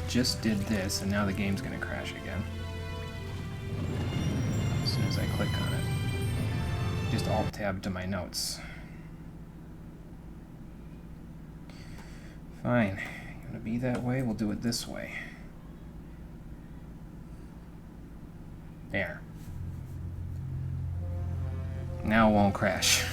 just did this, and now the game's going to crash again. As soon as I click on it. Just Alt-Tab to my notes. Fine. You want to be that way? We'll do it this way. There. Now it won't crash.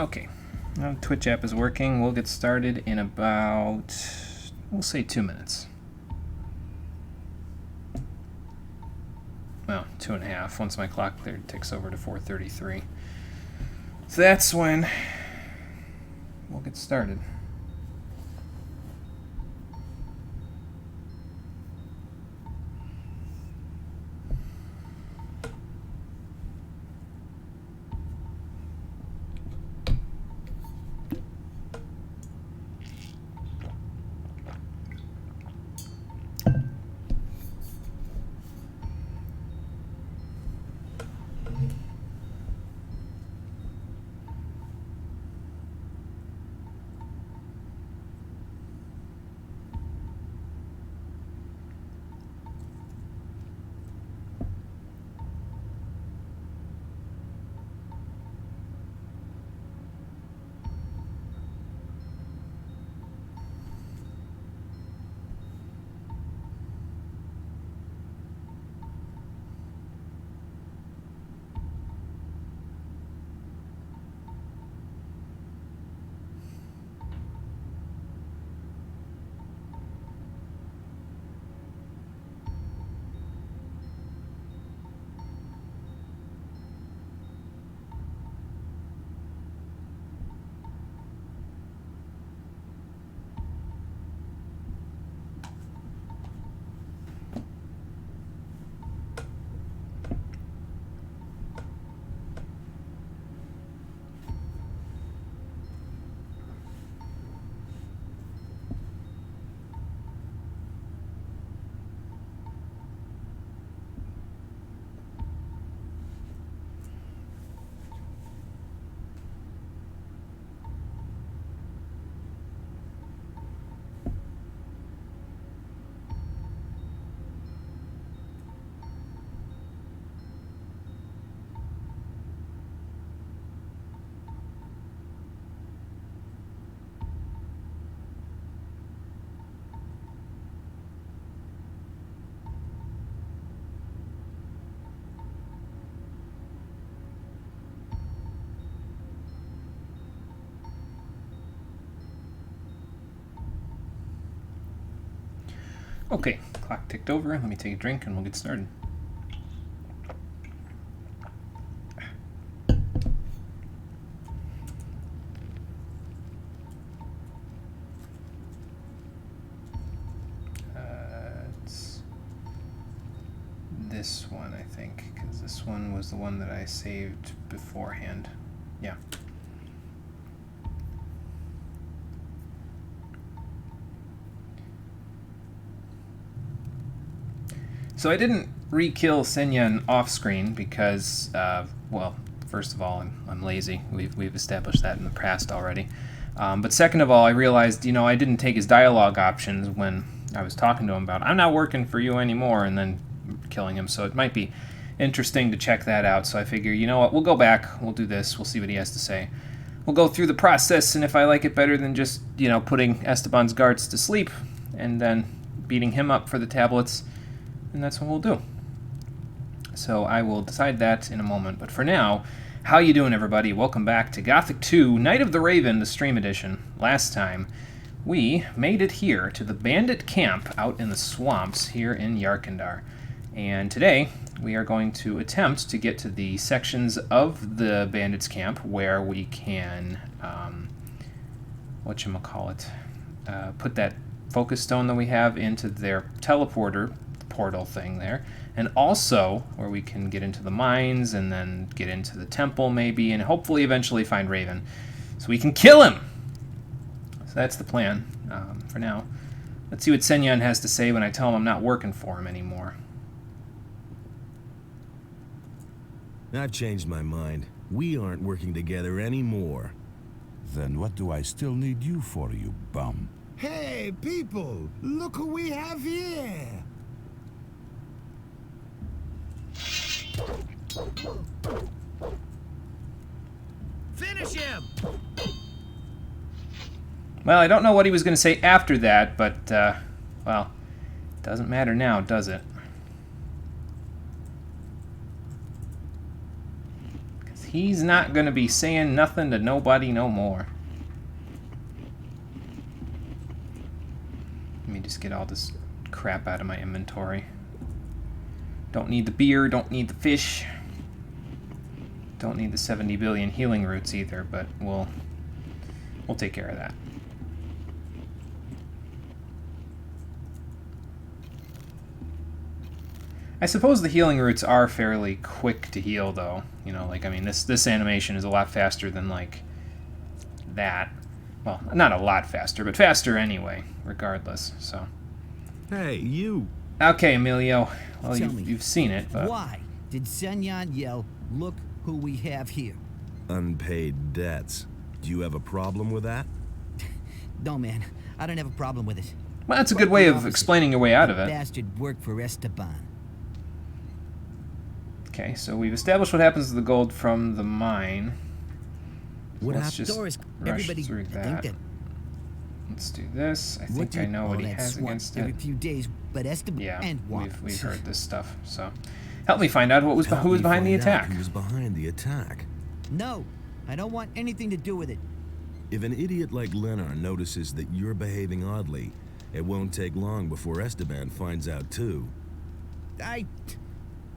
Okay, now the Twitch app is working. We'll get started in about, we'll say 2 minutes. Well, 2.5, once my clock there ticks over to 4:33. So that's when we'll get started. Okay, clock ticked over. Let me take a drink and we'll get started. It's this one, I think, because this one was the one that I saved beforehand. Yeah. So I didn't re-kill Senyan off-screen because, well, first of all, I'm lazy. We've established that in the past already. But second of all, I realized, you know, I didn't take his dialogue options when I was talking to him about, I'm not working for you anymore, and then killing him. So it might be interesting to check that out. So I figure, you know what, we'll go back, we'll do this, we'll see what he has to say. We'll go through the process, and if I like it better than just, you know, putting Esteban's guards to sleep and then beating him up for the tablets, then that's what we'll do. So I will decide that in a moment. But for now, how you doing, everybody? Welcome back to Gothic 2, Night of the Raven, the stream edition. Last time, we made it here to the bandit camp out in the swamps here in Yarkandar. And today, we are going to attempt to get to the sections of the bandits camp where we can, put that focus stone that we have into their teleporter portal thing there. And also where we can get into the mines and then get into the temple maybe, and hopefully eventually find Raven so we can kill him. So that's the plan for now. Let's see what Senyan has to say when I tell him I'm not working for him anymore. I've changed my mind. We aren't working together anymore. Then what do I still need you for, you bum? Hey, people! Look who we have here! Finish him! Well, I don't know what he was going to say after that, but, well, it doesn't matter now, does it? Because he's not going to be saying nothing to nobody no more. Let me just get all this crap out of my inventory. Don't need the beer, don't need the fish. Don't need the 70 billion healing roots either, but we'll take care of that. I suppose the healing roots are fairly quick to heal, though. You know, like, I mean, this animation is a lot faster than, like, that. Well, not a lot faster, but faster anyway, regardless, so. Hey, you! Okay, Emilio. Well, you've seen it, but... Why did Senyan yell, look who we have here? Unpaid debts. Do you have a problem with that? No, man. I don't have a problem with it. Well, that's a good way of explaining your way out of it. Bastard worked for Esteban. Okay, so we've established what happens to the gold from the mine. What Let's happened? just rush through that. Let's do this. I think I know what he has against it. Every few days, but Esteban Yeah, and we've heard this stuff. So, help me find out who was behind the attack. Who was behind the attack? No, I don't want anything to do with it. If an idiot like Lenar notices that you're behaving oddly, it won't take long before Esteban finds out too.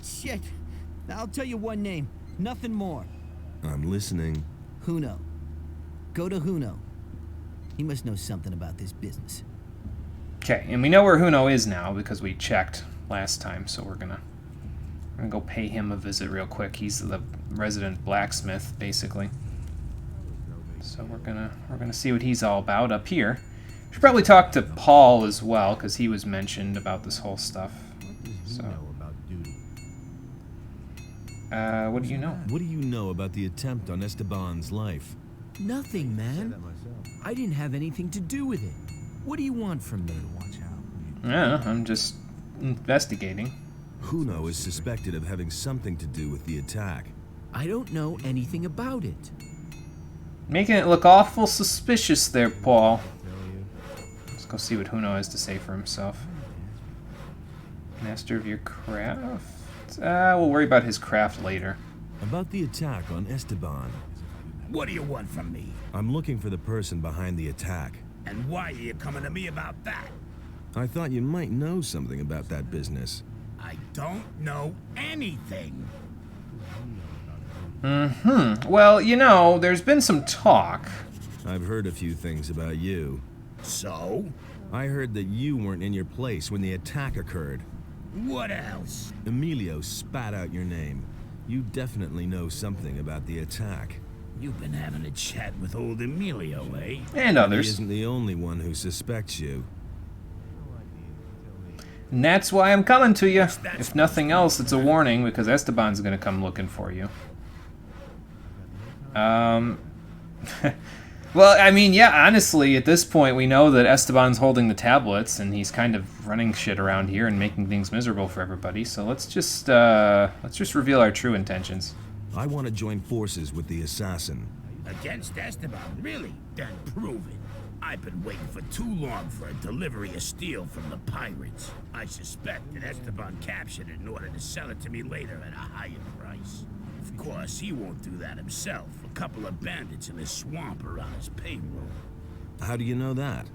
Shit. I'll tell you one name. Nothing more. I'm listening. Huno. Go to Huno. He must know something about this business. Okay, and we know where Huno is now because we checked last time, so we're gonna go pay him a visit real quick. He's the resident blacksmith, basically. So we're gonna see what he's all about up here. Should probably talk to Paul as well, because he was mentioned about this whole stuff. So. What do you know? What do you know about the attempt on Esteban's life? Nothing, man. I didn't have anything to do with it. What do you want from me? Yeah, I'm just investigating. Huno is suspected of having something to do with the attack. I don't know anything about it. Making it look awful suspicious there, Paul. Let's go see what Huno has to say for himself. Master of your craft? We'll worry about his craft later. About the attack on Esteban. What do you want from me? I'm looking for the person behind the attack. And why are you coming to me about that? I thought you might know something about that business. I don't know anything. Well, you know, there's been some talk. I've heard a few things about you. So? I heard that you weren't in your place when the attack occurred. What else? Emilio spat out your name. You definitely know something about the attack. You've been having a chat with old Emilio, eh? And He others. isn't the only one who suspects you. And that's why I'm coming to you. If nothing else, it's a warning, because Esteban's gonna come looking for you. Well, I mean, yeah, honestly, at this point, we know that Esteban's holding the tablets, and he's kind of running shit around here and making things miserable for everybody. So let's just reveal our true intentions. I want to join forces with the assassin. Against Esteban, really? Then prove it. I've been waiting for too long for a delivery of steel from the pirates. I suspect that Esteban captured it in order to sell it to me later at a higher price. Of course, he won't do that himself. A couple of bandits in the swamp are on his payroll. How do you know that?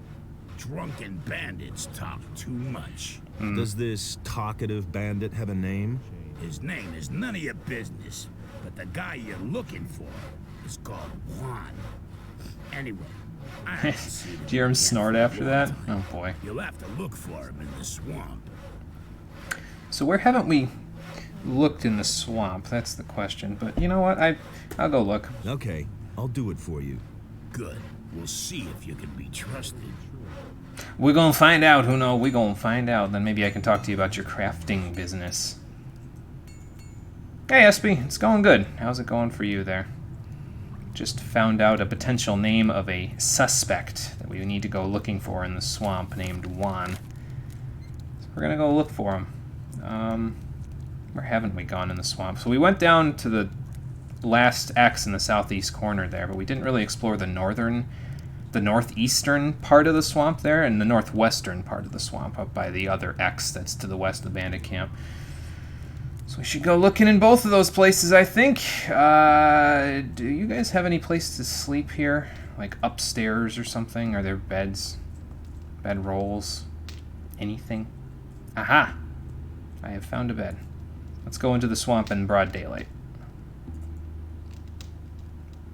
Drunken bandits talk too much. Does this talkative bandit have a name? His name is none of your business, but the guy you're looking for is called Juan. Anyway, I haven't seen him Do you hear him again snort for a after long that? time. Oh boy. You'll have to look for him in the swamp. So where haven't we looked in the swamp? That's the question. But you know what? I'll go look. Okay, I'll do it for you. Good. We'll see if you can be trusted. We're gonna find out, Huno. We're gonna find out. Then maybe I can talk to you about your crafting business. Hey, Espy. It's going good. How's it going for you there? Just found out a potential name of a suspect that we need to go looking for in the swamp named Juan. So we're gonna go look for him. Where haven't we gone in the swamp? So we went down to the last X in the southeast corner there, but we didn't really explore the northeastern part of the swamp there, and the northwestern part of the swamp up by the other X that's to the west of the bandit camp. So we should go looking in both of those places, I think. Do you guys have any place to sleep here? Like upstairs or something? Are there beds? Bed rolls? Anything? Aha! I have found a bed. Let's go into the swamp in broad daylight.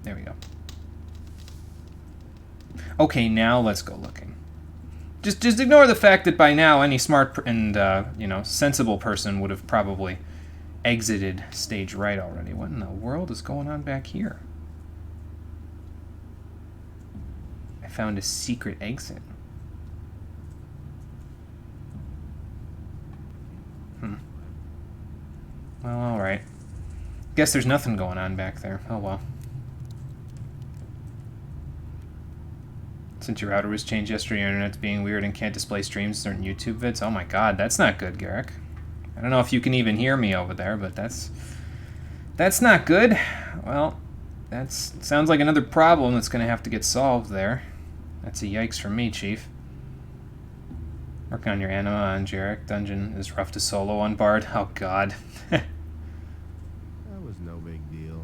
There we go. Okay, now let's go looking. Just ignore the fact that by now any smart and sensible person would have probably exited stage right already. What in the world is going on back here? I found a secret exit. Well, alright. Guess there's nothing going on back there. Oh well. Since your router was changed yesterday, your internet's being weird and can't display streams certain YouTube vids. Oh my god, that's not good, Garrick. I don't know if you can even hear me over there, but that's not good. Well, that sounds like another problem that's going to have to get solved there. That's a yikes for me, Chief. Working on your anima on Jarek. Dungeon is rough to solo on Bard. Oh god. That was no big deal.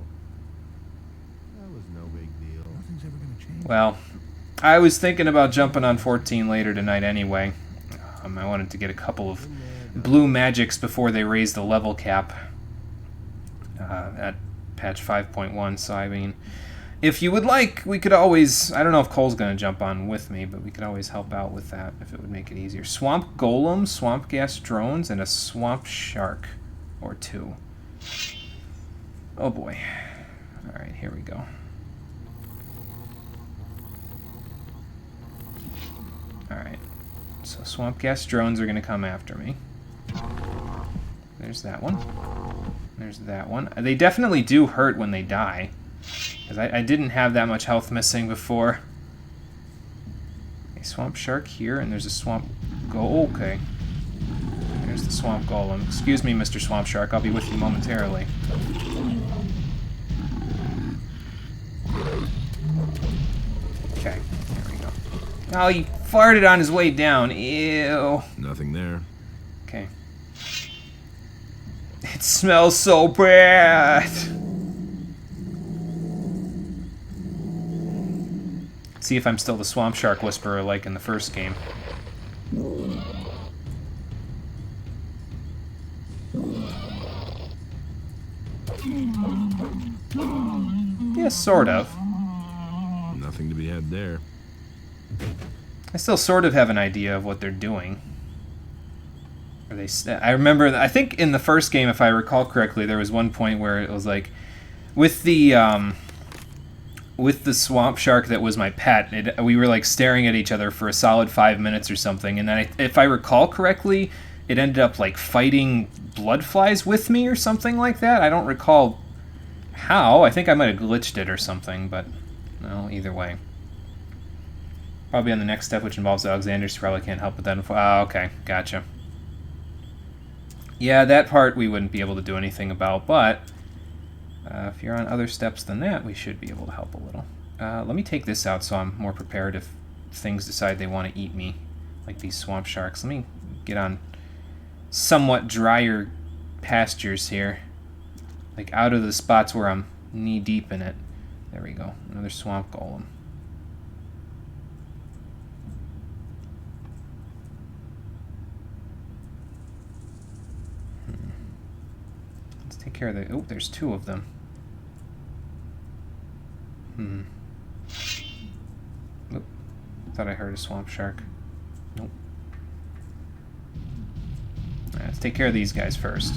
That was no big deal. Nothing's ever gonna change. Well, I was thinking about jumping on 14 later tonight anyway. I wanted to get a couple of blue magics before they raised the level cap at patch 5.1, so I mean, if you would like, we could always, I don't know if Cole's going to jump on with me, but we could always help out with that if it would make it easier. Swamp Golem, Swamp Gas Drones, and a Swamp Shark or two. Oh boy. Alright, here we go. Alright, so Swamp Gas Drones are going to come after me. There's that one. There's that one. They definitely do hurt when they die. Because I didn't have that much health missing before. A Swamp Shark here, and there's a Swamp... okay. There's the Swamp Golem. Excuse me, Mr. Swamp Shark. I'll be with you momentarily. Okay, there we go. Oh, he farted on his way down. Ew. Nothing there. Okay. It smells so bad. See if I'm still the Swamp Shark Whisperer like in the first game. Yeah, sort of. Nothing to be had there. I still sort of have an idea of what they're doing. Are they? I remember. I think in the first game, if I recall correctly, there was one point where it was like, with the swamp shark that was my pet, we were like staring at each other for a solid 5 minutes or something, and then if I recall correctly, it ended up like fighting blood flies with me or something like that. I don't recall how. I think I might have glitched it or something, but no, either way. Probably on the next step, which involves Alexander, so probably can't help with that. Oh, okay. Gotcha. Yeah, that part we wouldn't be able to do anything about, but if you're on other steps than that, we should be able to help a little. Let me take this out so I'm more prepared if things decide they want to eat me, like these swamp sharks. Let me get on somewhat drier pastures here, like out of the spots where I'm knee-deep in it. There we go. Another swamp golem. Let's take care of the... Oh, there's two of them. Oop. Thought I heard a swamp shark. Nope. Alright, let's take care of these guys first.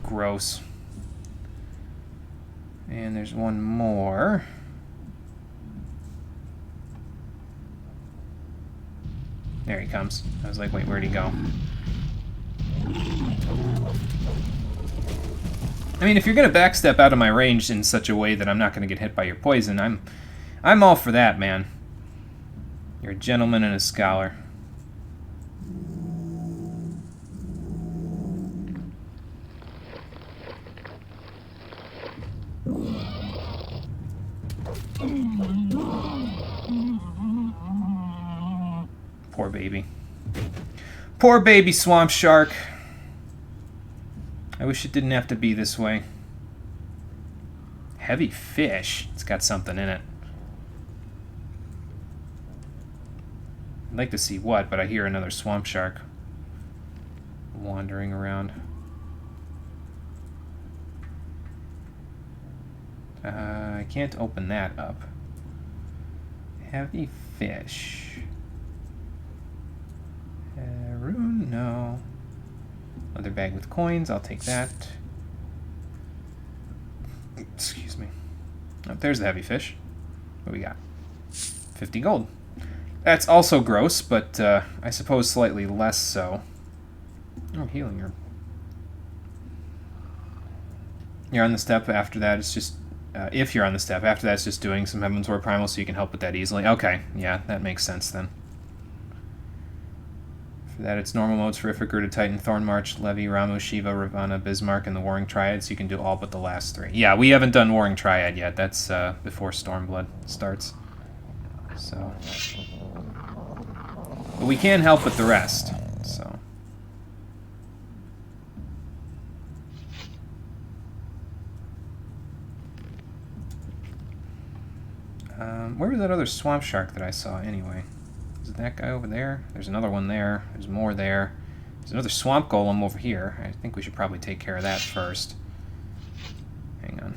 Gross. And there's one more. There he comes. I was like, wait, where'd he go? I mean, if you're gonna backstep out of my range in such a way that I'm not gonna get hit by your poison, I'm all for that, man. You're a gentleman and a scholar. Poor baby. Poor baby swamp shark. I wish it didn't have to be this way. Heavy fish. It's got something in it. I'd like to see what, but I hear another swamp shark wandering around. I can't open that up. Heavy fish. Rune, no. Another bag with coins, I'll take that. Excuse me. Oh, there's the heavy fish. What we got? 50 gold. That's also gross, but I suppose slightly less so. Oh, healing herb. You're on the step after that, it's just... if you're on the step, after that it's just doing some Heaven's Word Primal so you can help with that easily. Okay, yeah, that makes sense then. For that, it's normal modes for Ifrit, Titan, Thornmarch, Levi, Ramu, Shiva, Ravana, Bismarck, and the Warring Triad, so you can do all but the last three. Yeah, we haven't done Warring Triad yet. That's before Stormblood starts. So... But we can help with the rest, so... Where was that other swamp shark that I saw anyway? Is it that guy over there? There's another one there. There's more there. There's another swamp golem over here. I think we should probably take care of that first. Hang on.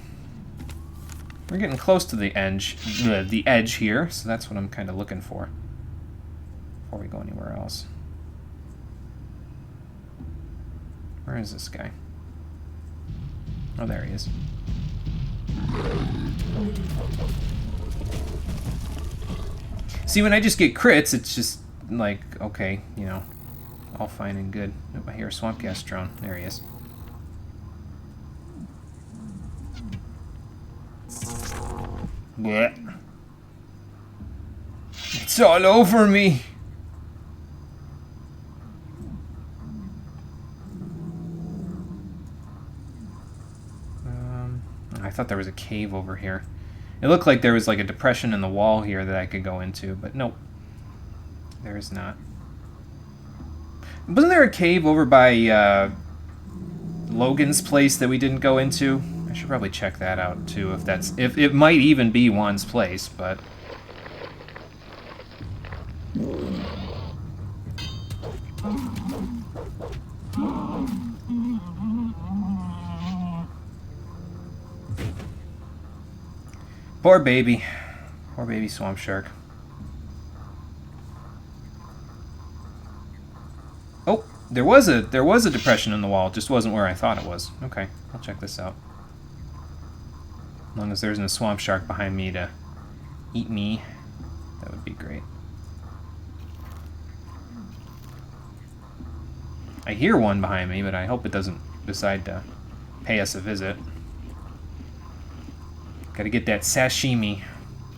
We're getting close to the edge here, so that's what I'm kind of looking for before we go anywhere else. Where is this guy? Oh, there he is. See, when I just get crits, it's just like, okay, you know, all fine and good. Oh, I hear a swamp gas drone. There he is. Blech. It's all over me. I thought there was a cave over here. It looked like there was like a depression in the wall here that I could go into, but nope. There is not. Wasn't there a cave over by Logan's place that we didn't go into? I should probably check that out too, if it might even be Juan's place, but... Poor baby. Poor baby swamp shark. Oh, there was a depression in the wall. It just wasn't where I thought it was. Okay, I'll check this out. As long as there isn't a swamp shark behind me to eat me, that would be great. I hear one behind me, but I hope it doesn't decide to pay us a visit. Gotta get that sashimi.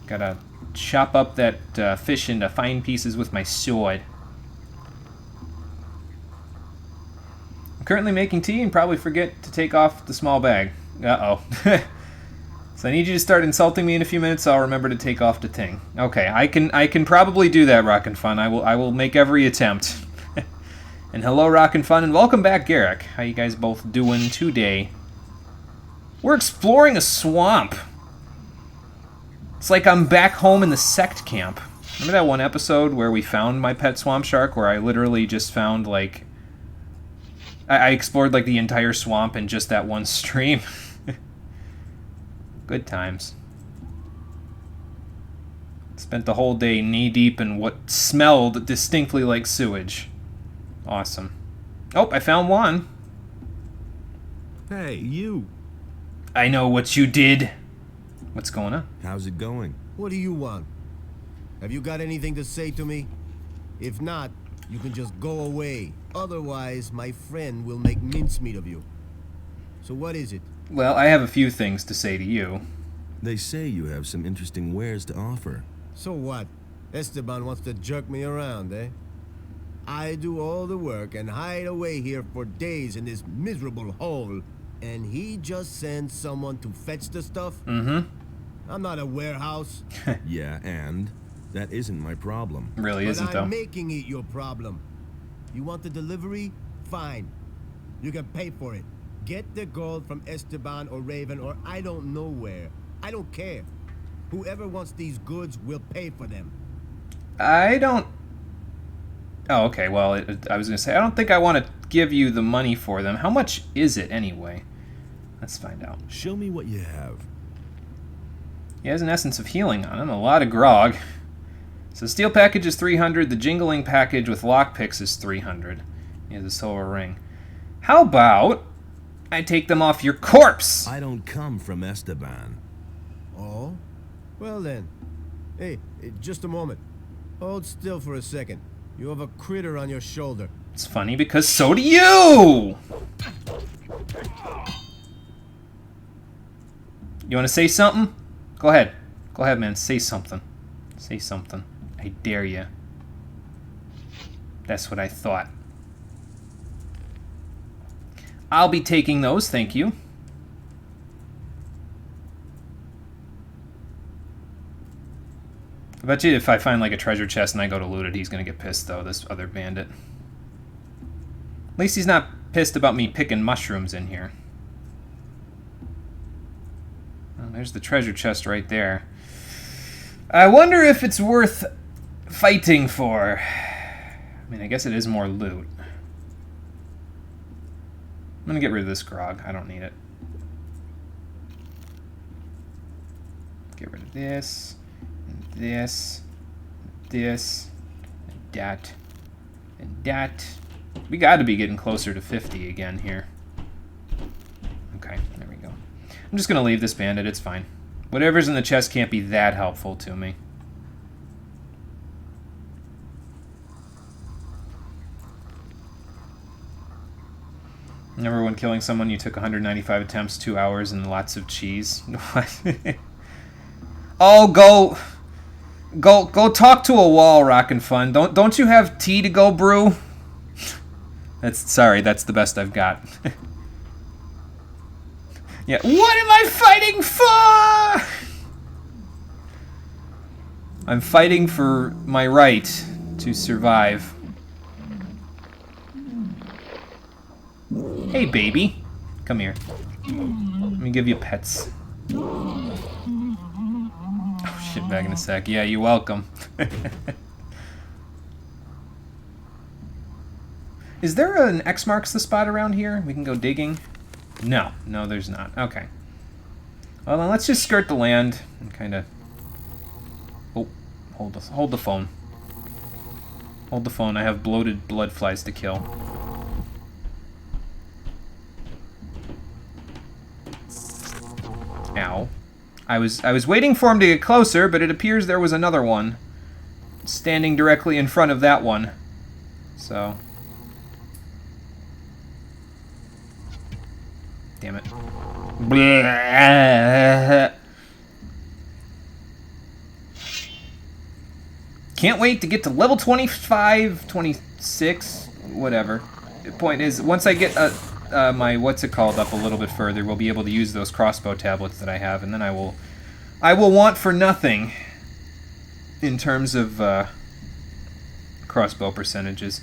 Gotta chop up that fish into fine pieces with my sword. I'm currently making tea and probably forget to take off the small bag. Uh-oh. So I need you to start insulting me in a few minutes, so I'll remember to take off the ting. Okay, I can probably do that, Rockin' Fun. I will make every attempt. And hello, Rockin' Fun, and welcome back, Garrick. How you guys both doing today? We're exploring a swamp. It's like I'm back home in the sect camp. Remember that one episode where we found my pet swamp shark, where I literally just found, like... I explored, like, the entire swamp in just that one stream? Good times. Spent the whole day knee-deep in what smelled distinctly like sewage. Awesome. Oh, I found one. Hey, you. I know what you did. What's going on? How's it going? What do you want? Have you got anything to say to me? If not, you can just go away. Otherwise, my friend will make mincemeat of you. So what is it? Well, I have a few things to say to you. They say you have some interesting wares to offer. So what? Esteban wants to jerk me around, eh? I do all the work and hide away here for days in this miserable hole, and he just sends someone to fetch the stuff? Mm-hmm. I'm not a warehouse. Yeah, and that isn't my problem. Really isn't, But though. I'm making it your problem. You want the delivery? Fine. You can pay for it. Get the gold from Esteban or Raven or I don't know where. I don't care. Whoever wants these goods will pay for them. I don't... Oh, okay, well, I was going to say, I don't think I want to give you the money for them. How much is it, anyway? Let's find out. Show me what you have. He has an essence of healing on him, a lot of grog. So steel package is 300, the jingling package with lockpicks is 300. He has a silver ring. How about I take them off your corpse? I don't come from Esteban. Oh? Well then. Hey, just a moment. Hold still for a second. You have a critter on your shoulder. It's funny because so do you! You want to say something? Go ahead. Go ahead, man. Say something. Say something. I dare you. That's what I thought. I'll be taking those, thank you. I bet you if I find like a treasure chest and I go to loot it, he's gonna get pissed though, this other bandit. At least he's not pissed about me picking mushrooms in here. Oh, there's the treasure chest right there. I wonder if it's worth fighting for. I mean, I guess it is more loot. I'm gonna get rid of this grog. I don't need it. Get rid of this, and this, and this, and that, and that. We gotta be getting closer to 50 again here. Okay, there we go. I'm just gonna leave this bandit, it's fine. Whatever's in the chest can't be that helpful to me. Remember when killing someone you took 195 attempts, 2 hours, and lots of cheese? What? Oh, go talk to a wall, Rockin' Fun. Don't you have tea to go brew? Sorry, that's the best I've got. Yeah, what am I fighting for? I'm fighting for my right to survive. Hey, baby. Come here. Let me give you pets. Oh, shit, back in a sec. Yeah, you're welcome. Is there an X marks the spot around here? We can go digging? No, there's not. Okay. Well, then let's just skirt the land and kind of... Oh, hold the phone. Hold the phone. I have bloated blood flies to kill. Ow. I was waiting for him to get closer, but it appears there was another one standing directly in front of that one. So... Blah. Can't wait to get to level 25, 26, whatever. The point is, once I get my what's it called up a little bit further, we'll be able to use those crossbow tablets that I have, and then I will want for nothing in terms of crossbow percentages.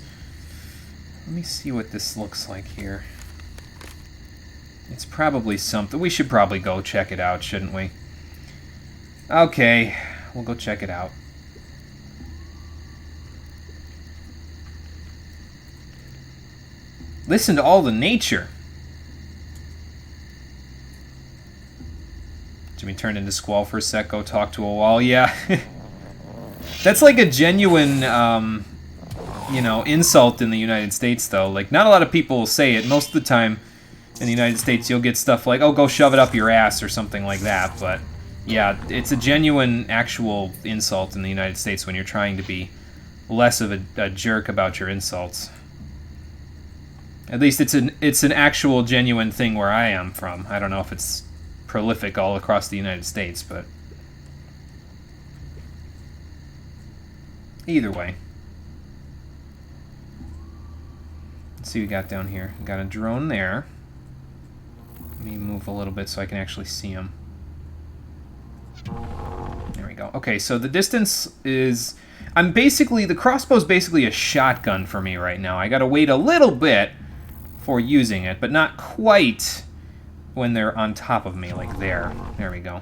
Let me see what this looks like here. It's probably something. We should probably go check it out, shouldn't we? Okay, we'll go check it out. Listen to all the nature. Jimmy turned into Squall for a sec. Go talk to a wall. Yeah. That's like a genuine, you know, insult in the United States, though. Like, not a lot of people will say it. Most of the time in the United States, you'll get stuff like, oh, go shove it up your ass or something like that. But, yeah, it's a genuine, actual insult in the United States when you're trying to be less of a jerk about your insults. At least it's an actual genuine thing where I am from. I don't know if it's prolific all across the United States, but either way. Let's see what we got down here. We got a drone there. Let me move a little bit so I can actually see him. There we go. Okay, so the distance is... the crossbow's basically a shotgun for me right now. I gotta wait a little bit for using it, but not quite when they're on top of me, like there. There we go.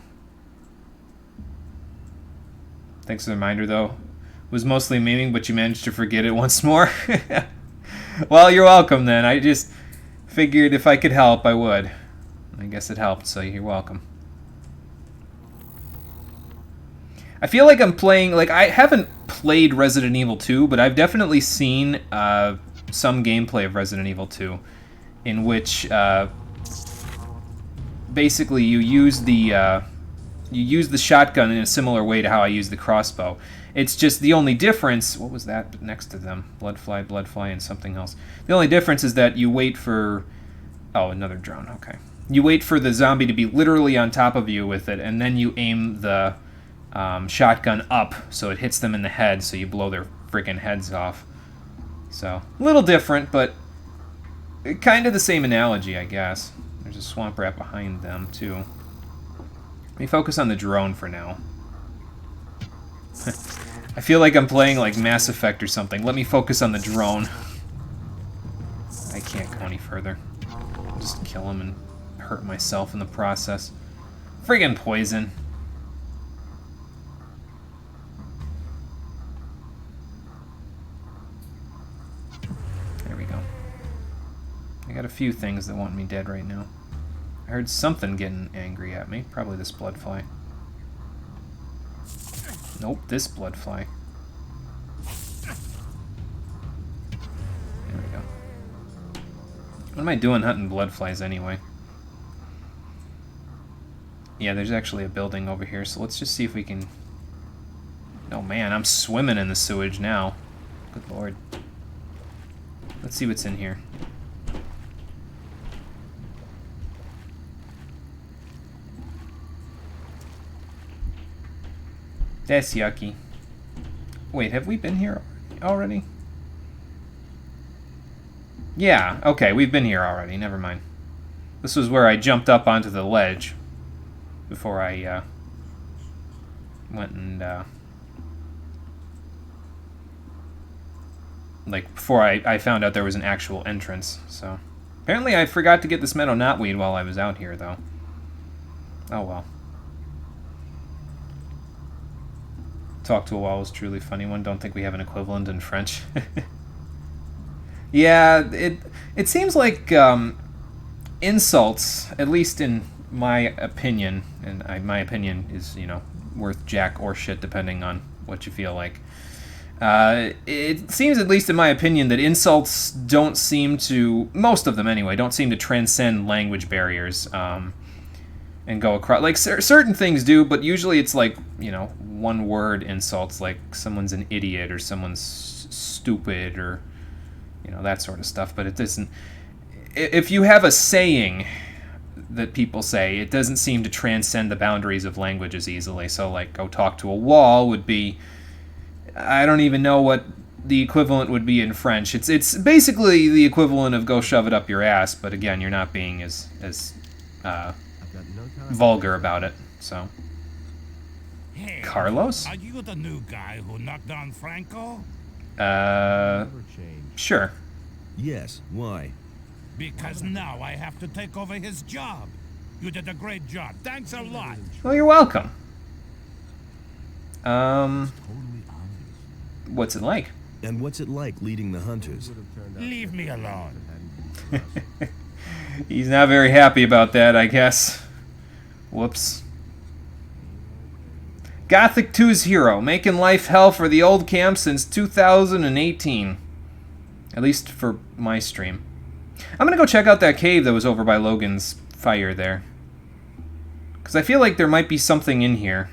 Thanks for the reminder, though. It was mostly memeing, but you managed to forget it once more. Well, you're welcome, then. I just figured if I could help, I would. I guess it helped, so you're welcome. I feel like I'm playing... Like, I haven't played Resident Evil 2, but I've definitely seen some gameplay of Resident Evil 2 in which basically you use the shotgun in a similar way to how I use the crossbow. It's just the only difference... What was that next to them? Bloodfly, and something else. The only difference is that you wait for... Oh, another drone. Okay. You wait for the zombie to be literally on top of you with it, and then you aim the shotgun up so it hits them in the head, so you blow their freaking heads off. So, a little different, but kind of the same analogy, I guess. There's a swamp rat behind them, too. Let me focus on the drone for now. I feel like I'm playing like Mass Effect or something. Let me focus on the drone. I can't go any further. Just kill him and hurt myself in the process. Friggin' poison. There we go. I got a few things that want me dead right now. I heard something getting angry at me. Probably this bloodfly. Nope, this bloodfly. There we go. What am I doing hunting bloodflies anyway? Yeah, there's actually a building over here, so let's just see if we can... Oh man, I'm swimming in the sewage now. Good lord. Let's see what's in here. That's yucky. Wait, have we been here already? Yeah, okay, we've been here already. Never mind. This was where I jumped up onto the ledge before I went and like before I found out there was an actual entrance. So apparently I forgot to get this meadow knotweed while I was out here, though. Oh well. Talk to a wall was truly funny one. Don't think we have an equivalent in French. Yeah, it seems like insults, at least in my opinion, and my opinion is, you know, worth jack or shit depending on what you feel like. It seems, at least in my opinion, that insults don't seem to, most of them anyway, don't seem to transcend language barriers and go across. Like, certain things do, but usually it's like, you know, one-word insults, like someone's an idiot or someone's stupid or, you know, that sort of stuff. But it doesn't... If you have a saying that people say. It doesn't seem to transcend the boundaries of languages easily. So, like, go talk to a wall would be... I don't even know what the equivalent would be in French. It's basically the equivalent of go shove it up your ass, but again, you're not being as vulgar about it, so... Hey, Carlos? Are you the new guy who knocked down Franco? Sure. Yes, why? Because now I have to take over his job. You did a great job. Thanks a lot. Well, you're welcome. What's it like? And what's it like leading the hunters? Leave me alone. He's not very happy about that, I guess. Whoops. Gothic 2's hero, making life hell for the old camp since 2018. At least for my stream. I'm gonna go check out that cave that was over by Logan's fire there. Because I feel like there might be something in here.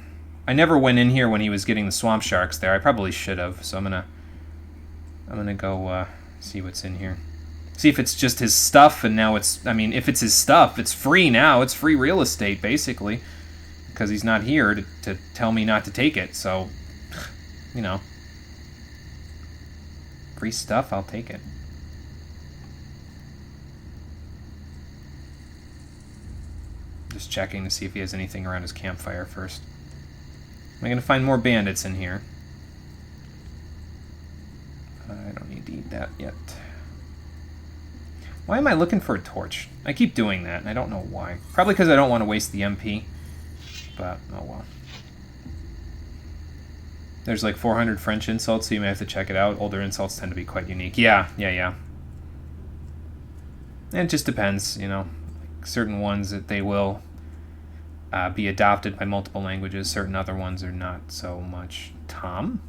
I never went in here when he was getting the swamp sharks there. I probably should have, so I'm gonna go see what's in here. See if it's just his stuff, and now it's... I mean, if it's his stuff, it's free now. It's free real estate, basically. Because he's not here to tell me not to take it, so... You know. Free stuff, I'll take it. Just checking to see if he has anything around his campfire first. Am I going to find more bandits in here? I don't need to eat that yet. Why am I looking for a torch? I keep doing that, and I don't know why. Probably because I don't want to waste the MP. But, oh well. There's like 400 French insults, so you may have to check it out. Older insults tend to be quite unique. Yeah. And it just depends, you know. Like certain ones that they will be adopted by multiple languages. Certain other ones are not so much. Tom?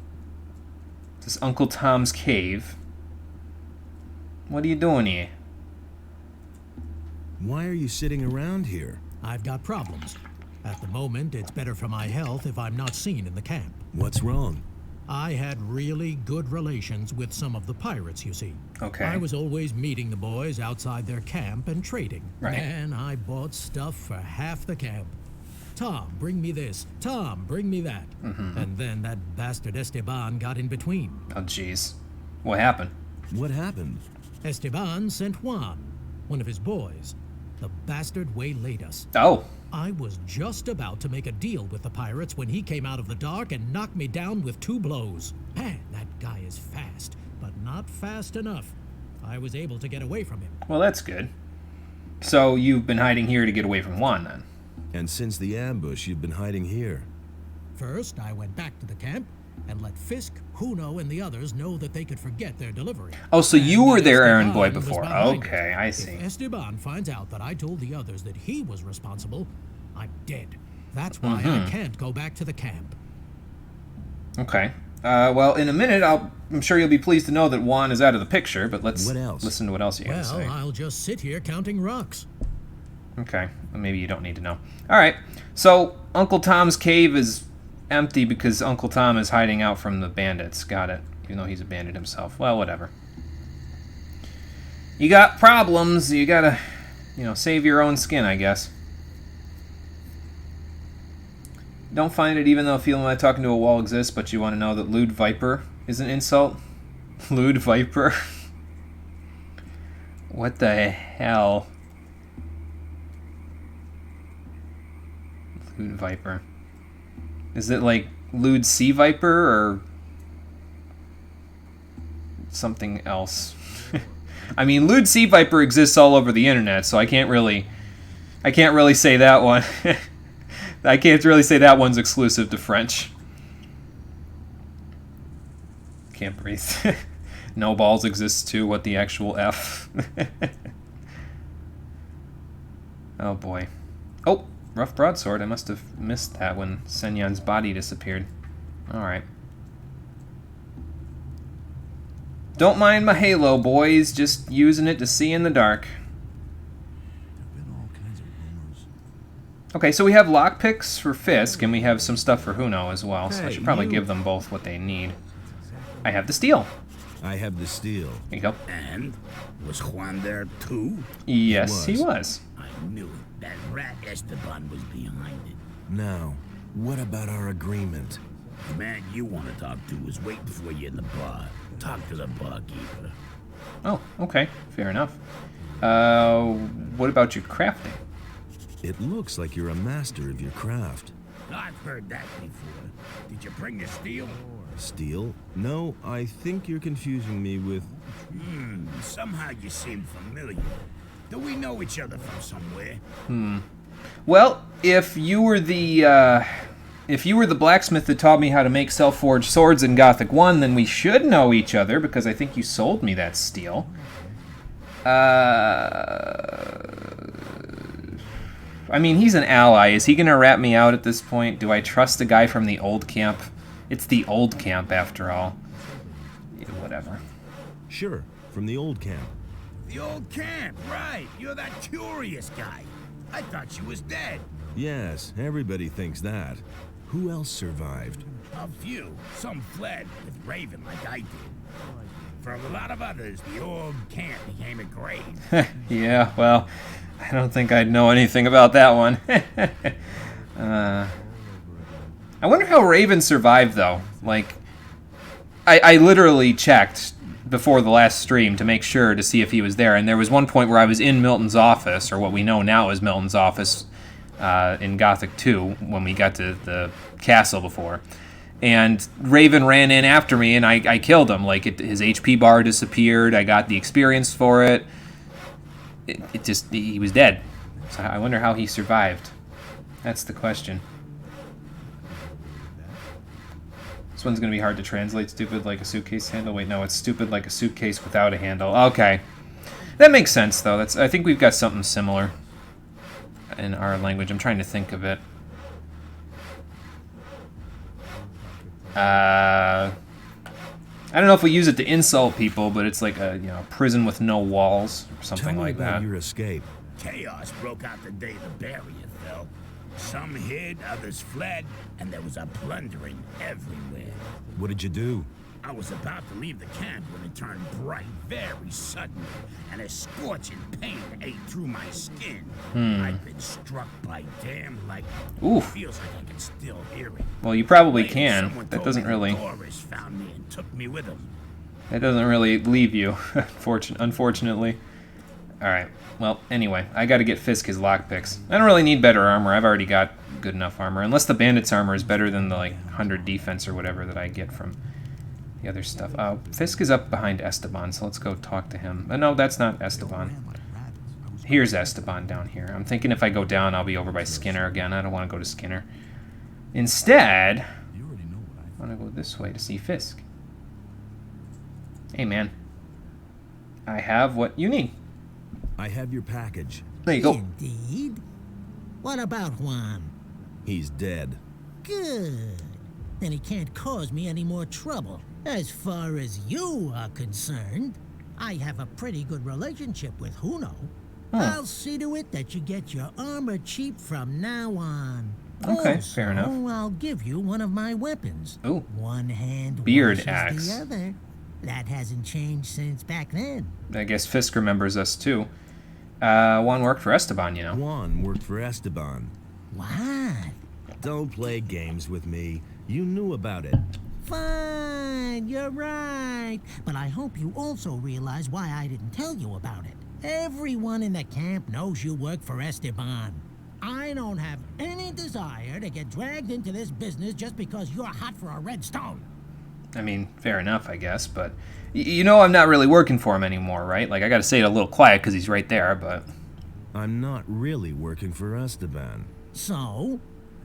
This is Uncle Tom's cave. What are you doing here? Why are you sitting around here? I've got problems. At the moment, it's better for my health if I'm not seen in the camp. What's wrong? I had really good relations with some of the pirates, you see. Okay. I was always meeting the boys outside their camp and trading. Right. And I bought stuff for half the camp. Tom, bring me this. Tom, bring me that. And then that bastard Esteban got in between. Oh, jeez. What happened? What happened? Esteban sent Juan, one of his boys. The bastard waylaid us. Oh. I was just about to make a deal with the pirates when he came out of the dark and knocked me down with 2 blows. Man, that guy is fast, but not fast enough. I was able to get away from him. Well, that's good. So you've been hiding here to get away from Juan, then? And since the ambush, you've been hiding here. First, I went back to the camp and let Fisk, Huno, and the others know that they could forget their delivery. Oh, so you were their errand boy Esteban was before. behind Okay, it. I see. If Esteban finds out that I told the others that he was responsible, I'm dead. That's why I can't go back to the camp. Okay. Well, in a minute, I'm sure you'll be pleased to know that Juan is out of the picture, but let's What else? listen to what else you got to Well, say. I'll just sit here counting rocks. Okay. Well, maybe you don't need to know. All right. So Uncle Tom's cave is empty because Uncle Tom is hiding out from the bandits. Got it. Even though he's a bandit himself. Well, whatever. You got problems. You gotta, save your own skin, I guess. Don't find it even though feeling like talking to a wall exists, but you want to know that lewd viper is an insult? Lewd viper? What the hell? Lewd viper. Is it like lewd sea viper or something else? I mean, lewd sea viper exists all over the internet, so I can't really say that one. I can't really say that one's exclusive to French. Can't breathe. No balls exists too. What the actual F? Oh boy. Oh, rough broadsword. I must have missed that when Senyan's body disappeared. Alright. Don't mind my halo, boys. Just using it to see in the dark. Okay, so we have lockpicks for Fisk, and we have some stuff for Huno as well, so I should probably give them both what they need. I have the steel. I have the steel. There you go. And was Juan there too? Yes, he was. I knew it. That rat Esteban was behind it. Now, what about our agreement? The man you want to talk to is waiting for you in the bar. Talk to the barkeeper. Oh, okay. Fair enough. What about your crafting? It looks like you're a master of your craft. I've heard that before. Did you bring the steel? Steel? No, I think you're confusing me with... Somehow you seem familiar. Do we know each other from somewhere? Well, if you were the blacksmith that taught me how to make self-forged swords in Gothic 1, then we should know each other, because I think you sold me that steel. I mean, he's an ally. Is he gonna rat me out at this point? Do I trust the guy from the old camp? It's the old camp, after all. Yeah, whatever. Sure, from the old camp. The old camp, right. You're that curious guy. I thought you was dead. Yes, everybody thinks that. Who else survived? A few. Some fled with Raven like I did. For a lot of others, the old camp became a grave. Yeah, well, I don't think I'd know anything about that one. I wonder how Raven survived, though. Like, I literally checked before the last stream to make sure to see if he was there, and there was one point where I was in Milton's office, or what we know now is Milton's office in Gothic 2, when we got to the castle before. And Raven ran in after me, and I killed him. Like, his HP bar disappeared. I got the experience for it. He was dead. So I wonder how he survived. That's the question. This one's going to be hard to translate. Stupid like a suitcase handle. Wait, no, it's stupid like a suitcase without a handle. Okay. That makes sense, though. I think we've got something similar in our language. I'm trying to think of it. I don't know if we use it to insult people, but it's like a prison with no walls or something like that. Tell me about your escape. Chaos broke out the day the barrier fell. Some hid, others fled, and there was a plundering everywhere. What did you do? I was about to leave the camp when it turned bright very suddenly, and a scorching pain ate through my skin. I've been struck by damn lightning. Oof. Feels like I can still hear it. Well, you probably Later, can. someone That told doesn't me really... Doris found me and took me with him. That doesn't really leave you, unfortunately. Alright, well, anyway, I gotta get Fisk his lockpicks. I don't really need better armor. I've already got good enough armor. Unless the bandit's armor is better than the, 100 defense or whatever that I get from the other stuff. Fisk is up behind Esteban, so let's go talk to him. No, that's not Esteban. Here's Esteban down here. I'm thinking if I go down, I'll be over by Skinner again. I don't want to go to Skinner. Instead, I want to go this way to see Fisk. Hey, man. I have what you need. I have your package. There you go. Indeed. What about Juan? He's dead. Good. Then he can't cause me any more trouble. As far as you are concerned, I have a pretty good relationship with Huno. I'll see to it that you get your armor cheap from now on. Okay, Also, fair enough. I'll give you one of my weapons. Ooh. One hand Beard washes axe. the other. That hasn't changed since back then. I guess Fisk remembers us, too. Juan worked for Esteban, you know. Juan worked for Esteban. What? Don't play games with me. You knew about it. Fine, you're right. But I hope you also realize why I didn't tell you about it. Everyone in the camp knows you work for Esteban. I don't have any desire to get dragged into this business just because you're hot for a red stone. I mean, fair enough, I guess, but... You know I'm not really working for him anymore, right? Like, I gotta say it a little quiet because he's right there, but... I'm not really working for Esteban. So?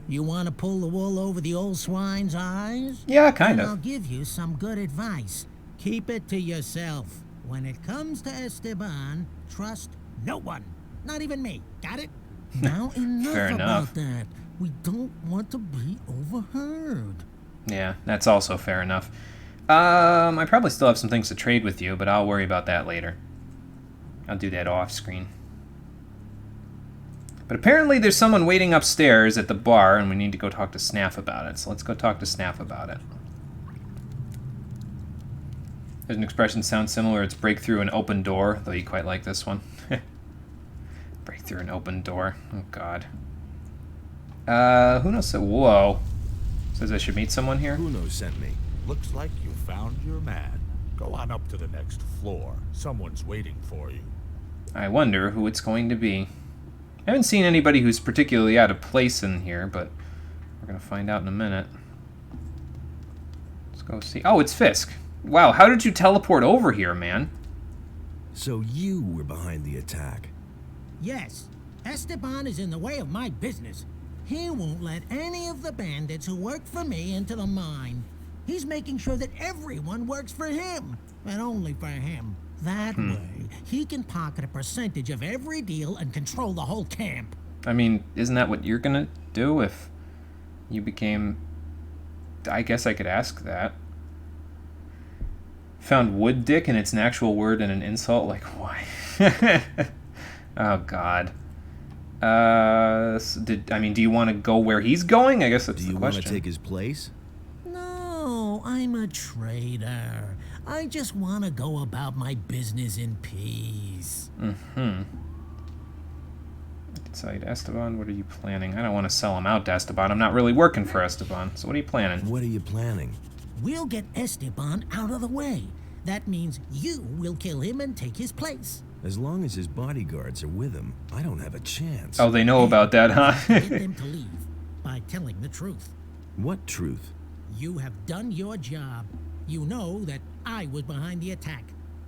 You want to pull the wool over the old swine's eyes? Yeah, kind I'll of. give you some good advice. Keep it to yourself. When it comes to Esteban, trust no one. Not even me. Got it? Now enough Fair enough. about that. We don't want to be overheard. Yeah, that's also fair enough. I probably still have some things to trade with you, but I'll worry about that later. I'll do that off screen. But apparently there's someone waiting upstairs at the bar, and we need to go talk to Snaff about it. So let's go talk to Snaff about it. There's an expression sounds similar. It's break through an open door, though you quite like this one. Break through an open door. Oh, God. Who knows? Whoa. Says I should meet someone here? Who knows sent me? Looks like you found your man. Go on up to the next floor. Someone's waiting for you. I wonder who it's going to be. I haven't seen anybody who's particularly out of place in here, but we're going to find out in a minute. Let's go see. Oh, it's Fisk. Wow, how did you teleport over here, man? So you were behind the attack. Yes, Esteban is in the way of my business. He won't let any of the bandits who work for me into the mine. He's making sure that everyone works for him, and only for him. That way, he can pocket a percentage of every deal and control the whole camp. I mean, isn't that what you're gonna do if you became... I guess I could ask that. Found wood dick and it's an actual word and an insult? Like, why? Oh, God. Do you want to go where he's going? I guess that's the question. Do you want to take his place? No, I'm a trader. I just want to go about my business in peace. Inside Esteban, what are you planning? I don't want to sell him out to Esteban. I'm not really working for Esteban. So what are you planning? What are you planning? We'll get Esteban out of the way. That means you will kill him and take his place. As long as his bodyguards are with him, I don't have a chance. Oh, they know about that, huh? Get them to leave by telling the truth. What truth? You have done your job. You know that I was behind the attack.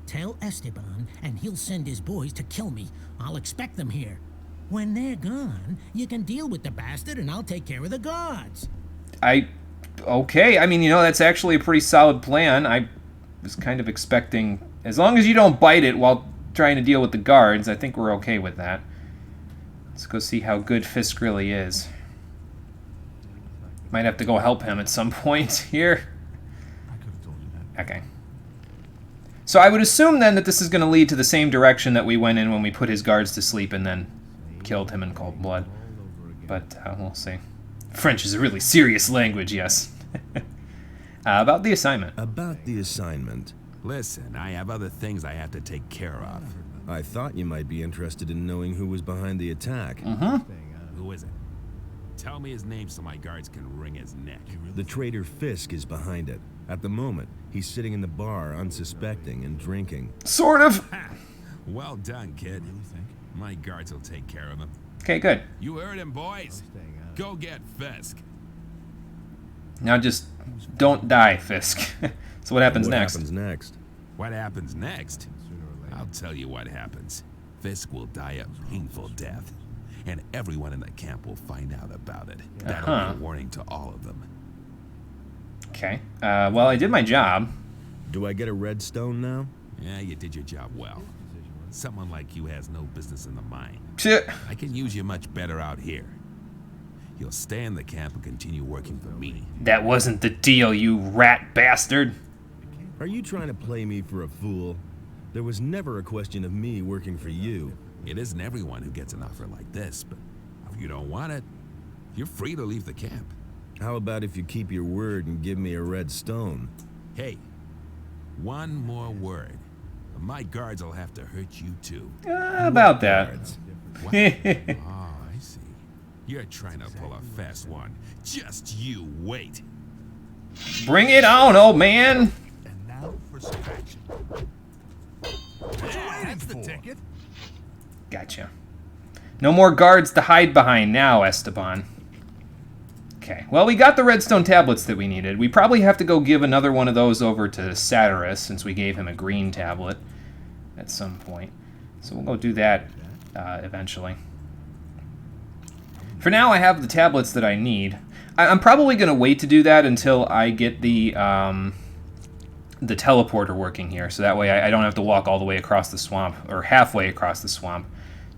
Tell Esteban, and he'll send his boys to kill me. I'll expect them here. When they're gone, you can deal with the bastard, and I'll take care of the guards. Okay, I mean, that's actually a pretty solid plan. I was kind of expecting, as long as you don't bite it while trying to deal with the guards, I think we're okay with that. Let's go see how good Fisk really is. Might have to go help him at some point here. Okay. So I would assume then that this is going to lead to the same direction that we went in when we put his guards to sleep and then killed him in cold blood. But we'll see. French is a really serious language, yes. About the assignment. About the assignment. Listen, I have other things I have to take care of. I thought you might be interested in knowing who was behind the attack. Who is it? Tell me his name so my guards can wring his neck. The traitor Fisk is behind it. At the moment, he's sitting in the bar unsuspecting and drinking. Sort of. Well done, kid. My guards will take care of him. Okay, good. You heard him, boys. Go get Fisk. Now just don't die, Fisk. So what happens next? What happens next? I'll tell you what happens. Fisk will die a painful death, and everyone in the camp will find out about it. That'll be a warning to all of them. Okay. Well, I did my job. Do I get a red stone now? Yeah, you did your job well. Someone like you has no business in the mine. Shit. I can use you much better out here. You'll stay in the camp and continue working for me. That wasn't the deal, you rat bastard. Are you trying to play me for a fool? There was never a question of me working for you. It isn't everyone who gets an offer like this, but if you don't want it, you're free to leave the camp. How about if you keep your word and give me a red stone? Hey, one more word. My guards will have to hurt you too. About that. What? Oh, I see. You're trying to pull a fast one. Just you wait. Bring it on, old man. And now for some action. That's the ticket. Gotcha. No more guards to hide behind now, Esteban. Okay, well, we got the redstone tablets that we needed. We probably have to go give another one of those over to Satyrus, since we gave him a green tablet at some point. So we'll go do that eventually. For now, I have the tablets that I need. I'm probably going to wait to do that until I get the teleporter working here, so that way I don't have to walk all the way across the swamp, or halfway across the swamp,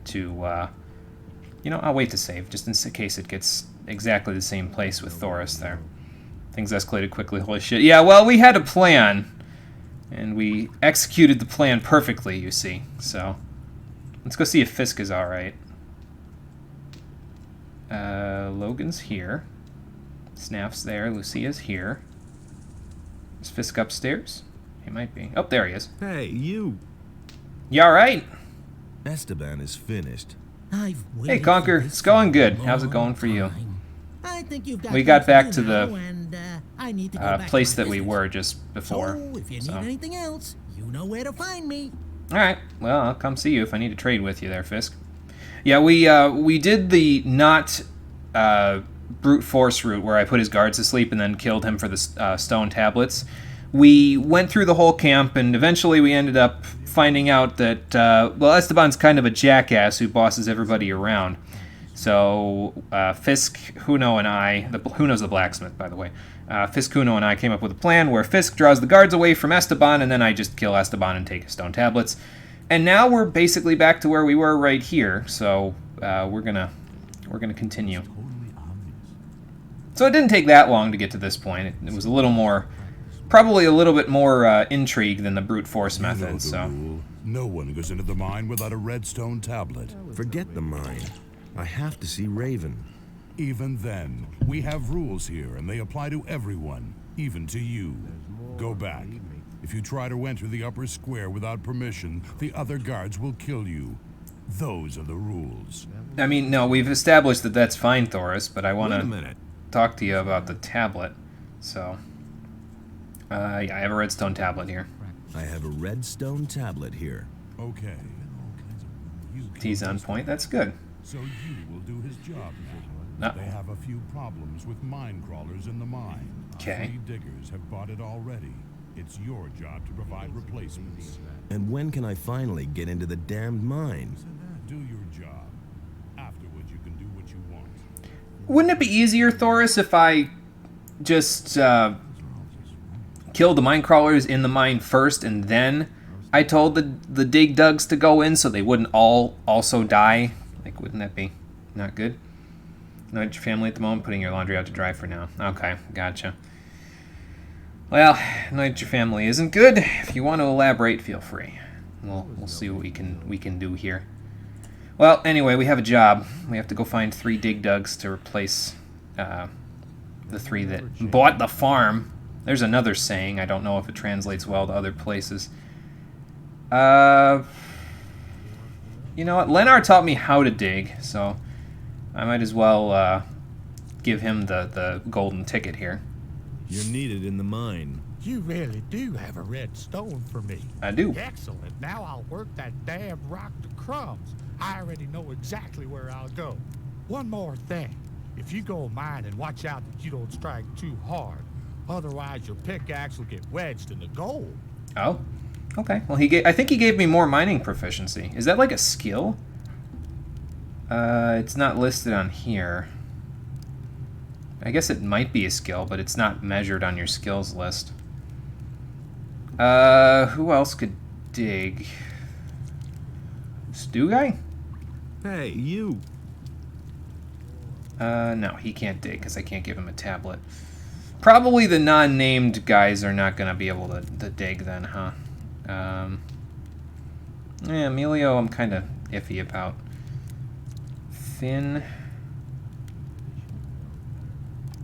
to, I'll wait to save, just in case it gets exactly the same place with Thoris there. Things escalated quickly, holy shit. Yeah, well, we had a plan, and we executed the plan perfectly, you see, so let's go see if Fisk is alright. Logan's here. Snaff's there. Lucia's here. Is Fisk upstairs? He might be. Oh, there he is. Hey, you! You alright? Esteban is finished. I've Hey, Conquer. It's going good. How's it going for you? I think you've got We got back to you the now, and, I need to go back place to that my we business. were just before. So, if you need anything else, you know where to find me. Alright, well, I'll come see you if I need to trade with you there, Fisk. Yeah, we did the not brute force route where I put his guards to sleep and then killed him for the stone tablets. We went through the whole camp, and eventually we ended up finding out that, well, Esteban's kind of a jackass who bosses everybody around. So, Fisk, Huno, and I, Huno's the blacksmith, by the way. Fisk, Huno, and I came up with a plan where Fisk draws the guards away from Esteban, and then I just kill Esteban and take his stone tablets. And now we're basically back to where we were right here, so we're gonna continue. So it didn't take that long to get to this point. It was a little more, probably a little bit more intrigue than the brute force method. So Rule. No one goes into the mine without a redstone tablet. Forget the mine. I have to see Raven. Even then, we have rules here, and they apply to everyone, even to you. Go back. If you try to enter the upper square without permission, the other guards will kill you. Those are the rules. I mean, no, we've established that that's fine, Thoris, but I want Wait a to minute. talk to you about the tablet. So, yeah, I have a redstone tablet here. I have a redstone tablet here. Okay. He's on point. That's good. So you will do his job. No. They have a few problems with mine crawlers in the mine. Okay. 3 diggers have bought it already. It's your job to provide replacements. And when can I finally get into the damned mine? Do your job. Afterwards, you can do what you want. Wouldn't it be easier, Thoris, if I just killed the mine crawlers in the mine first, and then I told the dig dugs to go in so they wouldn't all also die? Like, wouldn't that be not good? Not at your family at the moment, putting your laundry out to dry for now. Okay, gotcha. Well, not at your family isn't good. If you want to elaborate, feel free. We'll see what we can do here. Well, anyway, we have a job. We have to go find 3 dig dugs to replace the 3 that bought the farm. There's another saying. I don't know if it translates well to other places. You know what? Lenar taught me how to dig, so I might as well give him the golden ticket here. You're needed in the mine. You really do have a red stone for me. I do. Excellent. Now I'll work that damn rock to crumbs. I already know exactly where I'll go. One more thing. If you go mining, watch out that you don't strike too hard. Otherwise, your pickaxe will get wedged in the gold. Oh, okay. Well, I think he gave me more mining proficiency. Is that like a skill? It's not listed on here. I guess it might be a skill, but it's not measured on your skills list. Who else could dig? Stew guy? Hey, you! No, he can't dig because I can't give him a tablet. Probably the non-named guys are not going to be able to dig then, huh? Yeah, Emilio I'm kind of iffy about. Finn...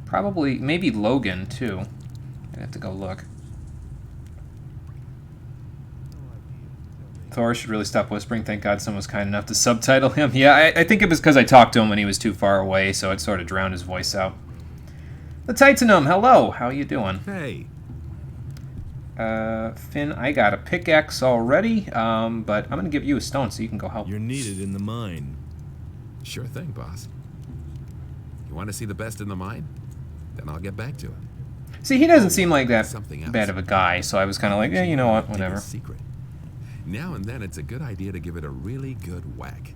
Probably, maybe Logan, too. I'd have to go look. Thor should really stop whispering. Thank God someone was kind enough to subtitle him. Yeah, I think it was because I talked to him when he was too far away, so it sort of drowned his voice out. The Titanum, hello. How you doing? Hey. Finn, I got a pickaxe already, but I'm going to give you a stone so you can go help. You're needed in the mine. Sure thing, boss. You want to see the best in the mine? Then I'll get back to it. See, he doesn't seem like that bad of a guy, so I was kind of like, you know what, whatever. Secret. Now and then, it's a good idea to give it a really good whack.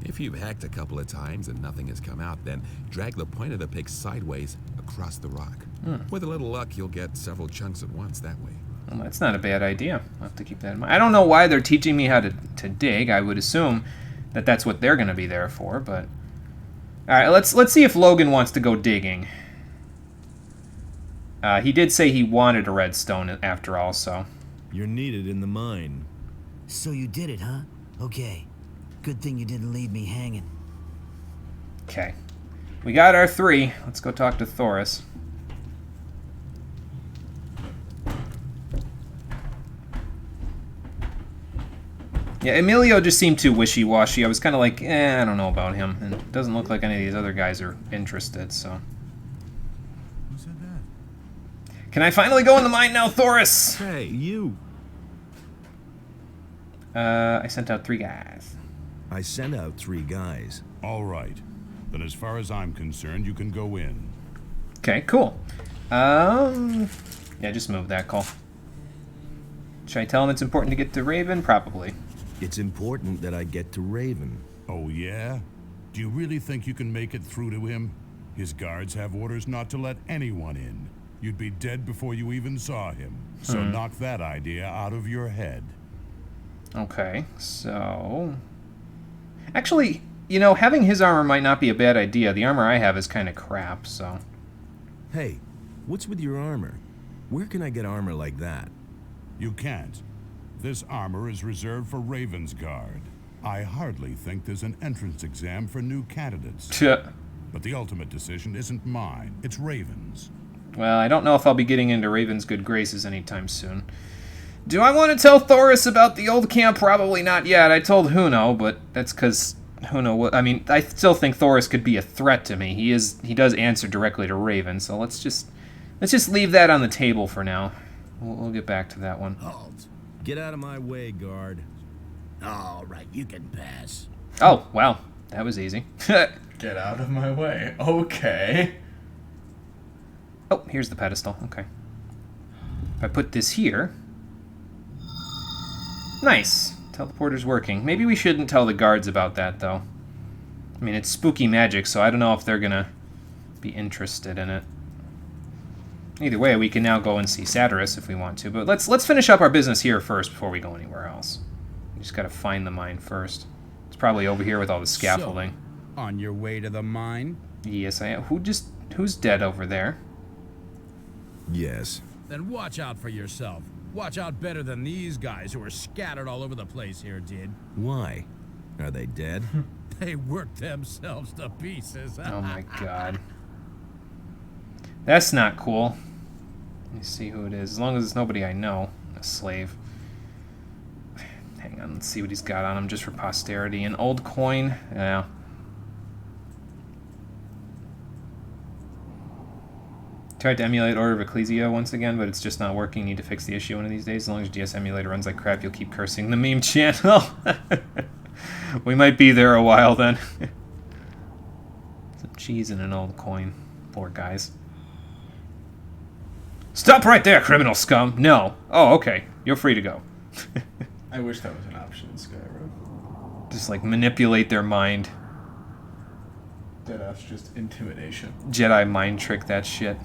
If you've hacked a couple of times and nothing has come out, then drag the point of the pick sideways across the rock. With a little luck, you'll get several chunks at once that way. Well, that's not a bad idea. I'll have to keep that in mind. I don't know why they're teaching me how to dig. I would assume that that's what they're going to be there for, but... Alright, let's see if Logan wants to go digging. He did say he wanted a redstone after all, so... You're needed in the mine. So you did it, huh? Okay. Good thing you didn't leave me hanging. Okay. We got our 3. Let's go talk to Thoris. Yeah, Emilio just seemed too wishy-washy. I was kind of like, I don't know about him. And it doesn't look like any of these other guys are interested, so... Who said that? Can I finally go in the mine now, Thoris? Hey, you. I sent out 3 guys. I sent out 3 guys. All right. Then as far as I'm concerned, you can go in. Okay, cool. Yeah, just move that, Cole. Should I tell him it's important to get to Raven? Probably. It's important that I get to Raven. Oh, yeah? Do you really think you can make it through to him? His guards have orders not to let anyone in. You'd be dead before you even saw him. So knock that idea out of your head. Okay, so... Actually, you know, having his armor might not be a bad idea. The armor I have is kind of crap, so... Hey, what's with your armor? Where can I get armor like that? You can't. This armor is reserved for Raven's Guard. I hardly think there's an entrance exam for new candidates. But the ultimate decision isn't mine, it's Raven's. Well, I don't know if I'll be getting into Raven's good graces anytime soon. Do I want to tell Thoris about the old camp? Probably not yet. I told Huno, but that's because Huno... I mean, I still think Thoris could be a threat to me. He does answer directly to Raven, so let's just leave that on the table for now. We'll get back to that one. Halt. Get out of my way, guard. All right, you can pass. Oh, wow. That was easy. Get out of my way. Okay. Oh, here's the pedestal. Okay. If I put this here... Nice. Teleporter's working. Maybe we shouldn't tell the guards about that, though. I mean, it's spooky magic, so I don't know if they're gonna be interested in it. Either way, we can now go and see Satyrus if we want to, but let's finish up our business here first before we go anywhere else. We just gotta find the mine first. It's probably over here with all the scaffolding. So, on your way to the mine? Yes, I am. Who's dead over there? Yes. Then watch out for yourself. Watch out better than these guys who are scattered all over the place here did. Why? Are they dead? They worked themselves to pieces. Oh my god. That's not cool. Let me see who it is. As long as it's nobody I know. A slave. Hang on, let's see what he's got on him just for posterity. An old coin? Yeah. Tried to emulate Order of Ecclesia once again, but it's just not working. Need to fix the issue one of these days. As long as GS emulator runs like crap, you'll keep cursing the meme channel. We might be there a while then. Some cheese and an old coin. Poor guys. Stop right there, criminal scum! No. Oh, okay. You're free to go. I wish that was an option in Skyrim. Just like manipulate their mind. Deadass just intimidation. Jedi mind trick that shit.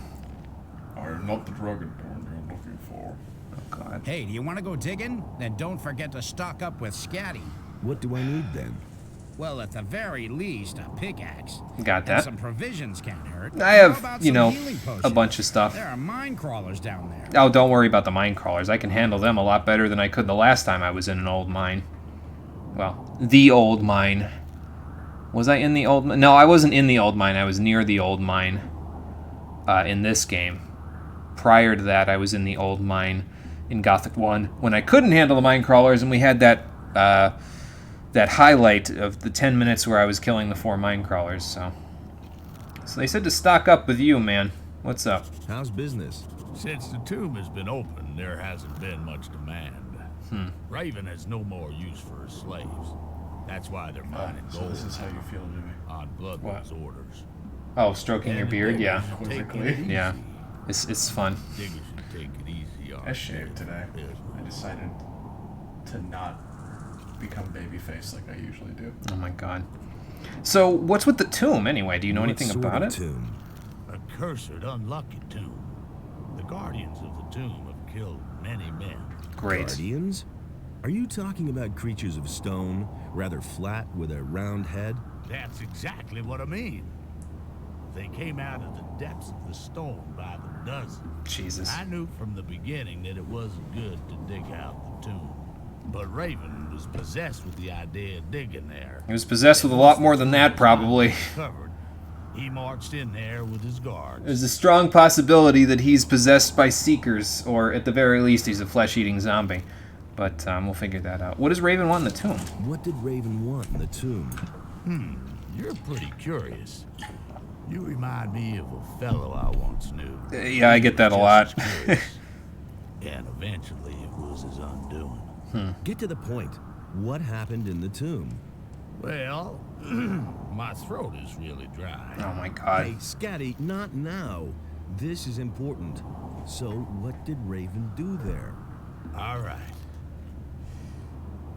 Are not the dragonborn you're looking for. Oh god. Hey, do you want to go digging? Then don't forget to stock up with Scatty. What do I need then? Well, at the very least, a pickaxe. Got that. And some provisions can't hurt. I have, you know, a bunch of stuff. There are mine crawlers down there. Oh, don't worry about the mine crawlers. I can handle them a lot better than I could the last time I was in an old mine. Well, the old mine. Was I in the old mine? No, I wasn't in the old mine. I was near the old mine in this game. Prior to that, I was in the old mine in Gothic 1 when I couldn't handle the mine crawlers, and we had that that highlight of the 10 minutes where I was killing the 4 mine crawlers. So they said to stock up with you, man. What's up? How's business? Since the tomb has been open, there hasn't been much demand. Raven has no more use for his slaves. That's why they're mining gold. So this is how you feel, Jimmy. On Bloodwood's orders. Oh, stroking your beard? Yeah. Quickly. Yeah. It's fun. Diggers should take it easy on I shaved today. I decided to not become babyface like I usually do. Oh my god. So, what's with the tomb anyway? Do you know anything about it? Tomb? A cursed, unlucky tomb. The guardians of the tomb have killed many men. Great. Guardians? Are you talking about creatures of stone, rather flat with a round head? That's exactly what I mean. They came out of the depths of the stone by the dozen. Jesus. I knew from the beginning that it wasn't good to dig out the tomb. But Raven was possessed with the idea of digging there. He was possessed with a lot more than that, probably. Covered. He marched in there with his guards. There's a strong possibility that he's possessed by Seekers, or at the very least, he's a flesh-eating zombie. But we'll figure that out. What does Raven want in the tomb? What did Raven want in the tomb? You're pretty curious. You remind me of a fellow I once knew. Yeah, I get that a lot. And eventually it was his undoing. Get to the point. What happened in the tomb? Well, my throat is really dry. Oh my god. Hey, Scatty, not now. This is important. So, what did Raven do there? All right.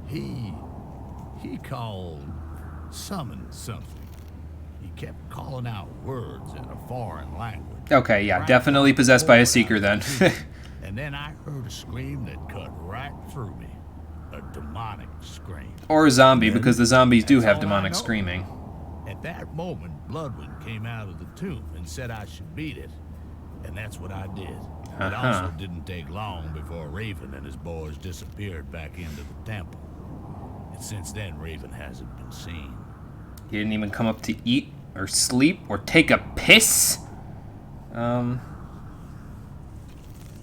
He summoned something. He kept calling out words in a foreign language. Okay, yeah, definitely possessed by a seeker then. And then I heard a scream that cut right through me. A demonic scream. Or a zombie, because the zombies do have demonic screaming. At that moment, Bloodwind came out of the tomb and said I should beat it. And that's what I did. It also didn't take long before Raven and his boys disappeared back into the temple. And since then, Raven hasn't been seen. He didn't even come up to eat or sleep or take a piss?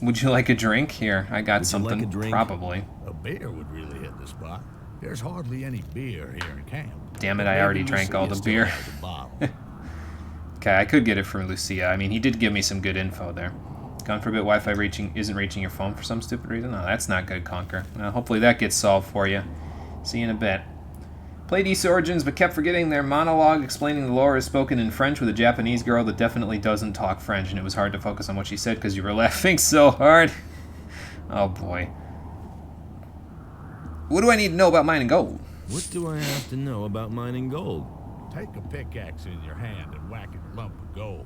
Would you like a drink? Here, I got something, like a drink? probably. A beer would really hit the spot. There's hardly any beer here in camp. Damn it, I already drank all the beer. Okay, I could get it from Lucia. I mean, he did give me some good info there. Gone for a bit, Wi-Fi isn't reaching your phone for some stupid reason. No, that's not good, Conquer. Hopefully that gets solved for you. See you in a bit. Played East Origins, but kept forgetting their monologue explaining the lore is spoken in French with a Japanese girl that definitely doesn't talk French, and it was hard to focus on what she said because you were laughing so hard. Oh boy. What do I need to know about mining gold? What do I have to know about mining gold? Take a pickaxe in your hand and whack a lump of gold.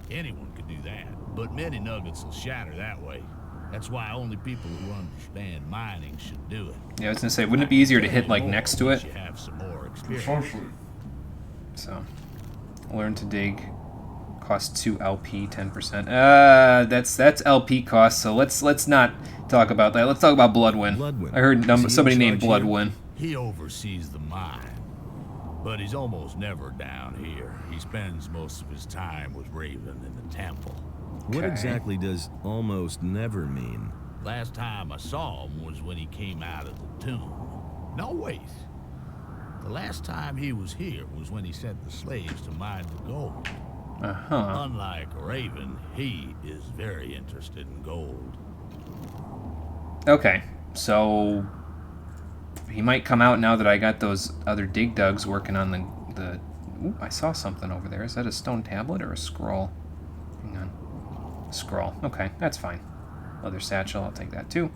Anyone can do that, but many nuggets will shatter that way. That's why only people who understand mining should do it. Yeah, I was gonna say, wouldn't it be easier to hit like next to it? You have some more experience. So, learn to dig. Costs 2 LP, 10%. That's LP cost. So let's not talk about that. Let's talk about Bloodwind. I heard somebody named Bloodwind. He oversees the mine, but he's almost never down here. He spends most of his time with Raven in the temple. What exactly does almost never mean? Last time I saw him was when he came out of the tomb. No, wait. The last time he was here was when he sent the slaves to mine the gold. Unlike Raven, he is very interested in gold. Okay, so he might come out now that I got those other dig dugs working on the ooh, I saw something over there. Is that a stone tablet or a scroll? Hang on. Scroll. Okay, that's fine. Leather satchel, I'll take that too.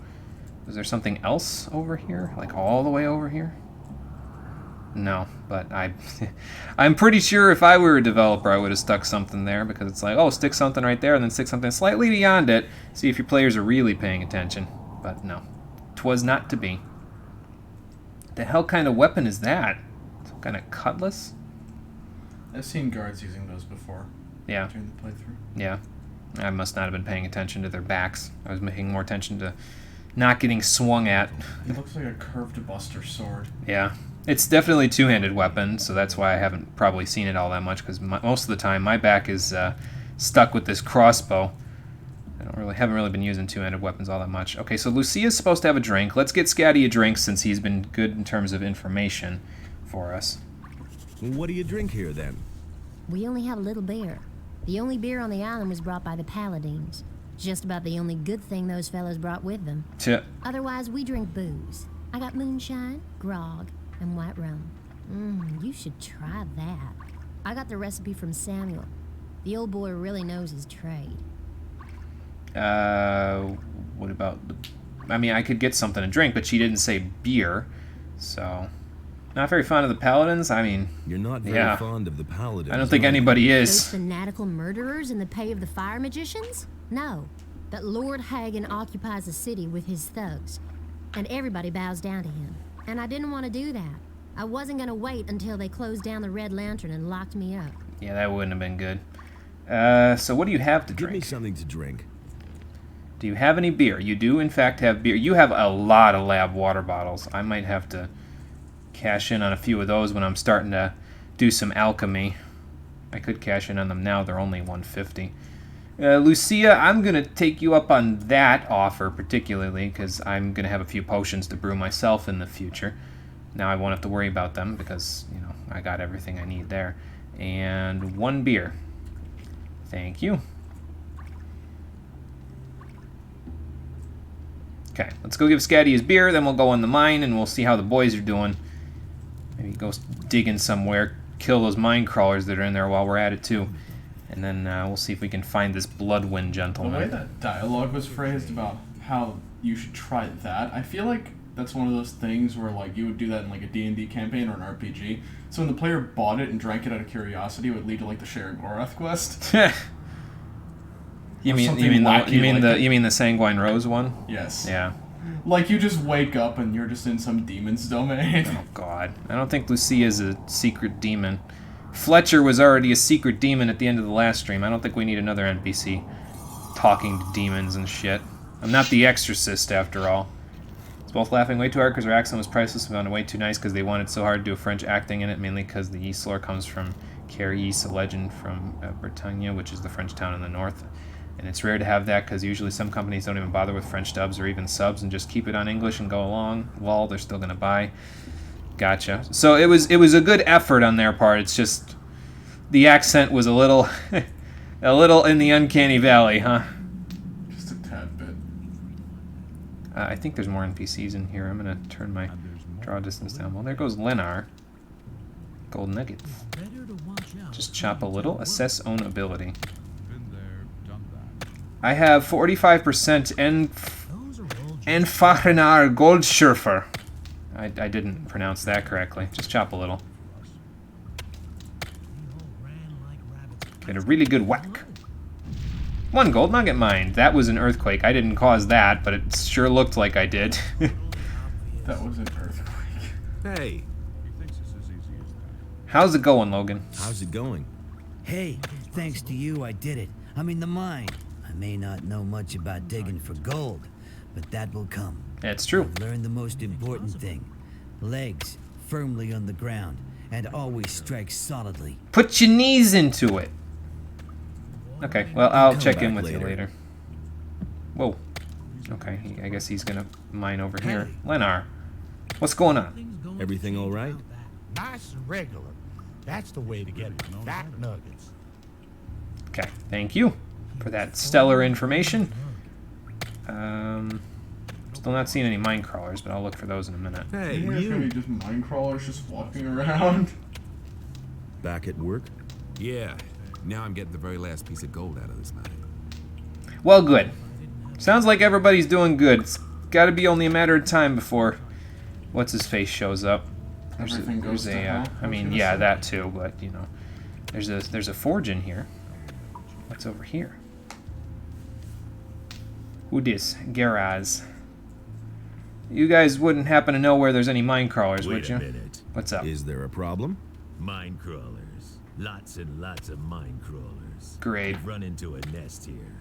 Is there something else over here? Like all the way over here? No, but I'm pretty sure if I were a developer, I would have stuck something there, because it's like, oh, stick something right there and then stick something slightly beyond it. See if your players are really paying attention. But no, 'twas not to be. The hell kind of weapon is that? Some kind of cutlass? I've seen guards using those before. Yeah. During the playthrough. Yeah. I must not have been paying attention to their backs. I was making more attention to not getting swung at. It looks like a curved buster sword. Yeah. It's definitely a two-handed weapon, so that's why I haven't probably seen it all that much, because most of the time my back is stuck with this crossbow. I haven't really been using two-handed weapons all that much. Okay, so Lucia's supposed to have a drink. Let's get Scatty a drink since he's been good in terms of information for us. What do you drink here, then? We only have a little beer. The only beer on the island was brought by the Paladins. Just about the only good thing those fellows brought with them. Otherwise, we drink booze. I got moonshine, grog, and white rum. You should try that. I got the recipe from Samuel. The old boy really knows his trade. What about I mean, I could get something to drink, but she didn't say beer, so... Not very fond of the Paladins? I mean... You're not very fond of the Paladins. I don't think anybody is. Those fanatical murderers in the pay of the fire magicians? No. But Lord Hagen occupies the city with his thugs, and everybody bows down to him. And I didn't want to do that. I wasn't going to wait until they closed down the Red Lantern and locked me up. Yeah, that wouldn't have been good. So what do you have to drink? Give me something to drink. Do you have any beer? You do, in fact, have beer. You have a lot of lab water bottles. I might have to cash in on a few of those when I'm starting to do some alchemy. I could cash in on them now. They're only 150. Lucia, I'm going to take you up on that offer particularly because I'm going to have a few potions to brew myself in the future. Now I won't have to worry about them because, you know, I got everything I need there. And 1 beer. Thank you. Okay, let's go give Scatty his beer, then we'll go on the mine and we'll see how the boys are doing. Maybe go digging somewhere, kill those mine crawlers that are in there while we're at it too. And then we'll see if we can find this Bloodwind gentleman. The way that dialogue was phrased about how you should try that, I feel like that's one of those things where like you would do that in like a D&D campaign or an RPG. So when the player bought it and drank it out of curiosity, it would lead to like the Sharing Gorath quest. You mean the Sanguine Rose one? Yes. Yeah. Like you just wake up and you're just in some demon's domain. Oh God, I don't think Lucia is a secret demon. Fletcher was already a secret demon at the end of the last stream. I don't think we need another NPC talking to demons and shit. I'm not the Exorcist after all. It's both laughing way too hard because her accent was priceless and found it way too nice because they wanted so hard to do a French acting in it, mainly because the East lore comes from Carrie, a legend from Bretagne, which is the French town in the north. And it's rare to have that because usually some companies don't even bother with French dubs or even subs and just keep it on English and go along. Lol, they're still going to buy. Gotcha. So it was a good effort on their part. It's just the accent was a little in the uncanny valley, huh? Just a tad bit. I think there's more NPCs in here. I'm going to turn my draw distance down. Well, there goes Lenar. Gold nuggets. Just chop a little. Assess own ability. I have 45% Enfachrenar Goldschürfer. I didn't pronounce that correctly. Just chop a little. Get a really good whack. 1 gold nugget mined. That was an earthquake. I didn't cause that, but it sure looked like I did. That was an earthquake. Hey. How's it going, Logan? How's it going? Hey, thanks to you, I did it. I'm in the mine. I may not know much about digging for gold, but that will come. That's true. I've learned the most important thing. Legs firmly on the ground, and always strike solidly. Put your knees into it. Okay, well, I'll check in with you later. Whoa. Okay, I guess he's gonna mine over here. Lenar, what's going on? Everything all right? Nice and regular. That's the way to get fat nuggets. Okay, thank you for that stellar information. Still not seeing any mine crawlers, but I'll look for those in a minute. Hey, there's gonna be just mine crawlers just walking around. Back at work? Yeah. Now I'm getting the very last piece of gold out of this mine. Well, good. Sounds like everybody's doing good. It's got to be only a matter of time before what's his face shows up. I mean, yeah, that too, but you know, there's a forge in here. What's over here? Who dis? Garaz. You guys wouldn't happen to know where there's any mine crawlers, would you? Wait a minute. What's up? Is there a problem? Mine crawlers. Lots and lots of mine crawlers. Great. We've run into a nest here.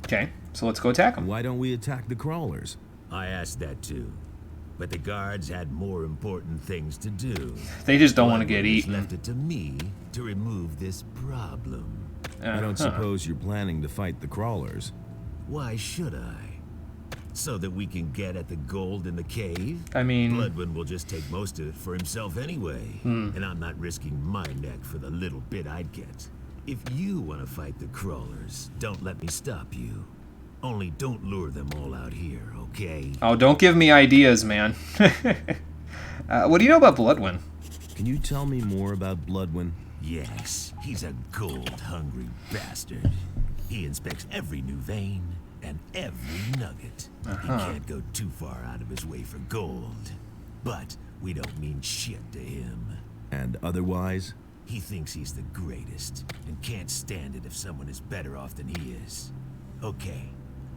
Okay, so let's go attack them. Why don't we attack the crawlers? I asked that too, but the guards had more important things to do. They just don't want to get eaten. Left it to me to remove this problem. I don't suppose you're planning to fight the crawlers. Why should I? So that we can get at the gold in the cave? I mean... Bloodwind will just take most of it for himself anyway. And I'm not risking my neck for the little bit I'd get. If you want to fight the crawlers, don't let me stop you. Only don't lure them all out here, okay? Oh, don't give me ideas, man. What do you know about Bloodwind? Can you tell me more about Bloodwind? Yes, he's a gold-hungry bastard. He inspects every new vein and every nugget. He can't go too far out of his way for gold. But we don't mean shit to him. And otherwise? He thinks he's the greatest and can't stand it if someone is better off than he is. Okay,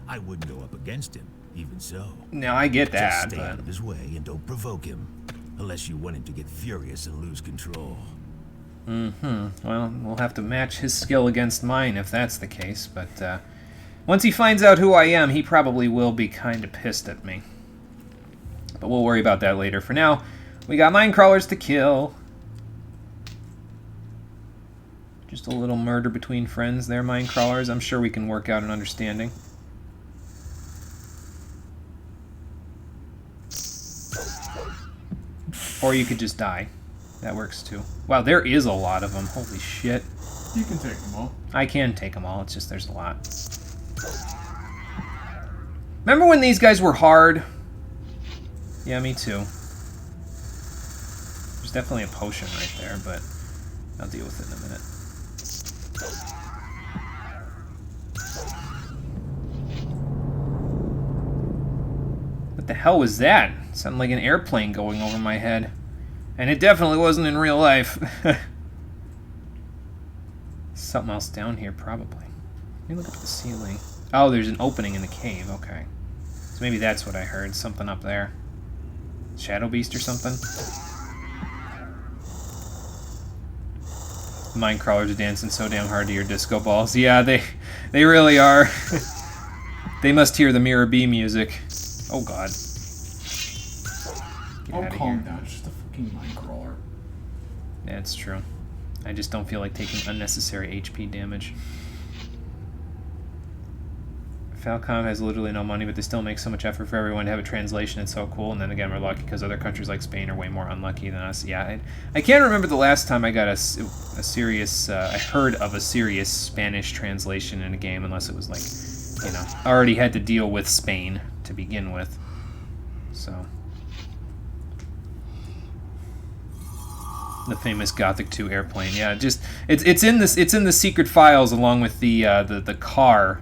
I wouldn't go up against him, even so. Now, I get that, Just stay out of his way and don't provoke him. Unless you want him to get furious and lose control. Well, we'll have to match his skill against mine if that's the case, but once he finds out who I am, he probably will be kind of pissed at me. But we'll worry about that later. For now, we got mine crawlers to kill. Just a little murder between friends there, mine crawlers. I'm sure we can work out an understanding. Or you could just die. That works too. Wow, there is a lot of them. Holy shit. You can take them all. I can take them all. It's just there's a lot. Remember when these guys were hard? Yeah, me too. There's definitely a potion right there, but I'll deal with it in a minute. What the hell was that? It sounded like an airplane going over my head. And it definitely wasn't in real life. Something else down here, probably. Let me look up the ceiling. Oh, there's an opening in the cave. Okay. So maybe that's what I heard. Something up there. Shadow Beast or something? Mine crawlers are dancing so damn hard to your disco balls. Yeah, they really are. They must hear the Mirror B music. Oh god. Get Oh, out of calm here. down. It's just a fucking mine crawler. Yeah, it's true. I just don't feel like taking unnecessary HP damage. Falcom has literally no money, but they still make so much effort for everyone to have a translation. It's so cool. And then again, we're lucky because other countries like Spain are way more unlucky than us. Yeah, I can't remember the last time I got a serious, I heard of a serious Spanish translation in a game, unless it was like, you know, I already had to deal with Spain to begin with. So. The famous Gothic 2 airplane. Yeah, just it's in the secret files along with the car.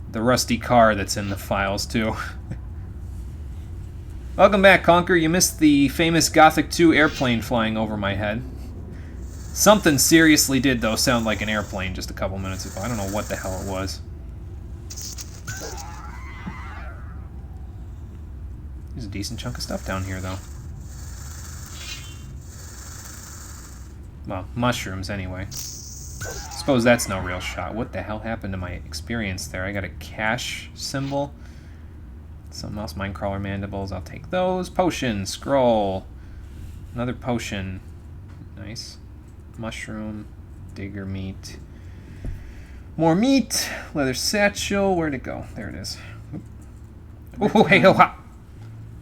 The rusty car that's in the files, too. Welcome back, Conker. You missed the famous Gothic 2 airplane flying over my head. Something seriously did, though, sound like an airplane just a couple minutes ago. I don't know what the hell it was. There's a decent chunk of stuff down here, though. Well, mushrooms, anyway. Suppose that's no real shot. What the hell happened to my experience there? I got a cash symbol. Something else. Minecrawler mandibles. I'll take those. Potion. Scroll. Another potion. Nice. Mushroom. Digger meat. More meat. Leather satchel. Where'd it go? There it is. Oh, hey, ho, ha.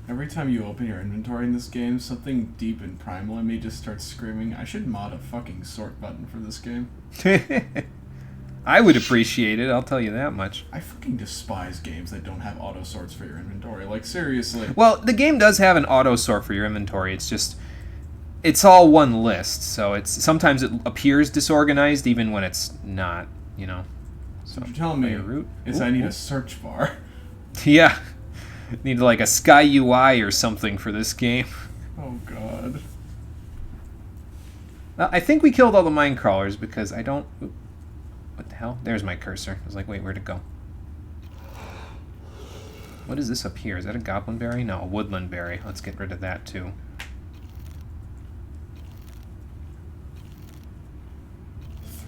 Every time you open your inventory in this game, something deep and primal in me just starts screaming, I should mod a fucking sort button for this game. I would appreciate it, I'll tell you that much. I fucking despise games that don't have auto sorts for your inventory. Like, seriously. Well, the game does have an auto sort for your inventory. It's just, it's all one list. So it's sometimes it appears disorganized even when it's not, you know. So what you're telling me is I need a search bar. Yeah. Need like a Sky UI or something for this game. Oh god. I think we killed all the mine crawlers because I don't... What the hell? There's my cursor. I was like, wait, where'd it go? What is this up here? Is that a goblin berry? No, a woodland berry. Let's get rid of that too.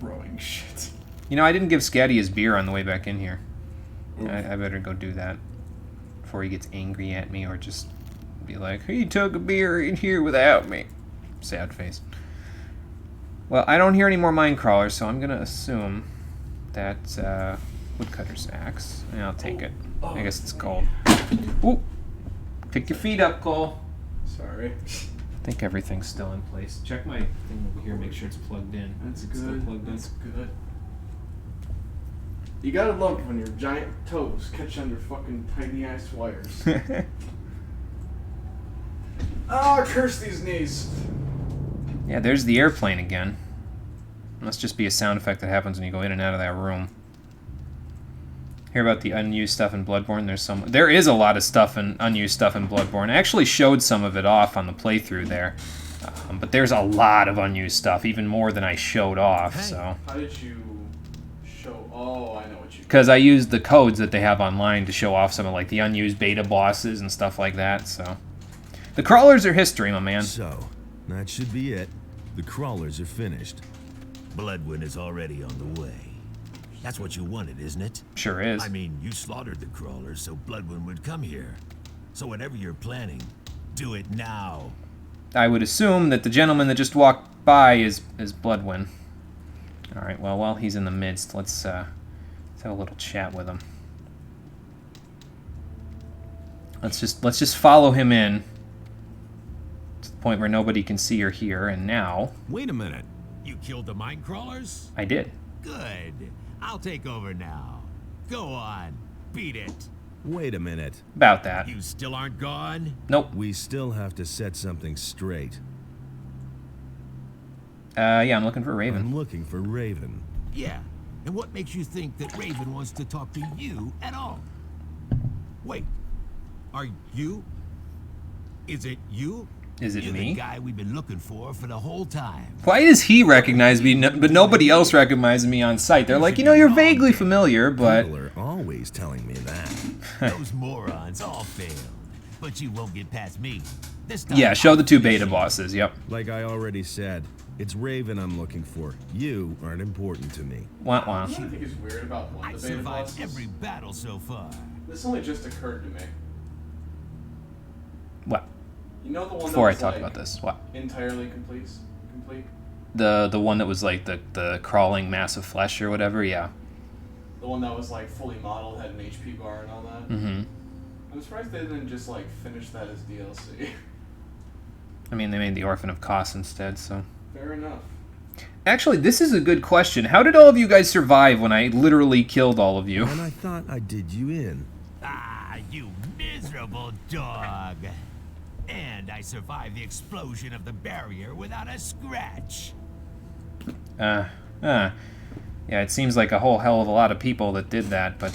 Throwing shit. You know, I didn't give Scatty his beer on the way back in here. I better go do that before he gets angry at me or just be like, he took a beer in here without me. Sad face. Well, I don't hear any more mine crawlers, so I'm going to assume that woodcutter's axe. And I'll take it. I guess it's cold. Ooh! Pick your feet up, Cole. Sorry. I think everything's still in place. Check my thing over here, make sure it's plugged in. That's It's still good. plugged in. That's good. You gotta love when your giant toes catch under fucking tiny ass wires. Ah, curse these knees. Yeah, there's the airplane again. Must just be a sound effect that happens when you go in and out of that room. Hear about the unused stuff in Bloodborne? There is a lot of stuff in unused stuff in Bloodborne. I actually showed some of it off on the playthrough there, but there's a lot of unused stuff, even more than I showed off. So. How did you show? Oh, I know what you. Because I used the codes that they have online to show off some of like the unused beta bosses and stuff like that. So, the crawlers are history, my man. So, that should be it. The crawlers are finished. Bloodwind is already on the way. That's what you wanted, isn't it? Sure is. I mean, you slaughtered the crawlers so Bloodwind would come here. So whatever you're planning, do it now. I would assume that the gentleman that just walked by is Bloodwind. All right. Well, while he's in the midst, let's have a little chat with him. Let's just follow him in to the point where nobody can see or hear. And now, wait a minute. You killed the mine crawlers? I did. Good. I'll take over now. Go on. Beat it. Wait a minute. About that. You still aren't gone? Nope. We still have to set something straight. Yeah, I'm looking for Raven. I'm looking for Raven. Yeah. And what makes you think that Raven wants to talk to you at all? Wait. Are you? Is it you? Is it You're me? The guy we've been looking for the whole time. Why does he recognize me, but nobody else recognizes me on sight? They're like, you know, you're vaguely familiar, but... People are always telling me that. Those morons all failed. But you won't get past me. This time yeah, show the 2 beta bosses, yep. Like I already said, it's Raven I'm looking for. You aren't important to me. Wah wah. What I think is weird about one of the beta survived bosses? every battle so far. This only just occurred to me. What? You know the one Before I that was, talk like, about this, what? Entirely complete? The one that was like the crawling mass of flesh or whatever, yeah. The one that was like fully modeled, had an HP bar and all that. Mm-hmm. I'm surprised they didn't just like finish that as DLC. I mean, they made the Orphan of Kos instead, so... Fair enough. Actually, this is a good question. How did all of you guys survive when I literally killed all of you? And I thought I did you in. Ah, you miserable dog. And I survived the explosion of the barrier without a scratch. Yeah, it seems like a whole hell of a lot of people that did that, but,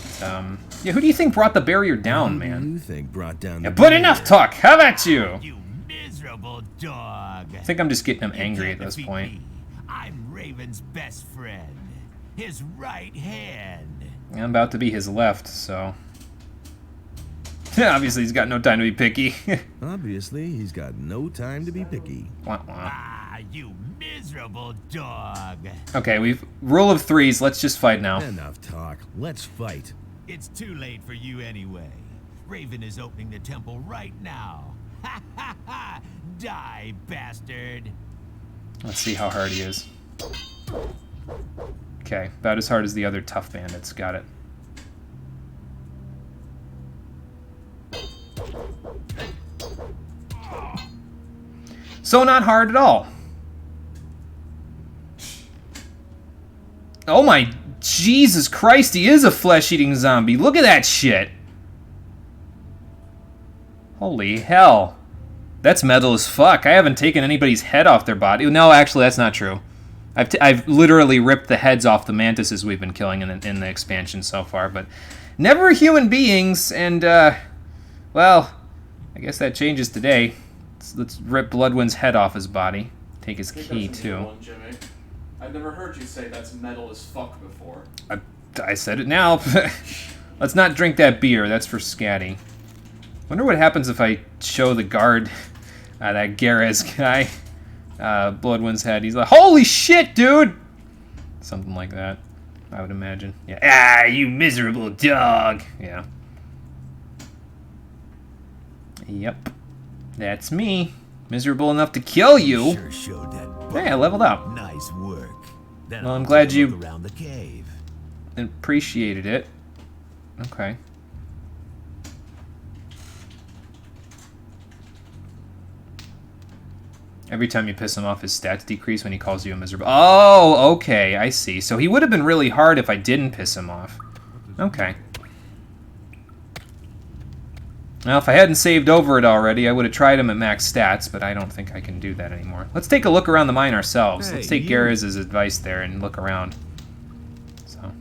yeah, who do you think brought the barrier down, man? Who do you think brought down the Yeah, but barrier? enough talk! How about you? You miserable dog. I think I'm just getting him angry at this point. I'm Raven's best friend. His right hand. I'm about to be his left, so... Obviously, he's got no time to be picky. Obviously, he's got no time to be picky. Wah, wah. Ah, you miserable dog. Okay, we've... Rule of 3s, let's just fight now. Enough talk. Let's fight. It's too late for you anyway. Raven is opening the temple right now. Ha ha ha! Die, bastard! Let's see how hard he is. Okay, about as hard as the other tough bandits. Got it. So not hard at all. Oh my Jesus Christ, he is a flesh-eating zombie. Look at that shit. Holy hell. That's metal as fuck. I haven't taken anybody's head off their body. No, actually, that's not true. I've literally ripped the heads off the mantises we've been killing in the expansion so far, but never human beings, and, well, I guess that changes today. Let's rip Bloodwind's head off his body. Take his key, too. One, Jimmy. I've never heard you say that's metal as fuck before. I said it now. Let's not drink that beer. That's for Scatty. Wonder what happens if I show the guard, that Garez guy, Bloodwind's head. He's like, holy shit, dude! Something like that, I would imagine. Yeah. Ah, you miserable dog! Yeah. Yep. That's me. Miserable enough to kill you. Sure showed that. Hey, I leveled up. Nice work. Then Well, I'm I'll glad take a you look around the cave. appreciated it. Okay. Every time you piss him off, his stats decrease when he calls you a miserable... Oh, okay, I see. So he would have been really hard if I didn't piss him off. Okay. Well, if I hadn't saved over it already, I would have tried him at max stats, but I don't think I can do that anymore. Let's take a look around the mine ourselves. Hey, Let's take you. Garez's advice there and look around. So.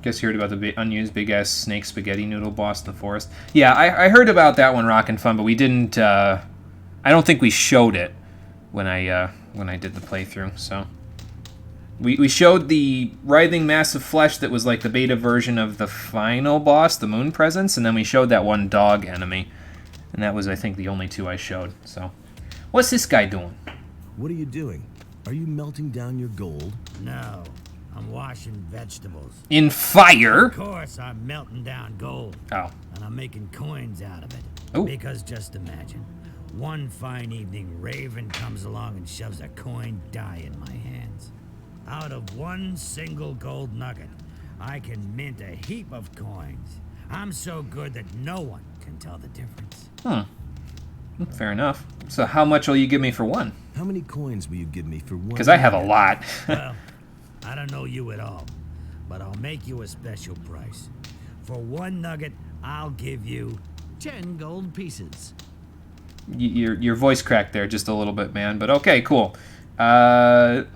Guess you heard about the unused big-ass snake spaghetti noodle boss in the forest. Yeah, I heard about that one, Rockin' Fun, but we didn't, I don't think we showed it when I did the playthrough, so. We showed the writhing mass of flesh that was like the beta version of the final boss, the Moon Presence, and then we showed that one dog enemy. And that was, I think, the only 2 I showed, so. What's this guy doing? What are you doing? Are you melting down your gold? No, I'm washing vegetables. In fire? Of course, I'm melting down gold. Oh. And I'm making coins out of it. Ooh. Because just imagine, One fine evening, Raven comes along and shoves a coin die in my hands. Out of one single gold nugget, I can mint a heap of coins. I'm so good that no one can tell the difference. Fair enough. So how much will you give me for one? How many coins will you give me for one? Because I have a lot. Well, I don't know you at all, but I'll make you a special price. For one nugget, I'll give you 10 gold pieces. Your voice cracked there just a little bit, man. But okay, cool. 10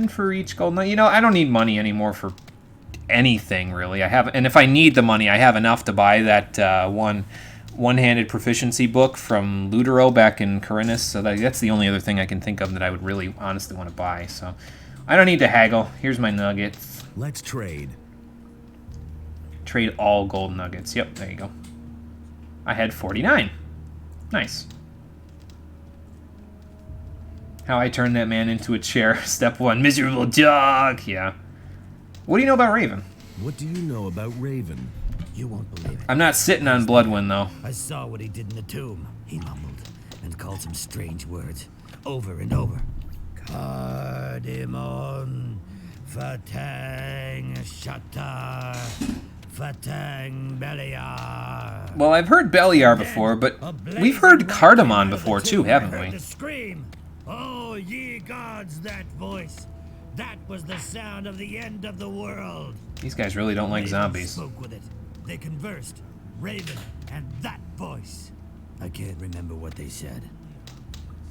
for each gold nugget. You know, I don't need money anymore for anything, really. And if I need the money, I have enough to buy that one-handed proficiency book from Ludero back in Corinus. So that's the only other thing I can think of that I would really honestly want to buy. So I don't need to haggle. Here's my nuggets. Let's trade. Trade all gold nuggets. Yep, there you go. I had 49. Nice. How I turned that man into a chair. Step 1, miserable dog. Yeah. What do you know about Raven? What do you know about Raven? You won't believe it. I'm not sitting on Bloodwind, though. I saw what he did in the tomb. He mumbled and called some strange words over and over. Cardamon, Fatang, Shatar, Fatang, Beliar. Well, I've heard Beliar before, but we've heard Cardamon before, too, haven't we? To scream, "Oh, ye gods, that voice! That was the sound of the end of the world." These guys really don't like Raven zombies. spoke with it. They conversed. Raven and that voice. I can't remember what they said.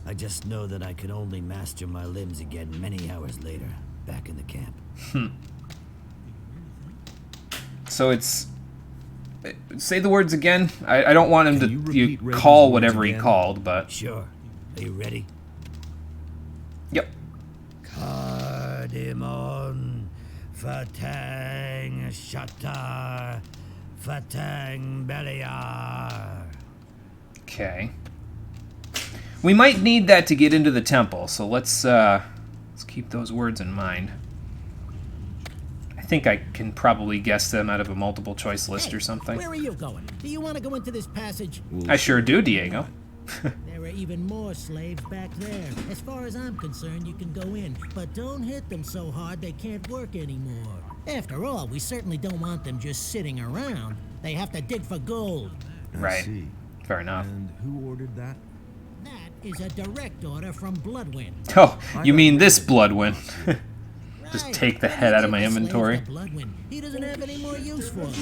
I just know that I could only master my limbs again many hours later, back in the camp. So it's... Say the words again. I don't want him to call whatever he called, but... Sure. Are you ready? Yep. Cardamon, Fatang, Shatar, Fatang, Beliar. Okay. We might need that to get into the temple, so let's keep those words in mind. I think I can probably guess them out of a multiple choice list or something. Where are you going? Do you want to go into this passage? I sure do, Diego. There are even more slaves back there. As far as I'm concerned, you can go in, but don't hit them so hard they can't work anymore. After all, we certainly don't want them just sitting around. They have to dig for gold. Right. I see. Fair enough. And who ordered that? That is a direct order from Bloodwind. Oh, you mean this Bloodwind? Just take the head out of my inventory. Bloodwind. He doesn't have any more use for them.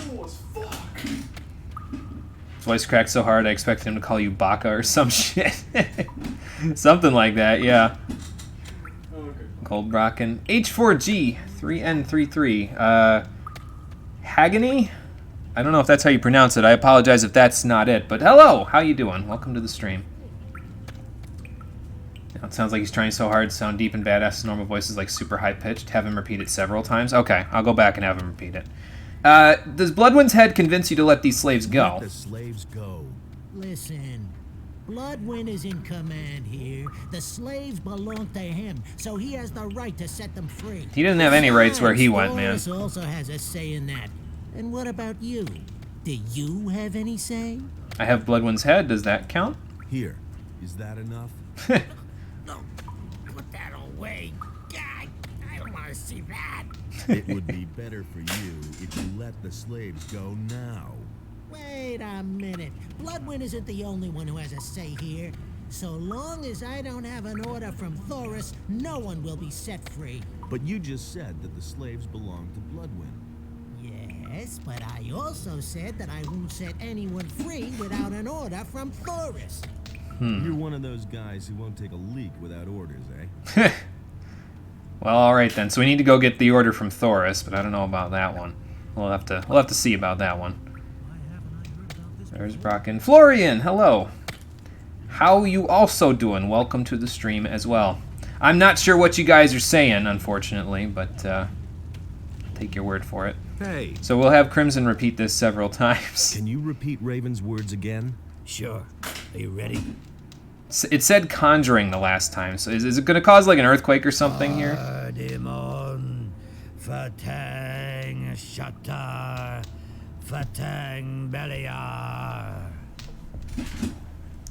His voice cracked so hard I expected him to call you Baka or some shit. Something like that, yeah. Goldbracken. H4G 3N33. Hagany? I don't know if that's how you pronounce it. I apologize if that's not it. But hello! How you doing? Welcome to the stream. Now, it sounds like he's trying so hard to sound deep and badass. Normal voice is like super high-pitched. Have him repeat it several times. Okay, I'll go back and have him repeat it. Does Bloodwind's head convince you to let these slaves go? Let the slaves go. Listen, Bloodwind is in command here. The slaves belong to him, so he has the right to set them free. He didn't have any rights where he went, man. Taurus also has a say in that. And what about you? Do you have any say? I have Bloodwind's head. Does that count? Here. Is that enough? No, put that away. God, I don't want to see that. It would be better for you if you let the slaves go now. Wait a minute. Bloodwind isn't the only one who has a say here. So long as I don't have an order from Taurus, no one will be set free. But you just said that the slaves belong to Bloodwind. Yes, but I also said that I won't set anyone free without an order from Taurus. You're one of those guys who won't take a leak without orders, eh? Well, all right then. So we need to go get the order from Taurus, but I don't know about that one. We'll have to see about that one. There's Bracken. Florian, hello. How you also doing? Welcome to the stream as well. I'm not sure what you guys are saying, unfortunately, but take your word for it. Hey. So we'll have Crimson repeat this several times. Can you repeat Raven's words again? Sure. Are you ready? It said conjuring the last time, so is it going to cause like an earthquake or something here? Cardamon, Fatang, Shatar, Fatang, Beliar.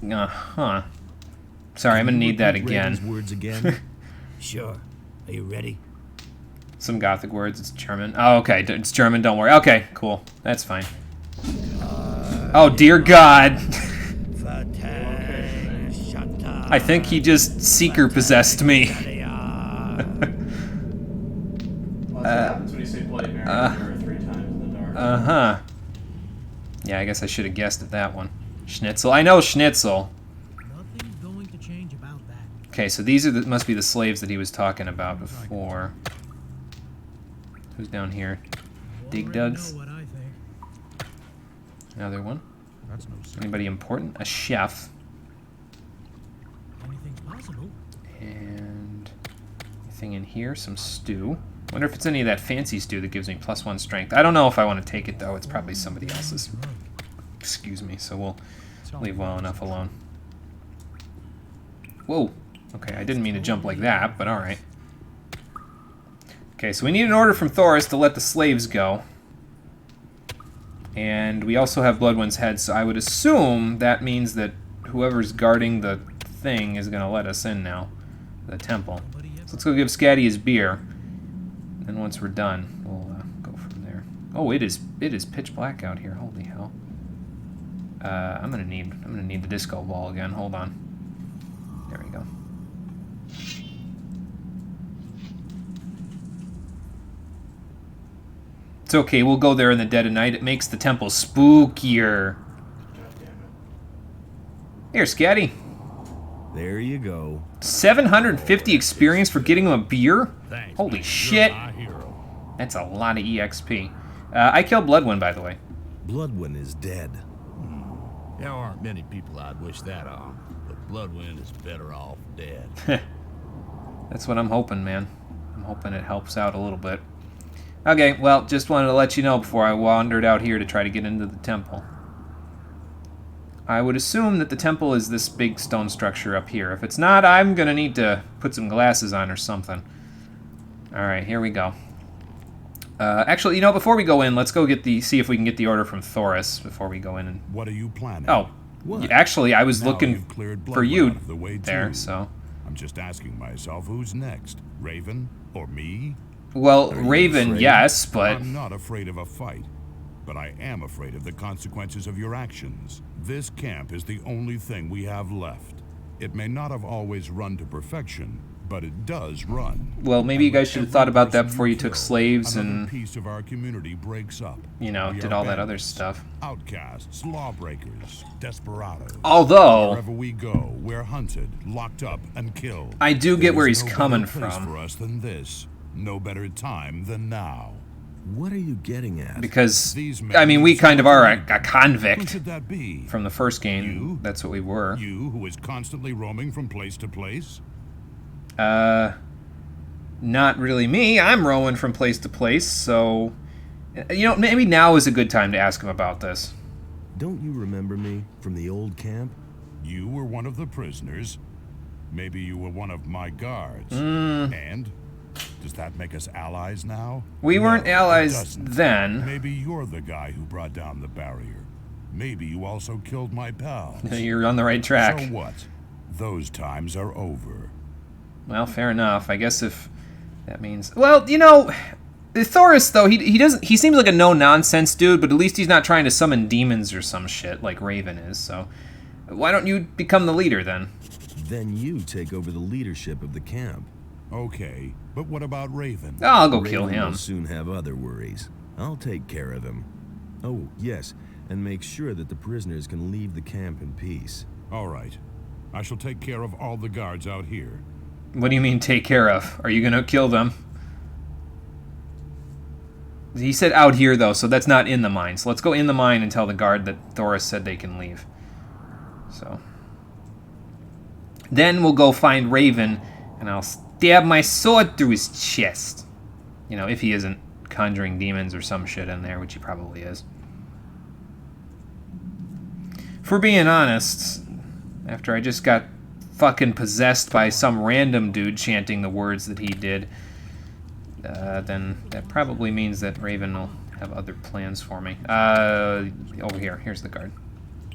Uh-huh. Sorry, I'm gonna need that again. Words again? Sure. Are you ready? Some Gothic words. It's German. Oh, okay. It's German. Don't worry. Okay, cool. That's fine. Oh, dear God. I think he just seeker possessed me. Uh-huh. Yeah, I guess I should have guessed at that one. Schnitzel. I know Schnitzel. Nothing's going to change about that. Okay, so these are must be the slaves that he was talking about before. Who's down here? Dig Dugs. Another one. Anybody important? A chef. Anything's possible. And anything in here? Some stew. Wonder if it's any of that fancy stew that gives me +1 strength. I don't know if I want to take it though. It's probably somebody else's. Excuse me. So we'll leave well enough alone. Whoa. Okay, I didn't mean to jump like that, but all right. Okay, so we need an order from Thoris to let the slaves go. And we also have Bloodwind's head, so I would assume that means that whoever's guarding the thing is going to let us in now. The temple. So let's go give Scatty his beer. And once we're done, we'll go from there. Oh, it is pitch black out here. Holy hell. I'm gonna need the disco ball again. Hold on. There we go. It's okay, we'll go there in the dead of night. It makes the temple spookier. Here, Scatty. There you go. 750 experience for getting him a beer? Thanks, Holy man. shit. You're my hero. That's a lot of EXP. I killed Bloodwind, by the way. Bloodwind is dead. There aren't many people I'd wish that on, but Bloodwind is better off dead. That's what I'm hoping, man. I'm hoping it helps out a little bit. Okay, well, just wanted to let you know before I wandered out here to try to get into the temple. I would assume that the temple is this big stone structure up here. If it's not, I'm going to need to put some glasses on or something. Alright, here we go. Actually, you know, before we go in, let's go get see if we can get the order from Thoris before we go in. And... What are you planning? Oh, actually, I was looking for you there, too. so... I'm just asking myself, who's next? Raven or me? Well, Raven, yes, but... I'm not afraid of a fight, but I am afraid of the consequences of your actions. This camp is the only thing we have left. It may not have always run to perfection, but it does run. Well, maybe you guys should have thought about that before you took slaves Another and... piece of our community breaks up. You know, did all that other stuff. Outcasts, lawbreakers, desperados. Although... Wherever we go, we're hunted, locked up, and killed. I do get where he's There's no coming better place from. for us than this. No better time than now. What are you getting at? Because, I mean, we kind of are a convict Who should that be? from the first game. You? That's what we were. You, who is constantly roaming from place to place? Not really me. I'm roaming from place to place, so... You know, maybe now is a good time to ask him about this. Don't you remember me from the old camp? You were one of the prisoners. Maybe you were one of my guards. And? Does that make us allies now? We weren't No, allies it doesn't. then. Maybe you're the guy who brought down the barrier. Maybe you also killed my pals. You're on the right track. So what? Those times are over. Well, fair enough. I guess if that means... Well, you know, Thoris, though, he doesn't... He seems like a no-nonsense dude, but at least he's not trying to summon demons or some shit like Raven is, so... Why don't you become the leader, then? Then you take over the leadership of the camp. Okay, but what about Raven? Oh, I'll go kill Raven him. will soon have other worries. I'll take care of him. Oh, yes, and make sure that the prisoners can leave the camp in peace. All right. I shall take care of all the guards out here. What do you mean, take care of? Are you gonna kill them? He said out here, though, so that's not in the mine. So let's go in the mine and tell the guard that Thoris said they can leave. So. Then we'll go find Raven, and I'll stab my sword through his chest. You know, if he isn't conjuring demons or some shit in there, which he probably is. If we're being honest, after I just got fucking possessed by some random dude chanting the words that he did, then that probably means that Raven will have other plans for me. Over here. Here's the guard.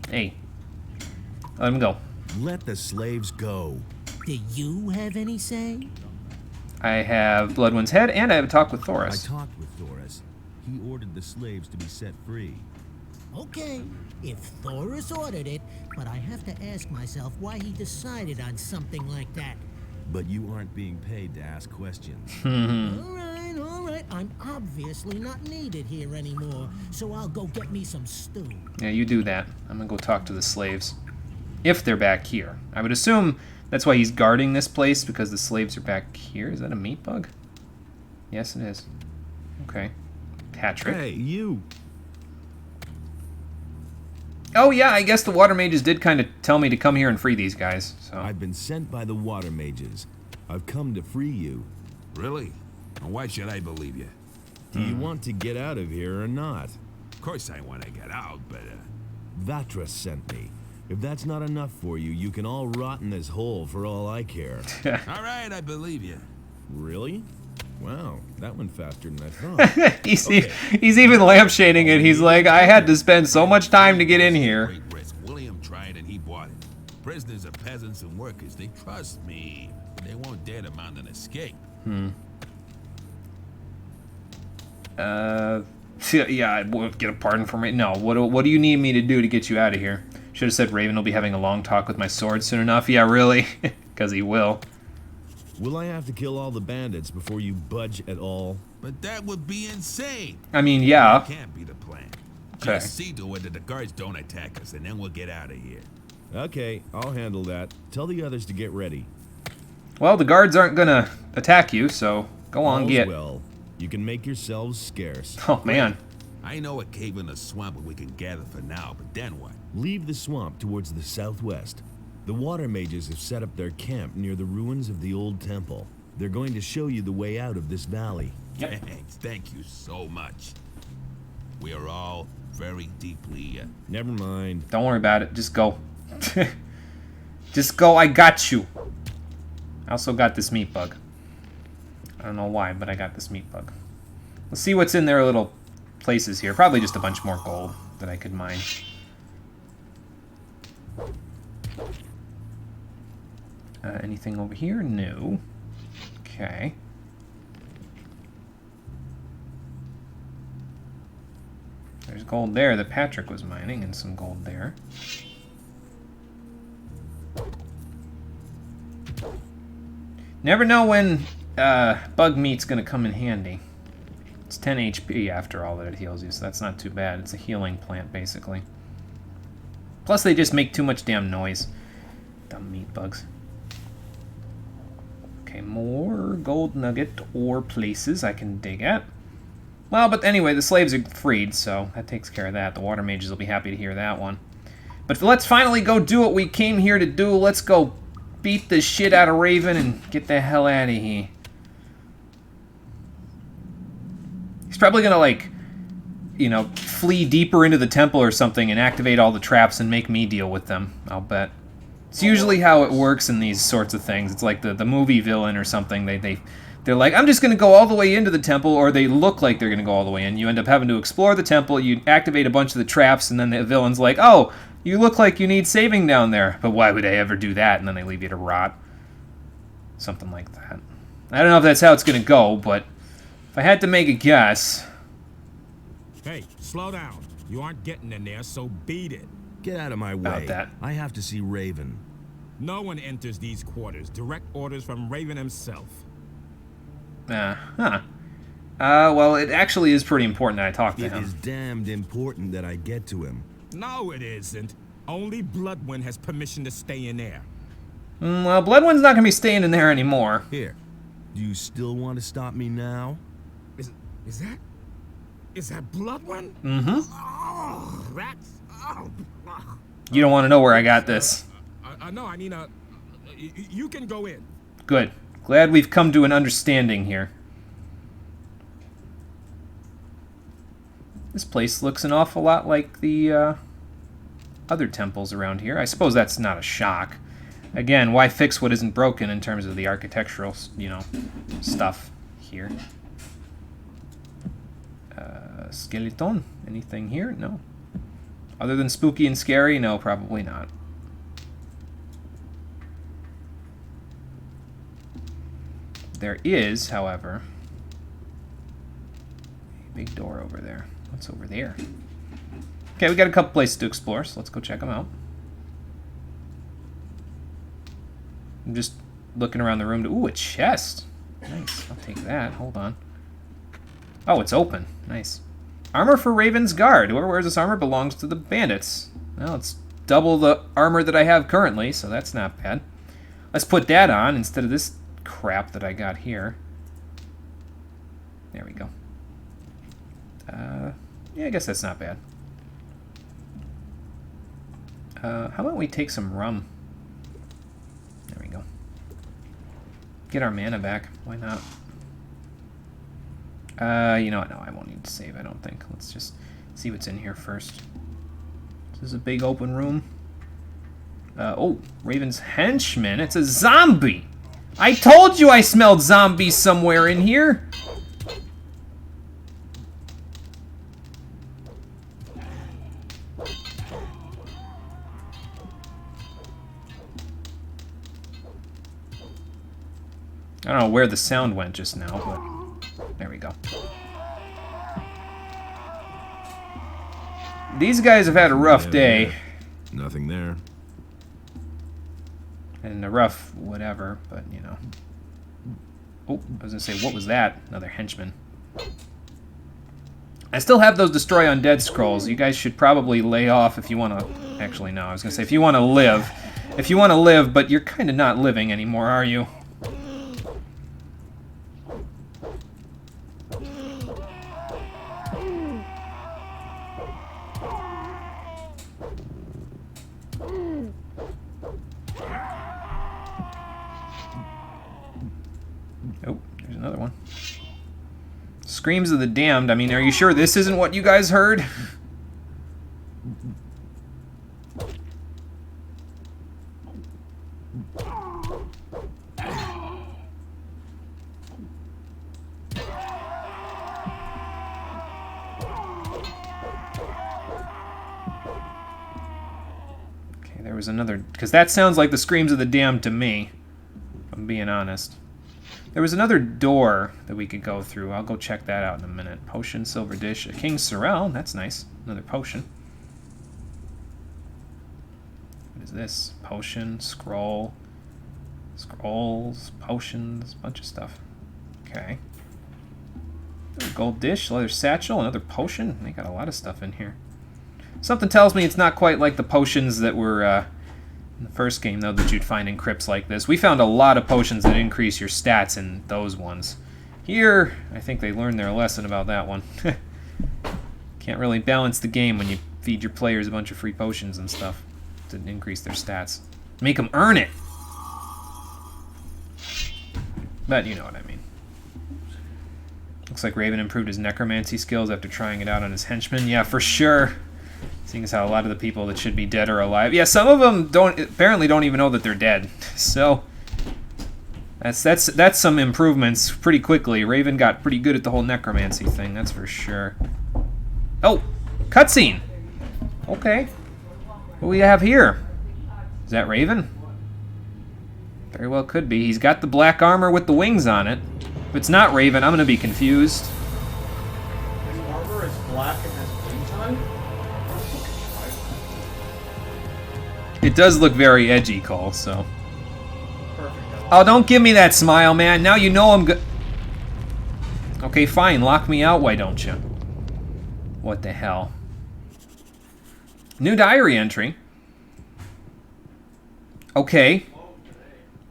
Hey. Let him go. Let the slaves go. Do you have any say? I have Bloodwind's head, and I have a talk with Thoris. I talked with Thoris. He ordered the slaves to be set free. Okay, if Thoris ordered it, but I have to ask myself why he decided on something like that. But you aren't being paid to ask questions. All right. I'm obviously not needed here anymore, so I'll go get me some stew. Yeah, you do that. I'm gonna go talk to the slaves. If they're back here. I would assume that's why he's guarding this place, because the slaves are back here. Is that a meat bug? Yes, it is. Okay. Patrick. Hey, you. Oh, yeah, I guess the water mages did kind of tell me to come here and free these guys. So I've been sent by the water mages. I've come to free you. Really? And why should I believe you? Do you want to get out of here or not? Of course I want to get out, but... Vatra sent me. If that's not enough for you, you can all rot in this hole for all I care. All right, I believe you. Really? Wow, that went faster than I thought. he's even lampshading it. He's like, I had to spend so much time to get in here. Great risk. William tried and he bought it. Prisoners are peasants and workers. They trust me. They won't dare to mount an escape. Yeah, I won't get a pardon from me. No, what do you need me to do to get you out of here? Should have said Raven will be having a long talk with my sword soon enough. Yeah, really? Because he will. Will I have to kill all the bandits before you budge at all? But that would be insane. I mean, yeah. That can't be the plan. Okay. Just see to it that the guards don't attack us, and then we'll get out of here. Okay, I'll handle that. Tell the others to get ready. Well, the guards aren't gonna attack you, so go on, get. Well, you can make yourselves scarce. Oh, man. I know a cave in a swamp where we can gather for now, but then what? Leave the swamp towards the southwest. The water mages have set up their camp near the ruins of the old temple. They're going to show you the way out of this valley. Yep. Thanks. Thank you so much. We are all very deeply... Never mind. Don't worry about it. Just go. Just go. I got you. I also got this meat bug. I don't know why, but I got this meat bug. Let's see what's in their little places here. Probably just a bunch more gold that I could mine. Anything over here? No. Okay. There's gold there that Patrick was mining, and some gold there. Never know when bug meat's gonna come in handy. It's 10 HP after all that it heals you, so that's not too bad. It's a healing plant, basically. Plus, they just make too much damn noise. Dumb meat bugs. Okay, more gold nugget ore places I can dig at. Well, but anyway, the slaves are freed, so that takes care of that. The water mages will be happy to hear that one. But let's finally go do what we came here to do. Let's go beat the shit out of Raven and get the hell out of here. He's probably gonna, like, you know, flee deeper into the temple or something and activate all the traps and make me deal with them, I'll bet. It's usually how it works in these sorts of things. It's like the movie villain or something. They're like, I'm just going to go all the way into the temple, or they look like they're going to go all the way in. You end up having to explore the temple, you activate a bunch of the traps, and then the villain's like, oh, you look like you need saving down there. But why would I ever do that? And then they leave you to rot. Something like that. I don't know if that's how it's going to go, but if I had to make a guess... Hey, slow down. You aren't getting in there, so beat it. Get out of my way. About that. I have to see Raven. No one enters these quarters. Direct orders from Raven himself. Well, it actually is pretty important that I talk to him. It is damned important that I get to him. No, it isn't. Only Bloodwind has permission to stay in there. Well, Bloodwind's not going to be staying in there anymore. Here. Do you still want to stop me now? Is that Bloodwind? Mm-hmm. Oh, that's... Oh. You don't want to know where I got this. No, I mean, you can go in. Good. Glad we've come to an understanding here. This place looks an awful lot like the other temples around here. I suppose that's not a shock. Again, why fix what isn't broken in terms of the architectural, you know, stuff here? Skeleton? Anything here? No. Other than spooky and scary? No, probably not. There is, however, a big door over there. What's over there? Okay, we got a couple places to explore, so let's go check them out. I'm just looking around the room to... Ooh, a chest. Nice. I'll take that. Hold on. Oh, it's open. Nice. Armor for Raven's Guard. Whoever wears this armor belongs to the bandits. Well, it's double the armor that I have currently, so that's not bad. Let's put that on instead of this crap that I got here. There we go. Yeah, I guess that's not bad. How about we take some rum? There we go. Get our mana back. Why not? You know what? No, I won't need to save, I don't think. Let's just see what's in here first. This is a big open room. Oh, Raven's henchman. It's a zombie! I told you I smelled zombies somewhere in here! I don't know where the sound went just now, but there we go. These guys have had a rough day. Nothing there. And a rough whatever, but you know. Oh, I was gonna say, what was that? Another henchman. I still have those Destroy Undead scrolls. You guys should probably lay off if you want to... Actually, no, I was gonna say, if you want to live. If you want to live, but you're kind of not living anymore, are you? Oh, there's another one. Screams of the Damned. I mean, are you sure this isn't what you guys heard? Okay, there was another... Because that sounds like the Screams of the Damned to me, if I'm being honest. There was another door that we could go through. I'll go check that out in a minute. Potion, silver dish, a King's Sorrel. That's nice. Another potion. What is this? Potion, scroll, scrolls, potions, bunch of stuff. Okay. Another gold dish, leather satchel, another potion. They got a lot of stuff in here. Something tells me it's not quite like the potions that were in the first game, though, that you'd find in crypts like this. We found a lot of potions that increase your stats in those ones. Here, I think they learned their lesson about that one. Can't really balance the game when you feed your players a bunch of free potions and stuff to increase their stats. Make them earn it! But you know what I mean. Looks like Raven improved his necromancy skills after trying it out on his henchmen. Yeah, for sure. Seeing as how a lot of the people that should be dead are alive. Yeah, some of them apparently don't even know that they're dead. So that's some improvements pretty quickly. Raven got pretty good at the whole necromancy thing, that's for sure. Oh, cutscene. Okay. What do we have here? Is that Raven? Very well could be. He's got the black armor with the wings on it. If it's not Raven, I'm gonna be confused. His armor is black and has wings on it? It does look very edgy, Cole, so... Perfect. Oh, don't give me that smile, man. Now you know I'm good. Okay, fine. Lock me out, why don't you? What the hell? New diary entry. Okay.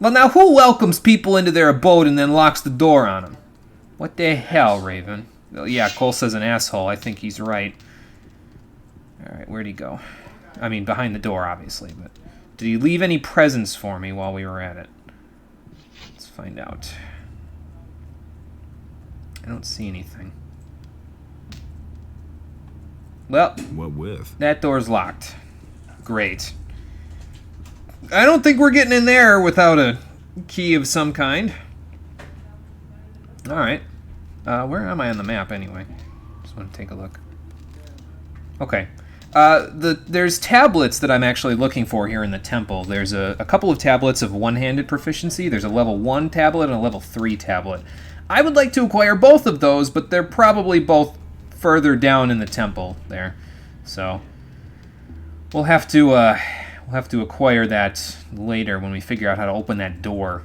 Well, now who welcomes people into their abode and then locks the door on them? What the hell, Raven? Well, yeah, Cole says an asshole. I think he's right. Alright, where'd he go? I mean, behind the door, obviously, but... Did he leave any presents for me while we were at it? Let's find out. I don't see anything. Well... What with? That door's locked. Great. I don't think we're getting in there without a key of some kind. Alright. Where am I on the map, anyway? Just want to take a look. Okay. There's tablets that I'm actually looking for here in the temple. There's a couple of tablets of one-handed proficiency. There's a level 1 tablet and a level 3 tablet. I would like to acquire both of those, but they're probably both further down in the temple there. So we'll have to acquire that later when we figure out how to open that door.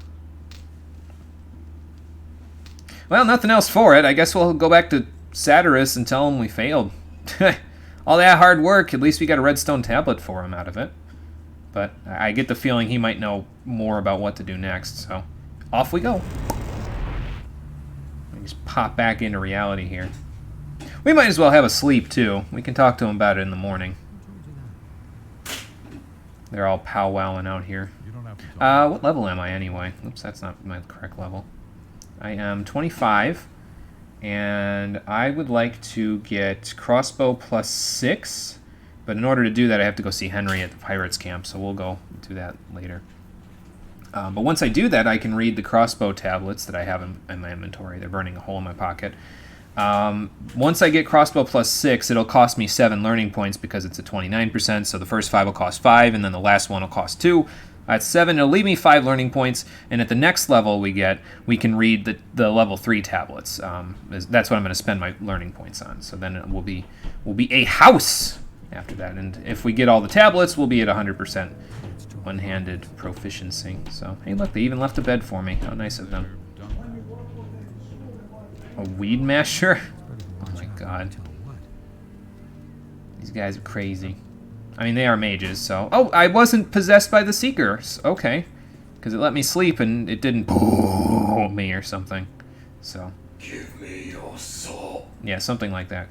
Well, nothing else for it. I guess we'll go back to Satyrus and tell him we failed. All that hard work, at least we got a redstone tablet for him out of it. But I get the feeling he might know more about what to do next, so off we go. Let me just pop back into reality here. We might as well have a sleep, too. We can talk to him about it in the morning. They're all powwowing out here. What level am I, anyway? Oops, that's not my correct level. I am 25. And I would like to get crossbow plus 6, but in order to do that I have to go see Henry at the pirates camp, so we'll go do that later. But once I do that, I can read the crossbow tablets that I have in my inventory. They're burning a hole in my pocket. Once I get crossbow plus 6, it'll cost me 7 learning points because it's a 29%, so the first 5 will cost 5, and then the last one will cost 2. At 7, it'll leave me 5 learning points, and at the next level we can read the level 3 tablets. That's what I'm going to spend my learning points on. So then it will be a house after that, and if we get all the tablets, we'll be at 100% one-handed proficiency. So hey, look, they even left a bed for me. How nice of them. A weed masher? Oh my god, these guys are crazy. I mean, they are mages, so... Oh, I wasn't possessed by the Seekers. Okay. Because it let me sleep and it didn't boom me or something. So... Give me your soul. Yeah, something like that.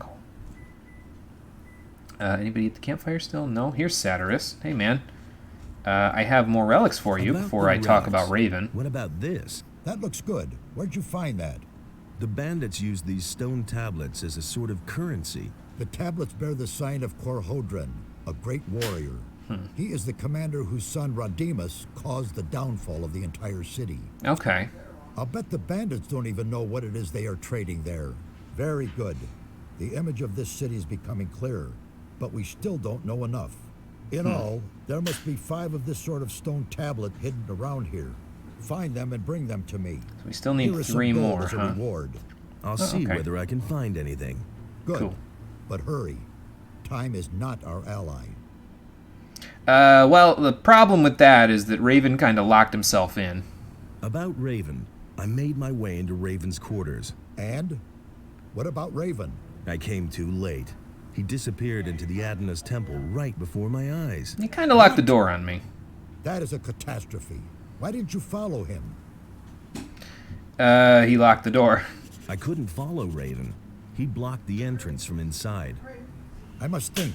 Anybody at the campfire still? No? Here's Satyrus. Hey, man. I have more relics for you before I talk about Raven. What about this? That looks good. Where'd you find that? The bandits use these stone tablets as a sort of currency. The tablets bear the sign of Korhodran, a great warrior. He is the commander whose son Rodimus caused the downfall of the entire city. Okay. I'll bet the bandits don't even know what it is they are trading there. Very good. The image of this city is becoming clearer, but we still don't know enough. In all, there must be 5 of this sort of stone tablet hidden around here. Find them and bring them to me. So we still need 3 more, as a reward. I'll see whether I can find anything. Good. Cool. But hurry. Time is not our ally. Well, the problem with that is that Raven kind of locked himself in. About Raven, I made my way into Raven's quarters. And? What about Raven? I came too late. He disappeared into the Adana's temple right before my eyes. He kind of locked the door on me. That is a catastrophe. Why didn't you follow him? He locked the door. I couldn't follow Raven. He blocked the entrance from inside. I must think.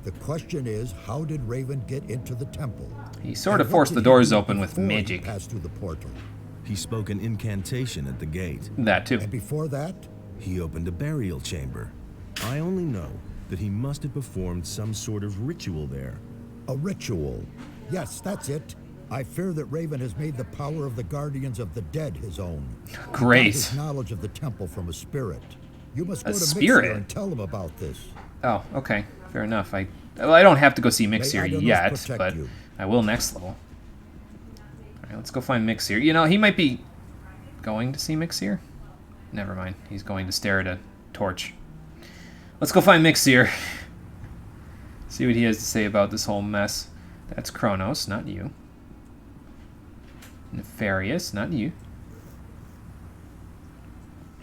The question is, how did Raven get into the temple? He sort of forced the doors open with magic. Passed through the portal. He spoke an incantation at the gate. That too. And before that? He opened a burial chamber. I only know that he must have performed some sort of ritual there. A ritual? Yes, that's it. I fear that Raven has made the power of the Guardians of the Dead his own. Great. He got his knowledge of the temple from a spirit. You must go to spirit? Mixer and tell him about this. Oh, okay. Fair enough. I don't have to go see Mixir yet, but I will next level. Alright, let's go find Mixir. You know, he might be going to see Mixir. Never mind. He's going to stare at a torch. Let's go find Mixir. See what he has to say about this whole mess. That's Kronos, not you. Nefarious, not you.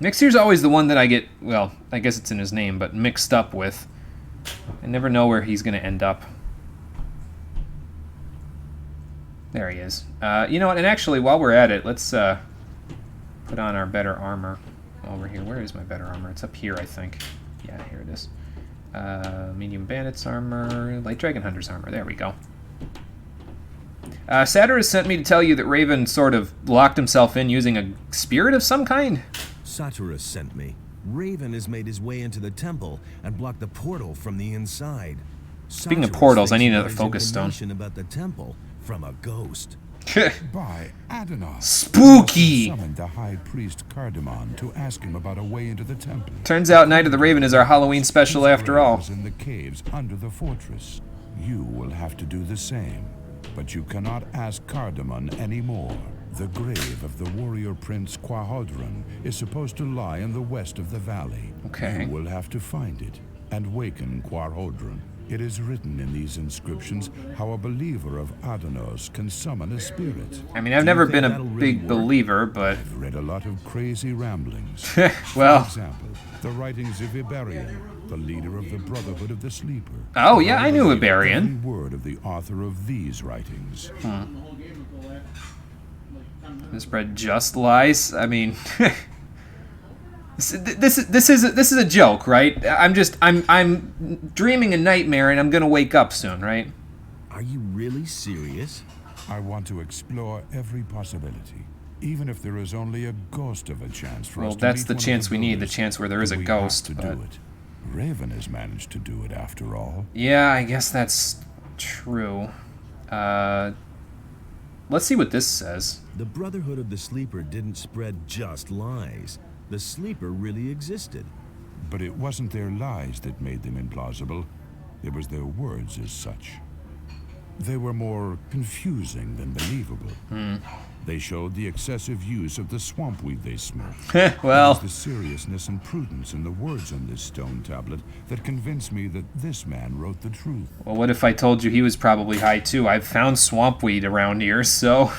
Mixir's always the one that I get, well, I guess it's in his name, but mixed up with. I never know where he's going to end up. There he is. You know what, and actually, while we're at it, let's put on our better armor while we're here. Where is my better armor? It's up here, I think. Yeah, here it is. Medium Bandit's armor, Light Dragon Hunter's armor. There we go. Satyrus sent me to tell you that Raven sort of locked himself in using a spirit of some kind. Satyrus sent me. Raven has made his way into the temple and blocked the portal from the inside. Speaking of portals, I need another focus stone. About the temple from a ghost. By Adonos. Spooky! Summoned the high priest Cardamon to ask him about a way into the temple. Turns out Night of the Raven is our Halloween special after all. In the caves under the fortress. You will have to do the same, but you cannot ask Cardamon anymore. The grave of the warrior prince Quahodron is supposed to lie in the west of the valley. Okay. You will have to find it and waken Quahodron. It is written in these inscriptions how a believer of Adonos can summon a spirit. I mean, I've never been a big believer, but... I've read a lot of crazy ramblings. Well... For example, the writings of Iberian, the leader of the Brotherhood of the Sleeper. Oh, yeah, I knew Iberian. Every word of the author of these writings. This spread just lies. I mean... This is a joke, right? I'm dreaming a nightmare and I'm gonna wake up soon, right? Are you really serious? I want to explore every possibility, even if there is only a ghost of a chance for us to meet. Well, that's the chance we need, the chance where there is a ghost. But do it. Raven has managed to do it after all. Yeah, I guess that's true. Let's see what this says. The Brotherhood of the Sleeper didn't spread just lies. The Sleeper really existed. But it wasn't their lies that made them implausible. It was their words as such. They were more confusing than believable. They showed the excessive use of the swamp weed they smoked. Well... It was the seriousness and prudence in the words on this stone tablet that convinced me that this man wrote the truth. Well, what if I told you he was probably high too? I've found swamp weed around here, so...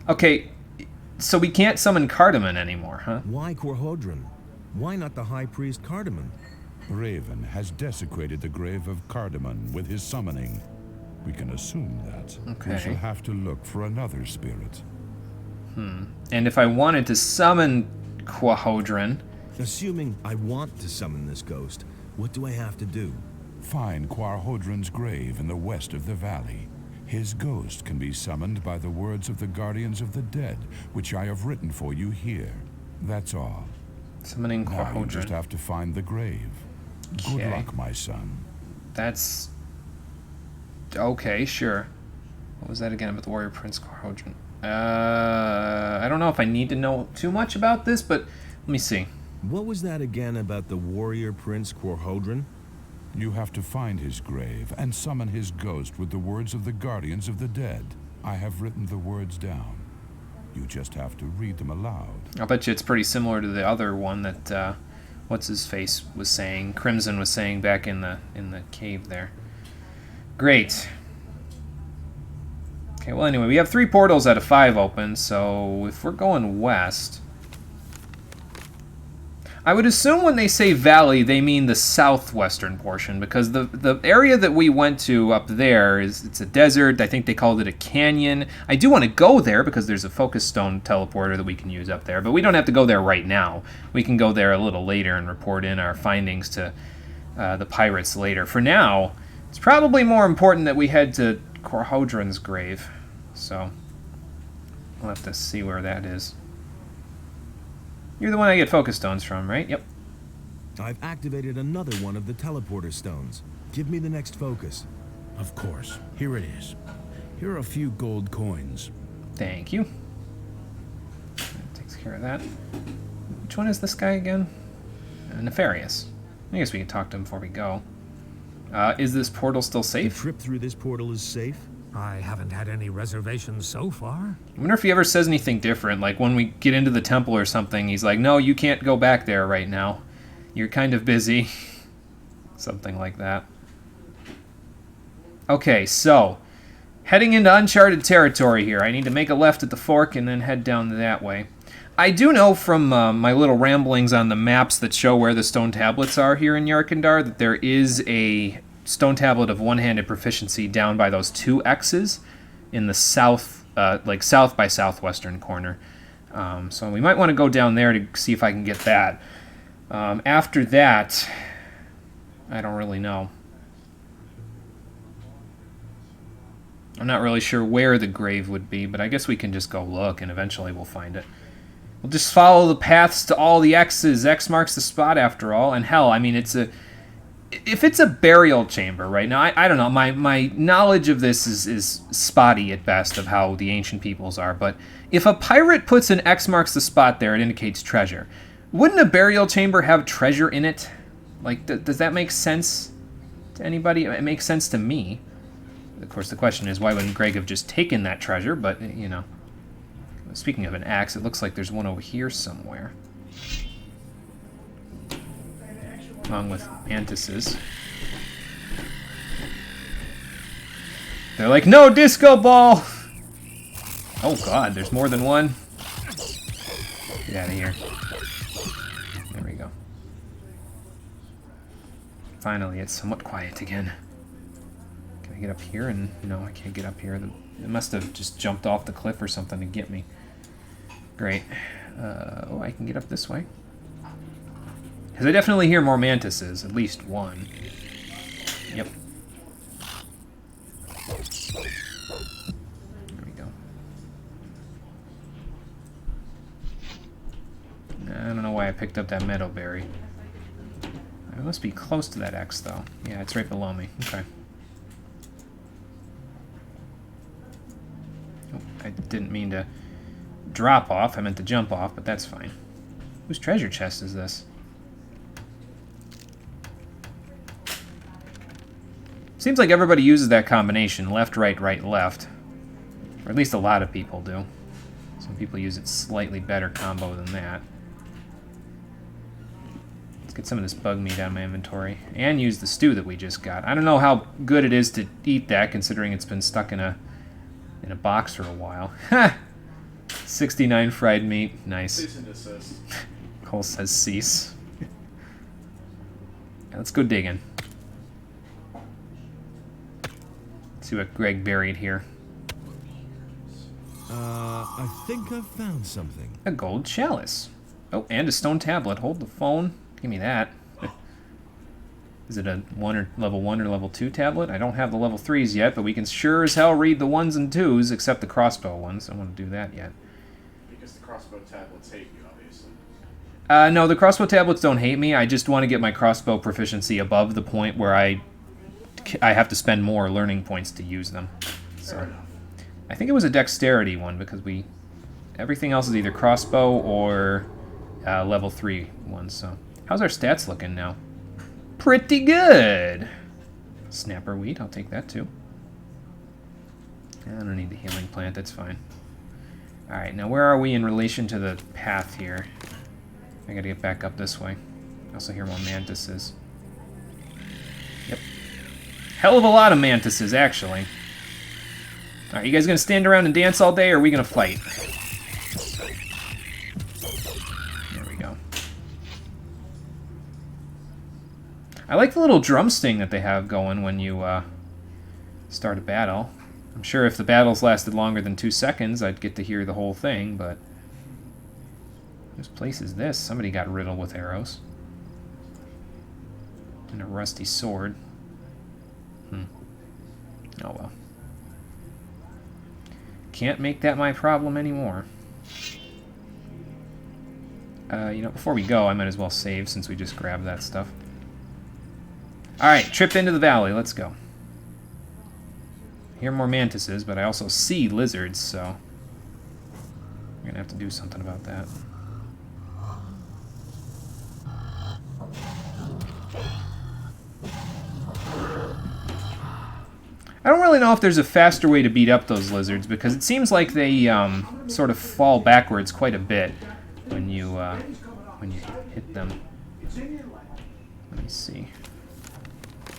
Okay... So we can't summon Cardamon anymore, huh? Why Quahodron? Why not the High Priest Cardamon? Raven has desecrated the grave of Cardamon with his summoning. We can assume that. Okay. We shall have to look for another spirit. And if I wanted to summon Quahodron... Assuming I want to summon this ghost, what do I have to do? Find Quahodron's grave in the west of the valley. His ghost can be summoned by the words of the Guardians of the Dead, which I have written for you here. That's all. Summoning Quahodron. Now you just have to find the grave. Good luck, my son. That's... Okay, sure. What was that again about the warrior prince Quahodron? I don't know if I need to know too much about this, but let me see. What was that again about the warrior prince Quahodron? You have to find his grave and summon his ghost with the words of the Guardians of the Dead. I have written the words down. You just have to read them aloud. I'll bet you it's pretty similar to the other one that, what's-his-face was saying, Crimson was saying back in the cave there. Great. Okay, well anyway, we have 3 portals out of 5 open, so if we're going west... I would assume when they say valley, they mean the southwestern portion, because the area that we went to up there it's a desert. I think they called it a canyon. I do want to go there because there's a focus stone teleporter that we can use up there, but we don't have to go there right now. We can go there a little later and report in our findings to the pirates later. For now, it's probably more important that we head to Quahodron's grave, so we'll have to see where that is. You're the one I get focus stones from, right? Yep. I've activated another one of the teleporter stones. Give me the next focus. Of course. Here it is. Here are a few gold coins. Thank you. That takes care of that. Which one is this guy again? Nefarious. I guess we can talk to him before we go. Is this portal still safe? The trip through this portal is safe? I haven't had any reservations so far. I wonder if he ever says anything different, like when we get into the temple or something, he's like, no, you can't go back there right now. You're kind of busy. Something like that. Okay, so, heading into uncharted territory here. I need to make a left at the fork and then head down that way. I do know from my little ramblings on the maps that show where the stone tablets are here in Yarkandar that there is a stone tablet of one-handed proficiency down by those 2 X's in the south, like south by southwestern corner. So we might want to go down there to see if I can get that. After that, I don't really know. I'm not really sure where the grave would be, but I guess we can just go look and eventually we'll find it. We'll just follow the paths to all the X's. X marks the spot after all. And hell, I mean, it's a if it's a burial chamber, right now, I don't know. My knowledge of this is spotty at best of how the ancient peoples are. But if a pirate puts an X marks the spot there, it indicates treasure. Wouldn't a burial chamber have treasure in it? Like, does that make sense to anybody? It makes sense to me. Of course, the question is, why wouldn't Greg have just taken that treasure? But, you know, speaking of an axe, it looks like there's one over here somewhere. Along with mantises. They're like, no disco ball! Oh god, there's more than one. Get out of here. There we go. Finally, it's somewhat quiet again. Can I get up here? And no, I can't get up here. It must have just jumped off the cliff or something to get me. Great. Oh, I can get up this way. Because I definitely hear more mantises, at least one. Yep. There we go. I don't know why I picked up that meadowberry. I must be close to that X, though. Yeah, it's right below me. Okay. Oh, I didn't mean to drop off. I meant to jump off, but that's fine. Whose treasure chest is this? Seems like everybody uses that combination, left, right, right, left. Or at least a lot of people do. Some people use it slightly better combo than that. Let's get some of this bug meat out of my inventory. And use the stew that we just got. I don't know how good it is to eat that, considering it's been stuck in a box for a while. Ha! 69 fried meat. Nice. Cease and desist. Cole says cease. Let's go digging. See what Greg buried here. I think I've found something. A gold chalice. Oh, and a stone tablet. Hold the phone. Give me that. Is it a level 1 or level 2 tablet? I don't have the level 3s yet, but we can sure as hell read the 1s and 2s, except the crossbow ones. I don't want to do that yet. Because the crossbow tablets hate you, obviously. No, the crossbow tablets don't hate me. I just want to get my crossbow proficiency above the point where I have to spend more learning points to use them. So I think it was a dexterity one because everything else is either crossbow or level 3 ones. So how's our stats looking now? Pretty good. Snapper wheat, I'll take that too. I don't need the healing plant, that's fine. All right, now where are we in relation to the path here? I gotta get back up this way. I also hear more mantises. Yep. Hell of a lot of mantises, actually. Alright, you guys gonna stand around and dance all day, or are we gonna fight? There we go. I like the little drum sting that they have going when you start a battle. I'm sure if the battles lasted longer than 2 seconds, I'd get to hear the whole thing, but... whose place is this? Somebody got riddled with arrows. And a rusty sword. Oh well. Can't make that my problem anymore. You know, before we go, I might as well save since we just grabbed that stuff. Alright, trip into the valley. Let's go. I hear more mantises, but I also see lizards, so... we're gonna have to do something about that. I don't really know if there's a faster way to beat up those lizards, because it seems like they sort of fall backwards quite a bit when you hit them. Let me see.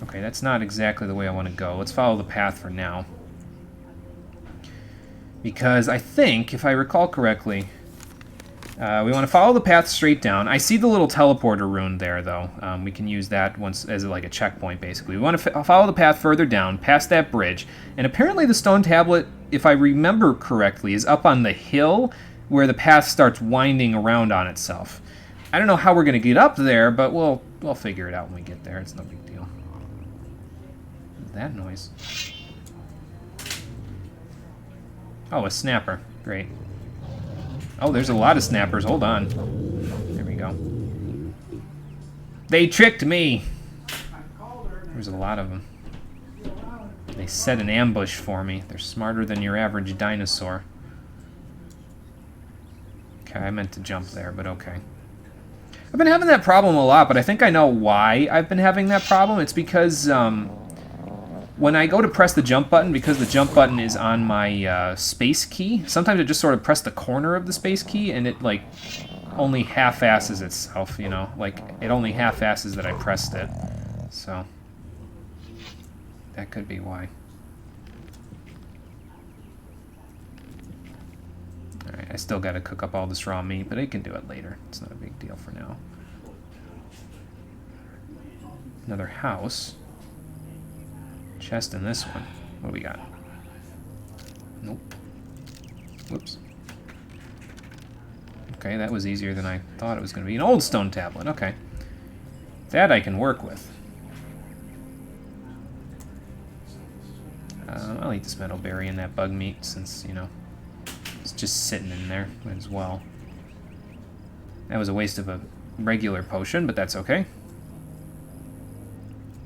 Okay, that's not exactly the way I want to go. Let's follow the path for now. Because I think, if I recall correctly, we want to follow the path straight down. I see the little teleporter rune there, though. We can use that once as like a checkpoint, basically. We want to follow the path further down, past that bridge. And apparently the stone tablet, if I remember correctly, is up on the hill where the path starts winding around on itself. I don't know how we're going to get up there, but we'll figure it out when we get there. It's no big deal. What's that noise? Oh, a snapper. Great. Oh, there's a lot of snappers. Hold on. There we go. They tricked me. There's a lot of them. They set an ambush for me. They're smarter than your average dinosaur. Okay, I meant to jump there, but okay. I've been having that problem a lot, but I think I know why I've been having that problem. It's because when I go to press the jump button, because the jump button is on my space key, sometimes I just sort of press the corner of the space key and it like only half-asses itself, you know? Like, it only half-asses that I pressed it. So, that could be why. Alright, I still gotta cook up all this raw meat, but I can do it later. It's not a big deal for now. Another house. Chest in this one. What do we got? Nope. Whoops. Okay, that was easier than I thought it was going to be. An old stone tablet, okay. That I can work with. I'll eat this metal berry and that bug meat since, you know, it's just sitting in there. Might as well. That was a waste of a regular potion, but that's okay.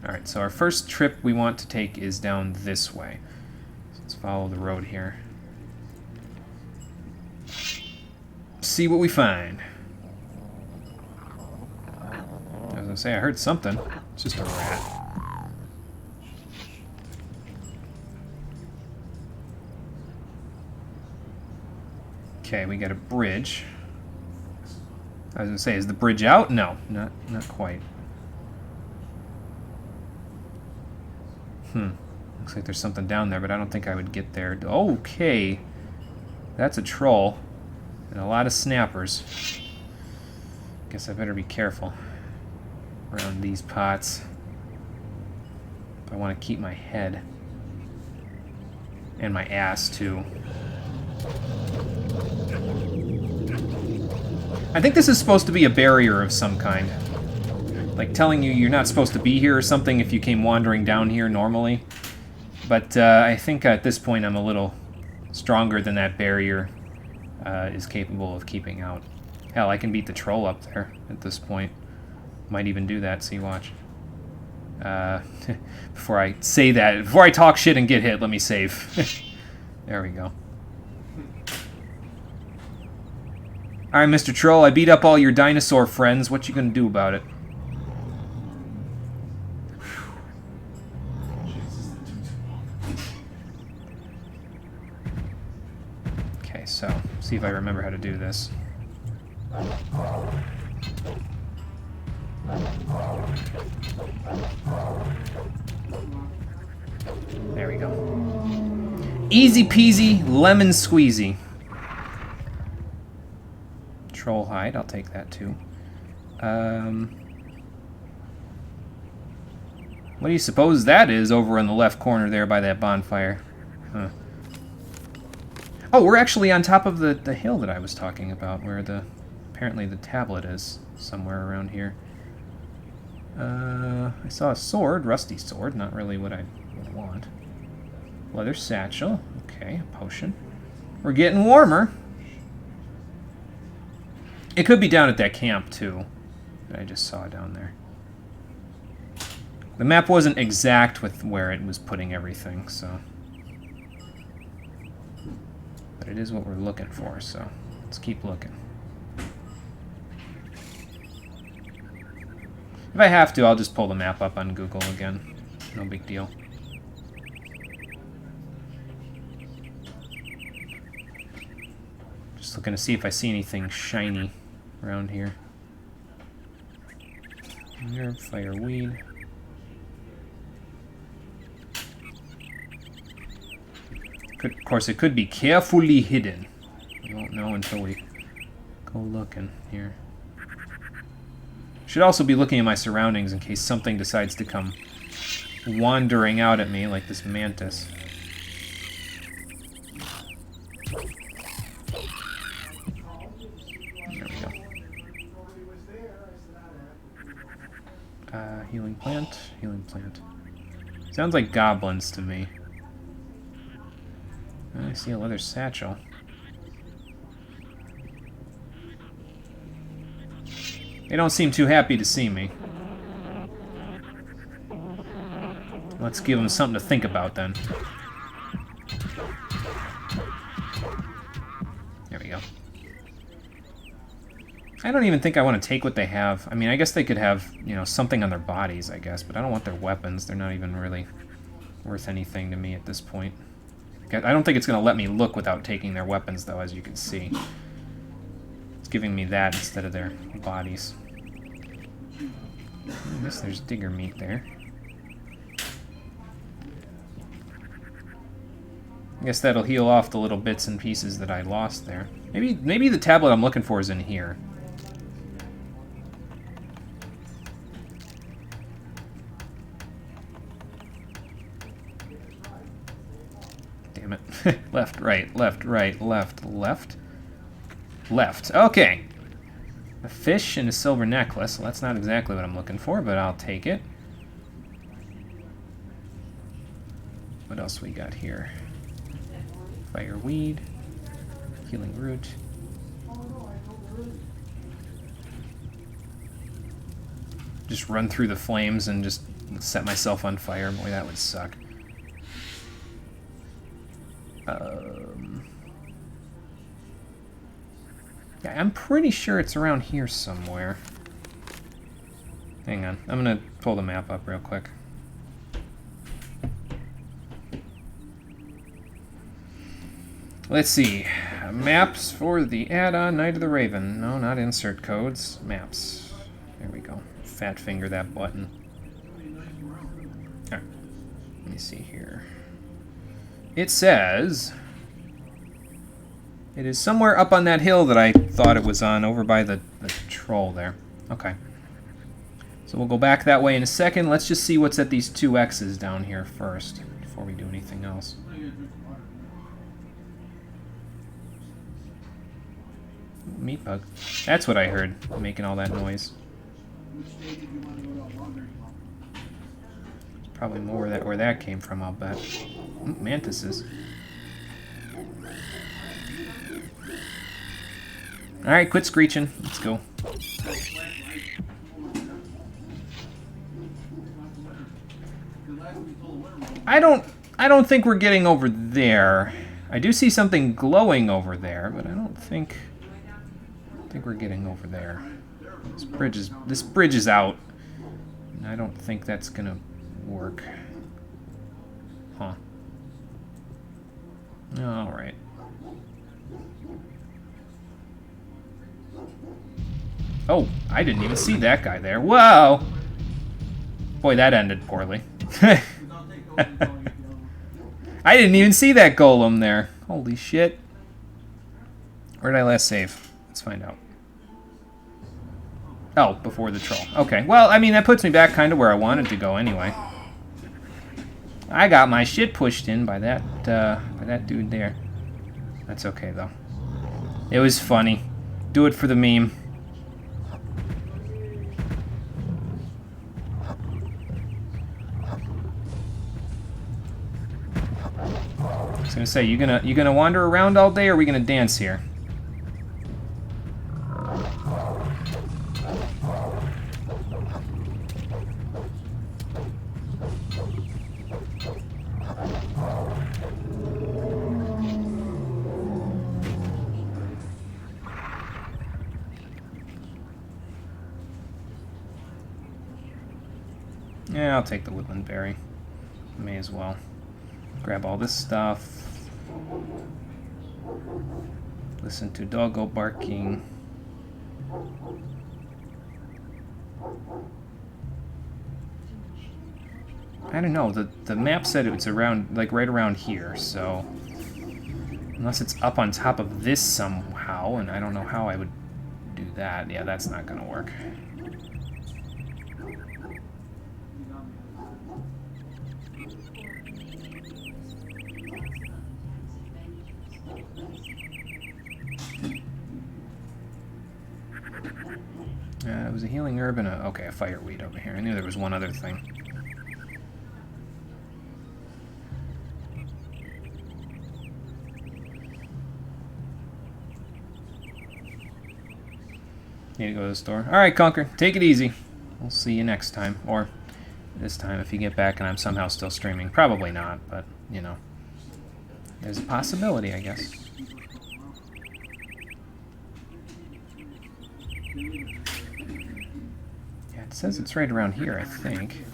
Alright, so our first trip we want to take is down this way. So let's follow the road here. See what we find. I was gonna say, I heard something. It's just a rat. Okay, we got a bridge. I was gonna say, is the bridge out? No, not quite. Looks like there's something down there, but I don't think I would get there. Okay. That's a troll. And a lot of snappers. Guess I better be careful around these pots. If I want to keep my head. And my ass, too. I think this is supposed to be a barrier of some kind. Like telling you you're not supposed to be here or something if you came wandering down here normally. But I think at this point I'm a little stronger than that barrier is capable of keeping out. Hell, I can beat the troll up there at this point. Might even do that, see, watch. Before I say that, before I talk shit and get hit, let me save. There we go. Alright, Mr. Troll, I beat up all your dinosaur friends. What you gonna do about it? Okay, so, see if I remember how to do this. There we go. Easy peasy, lemon squeezy. Troll hide, I'll take that too. What do you suppose that is over in the left corner there by that bonfire? Huh. Oh, we're actually on top of the hill that I was talking about, where apparently the tablet is, somewhere around here. I saw a sword, rusty sword, not really what I would want. Leather satchel, okay, a potion. We're getting warmer. It could be down at that camp, too, that I just saw down there. The map wasn't exact with where it was putting everything, so... But it is what we're looking for, so let's keep looking. If I have to, I'll just pull the map up on Google again. No big deal. Just looking to see if I see anything shiny around here. Herb, fireweed. Of course, it could be carefully hidden. We won't know until we go looking here. Should also be looking at my surroundings in case something decides to come wandering out at me like this mantis. There we go. Healing plant, healing plant. Sounds like goblins to me. I see a leather satchel. They don't seem too happy to see me. Let's give him something to think about then. There we go. I don't even think I want to take what they have. I mean, I guess they could have, you know, something on their bodies, I guess, but I don't want their weapons. They're not even really worth anything to me at this point. I don't think it's going to let me look without taking their weapons, though, as you can see. It's giving me that instead of their bodies. I guess there's digger meat there. I guess that'll heal off the little bits and pieces that I lost there. Maybe the tablet I'm looking for is in here. Damn it. Left, right, left, right, left, left. Left. Okay. A fish and a silver necklace. Well, that's not exactly what I'm looking for, but I'll take it. What else we got here? Fireweed. Healing root. Just run through the flames and just set myself on fire. Boy, that would suck. Yeah, I'm pretty sure it's around here somewhere. Hang on. I'm going to pull the map up real quick. Let's see. Maps for the add-on Night of the Raven. No, not insert codes. Maps. There we go. Fat finger that button. Alright. Let me see here. It says... It is somewhere up on that hill that I thought it was on, over by the troll there. Okay. So we'll go back that way in a second. Let's just see what's at these 2 X's down here first, before we do anything else. Meat bug. That's what I heard, making all that noise. Probably more where that came from, I'll bet. Mantises. Alright, quit screeching. Let's go. I don't think we're getting over there. I do see something glowing over there, but I don't think we're getting over there. This bridge is out. And I don't think that's gonna work. Huh. Alright. Oh, I didn't even see that guy there. Whoa! Boy, that ended poorly. I didn't even see that golem there. Holy shit. Where did I last save? Let's find out. Oh, before the troll. Okay, well, I mean, that puts me back kind of where I wanted to go anyway. I got my shit pushed in by that dude there. That's okay, though. It was funny. Do it for the meme. I was gonna say, you gonna wander around all day, or are we gonna dance here? Yeah, I'll take the woodland berry. May as well. Grab all this stuff. Listen to doggo barking. I don't know, the map said it's around, like right around here, so unless it's up on top of this somehow, and I don't know how I would do that. Yeah, that's not gonna work. It was a healing herb and a fireweed over here. I knew there was one other thing. Need to go to the store. Alright, Conquer, take it easy. We'll see you next time. Or this time if you get back and I'm somehow still streaming. Probably not, but, you know. There's a possibility, I guess. Yeah, it says it's right around here, I think.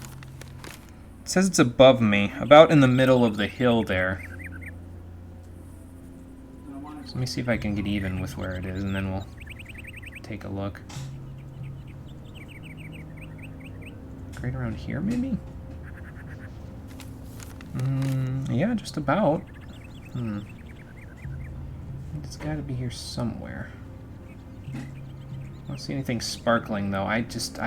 It says it's above me, about in the middle of the hill there. So let me see if I can get even with where it is, and then we'll take a look. Right around here, maybe? Yeah, just about. It's got to be here somewhere. I don't see anything sparkling, though. I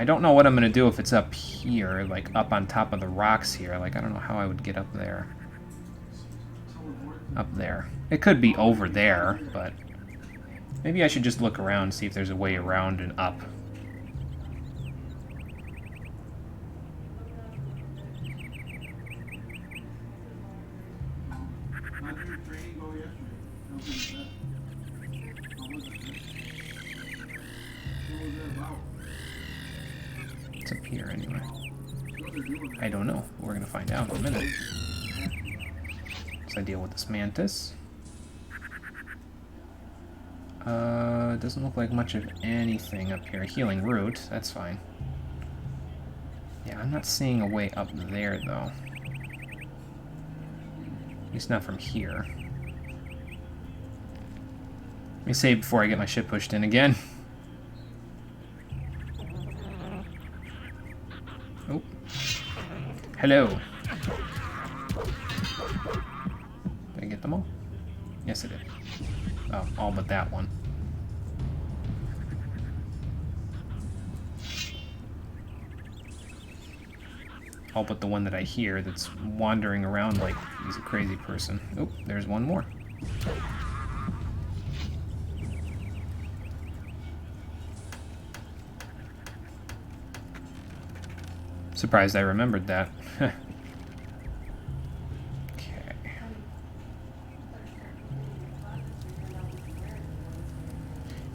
don't know what I'm going to do if it's up here, like up on top of the rocks here. Like, I don't know how I would get up there. Up there. It could be over there, but maybe I should just look around and see if there's a way around and up. It's up here anyway. I don't know. We're gonna find out in a minute. So I deal with this mantis. Doesn't look like much of anything up here. Healing root, that's fine. Yeah, I'm not seeing a way up there though. At least not from here. Let me save before I get my ship pushed in again. Oh. Hello. Did I get them all? Yes, I did. Oh, all but that one. All but the one that I hear that's wandering around like he's a crazy person. Oh, there's one more. Surprised I remembered that. Okay.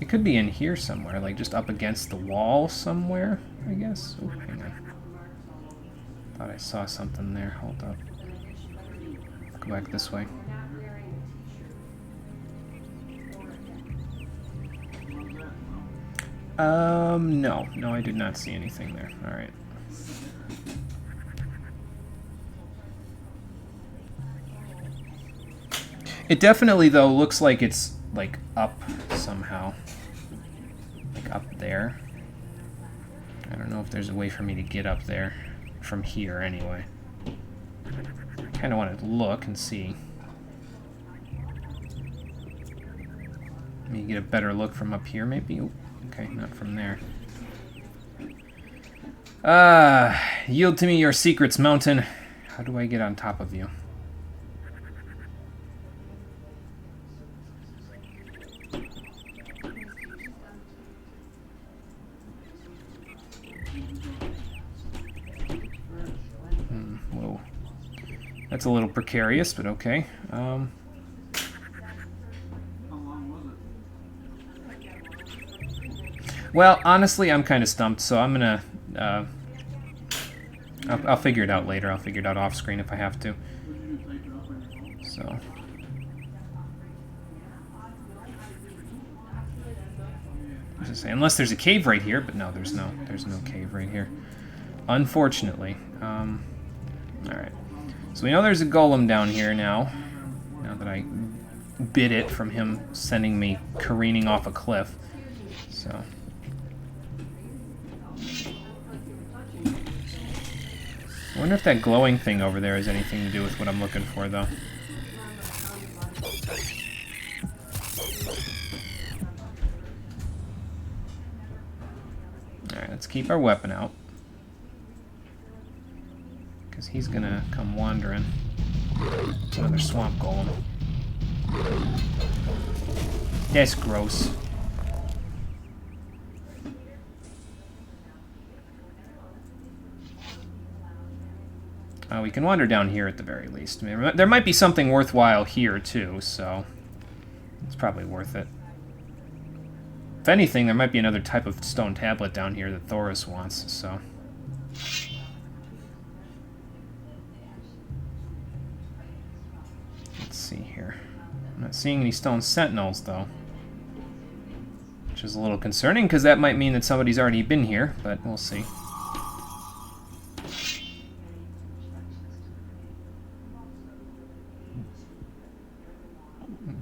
It could be in here somewhere, like just up against the wall somewhere, I guess. Oh, hang on. Thought I saw something there. Hold up. Go back this way. No. No, I did not see anything there. Alright. It definitely, though, looks like it's, like, up somehow. Like, up there. I don't know if there's a way for me to get up there. From here, anyway. I kind of want to look and see. Let me get a better look from up here, maybe? Ooh, okay, not from there. Yield to me your secrets, mountain. How do I get on top of you? Whoa. That's a little precarious, but okay. Well, honestly, I'm kind of stumped, so I'm gonna... I'll figure it out later. I'll figure it out off-screen if I have to. So... I was gonna say, unless there's a cave right here, but no, there's no cave right here. Unfortunately. Alright. So we know there's a golem down here now. Now that I bid it from him sending me careening off a cliff. So... I wonder if that glowing thing over there has anything to do with what I'm looking for, though. Alright, let's keep our weapon out. Because he's gonna come wandering. It's another swamp golem. That's gross. We can wander down here at the very least. I mean, there might be something worthwhile here, too, so it's probably worth it. If anything, there might be another type of stone tablet down here that Thoris wants, so... here? I'm not seeing any stone sentinels, though. Which is a little concerning, because that might mean that somebody's already been here, but we'll see.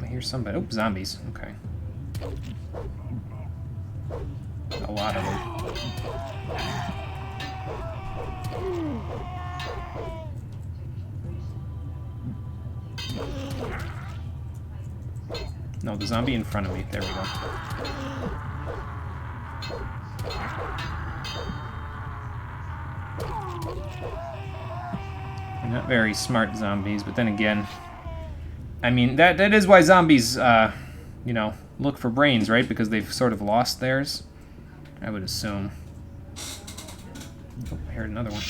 I hear somebody. Oh, zombies. Okay. A lot of them. No, the zombie in front of me. There we go. They're not very smart zombies, but then again, I mean, that is why zombies, you know, look for brains, right? Because they've sort of lost theirs, I would assume. Oh, I heard another one.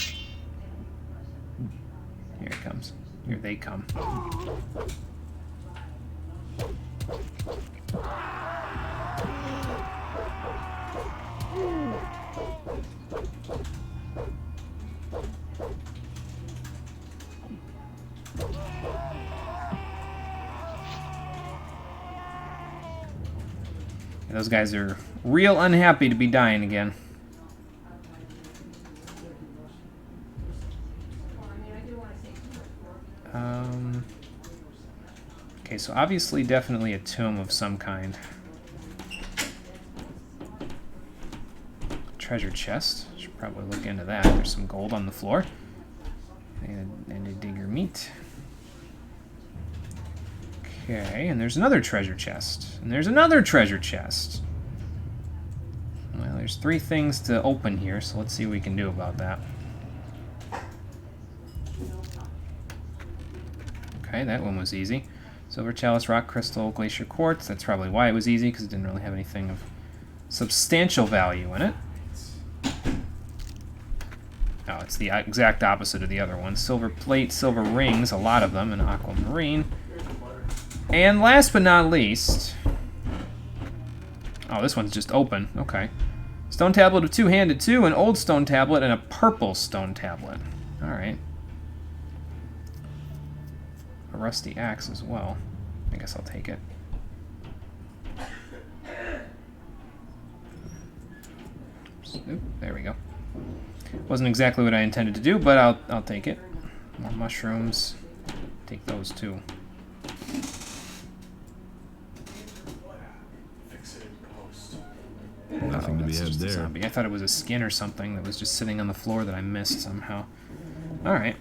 Here it comes. Here they come. Those guys are real unhappy to be dying again. Okay, so obviously definitely a tomb of some kind. Treasure chest. Should probably look into that. There's some gold on the floor. And a digger meat. Okay, and there's another treasure chest. And there's another treasure chest. Well, there's 3 things to open here, so let's see what we can do about that. Okay, that one was easy. Silver chalice, rock crystal, glacier quartz. That's probably why it was easy, because it didn't really have anything of substantial value in it. Oh, it's the exact opposite of the other one. Silver plate, silver rings, a lot of them, and aquamarine. And last but not least... Oh, this one's just open. Okay. Stone tablet of two-handed 2, an old stone tablet, and a purple stone tablet. Alright. A rusty axe as well. I guess I'll take it. Oop, there we go. Wasn't exactly what I intended to do, but I'll take it. More mushrooms. Take those too. Fix it in post. Nothing to be had there. Zombie. I thought it was a skin or something that was just sitting on the floor that I missed somehow. Alright.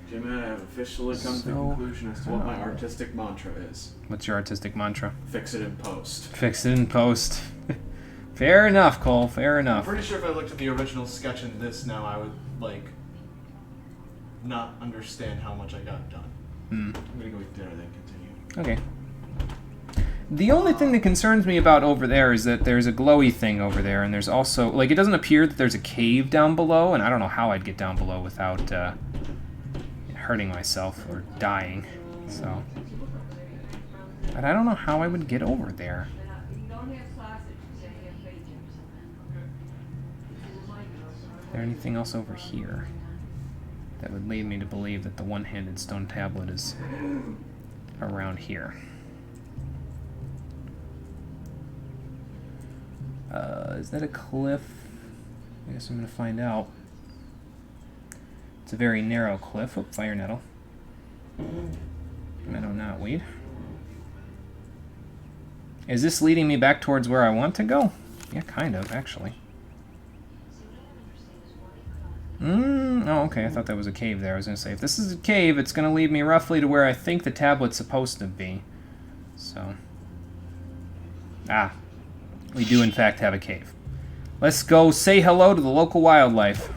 Jim and I have officially come to the conclusion as to what my artistic mantra is. What's your artistic mantra? Fix it in post. Fix it in post. Fair enough, Cole. Fair enough. I'm pretty sure if I looked at the original sketch and this now, I would, like, not understand how much I got done. I'm gonna go eat dinner, then continue. Okay. The only thing that concerns me about over there is that there's a glowy thing over there, and there's also, like, it doesn't appear that there's a cave down below, and I don't know how I'd get down below without hurting myself or dying, so. But I don't know how I would get over there. Is there anything else over here that would lead me to believe that the one-handed stone tablet is around here? Is that a cliff? I guess I'm going to find out. It's a very narrow cliff. Oh, fire nettle. Meadow knotweed. Is this leading me back towards where I want to go? Yeah, kind of, actually. Oh, okay, I thought that was a cave there. I was going to say, if this is a cave, it's going to lead me roughly to where I think the tablet's supposed to be. So. Ah. We do, in fact, have a cave. Let's go say hello to the local wildlife.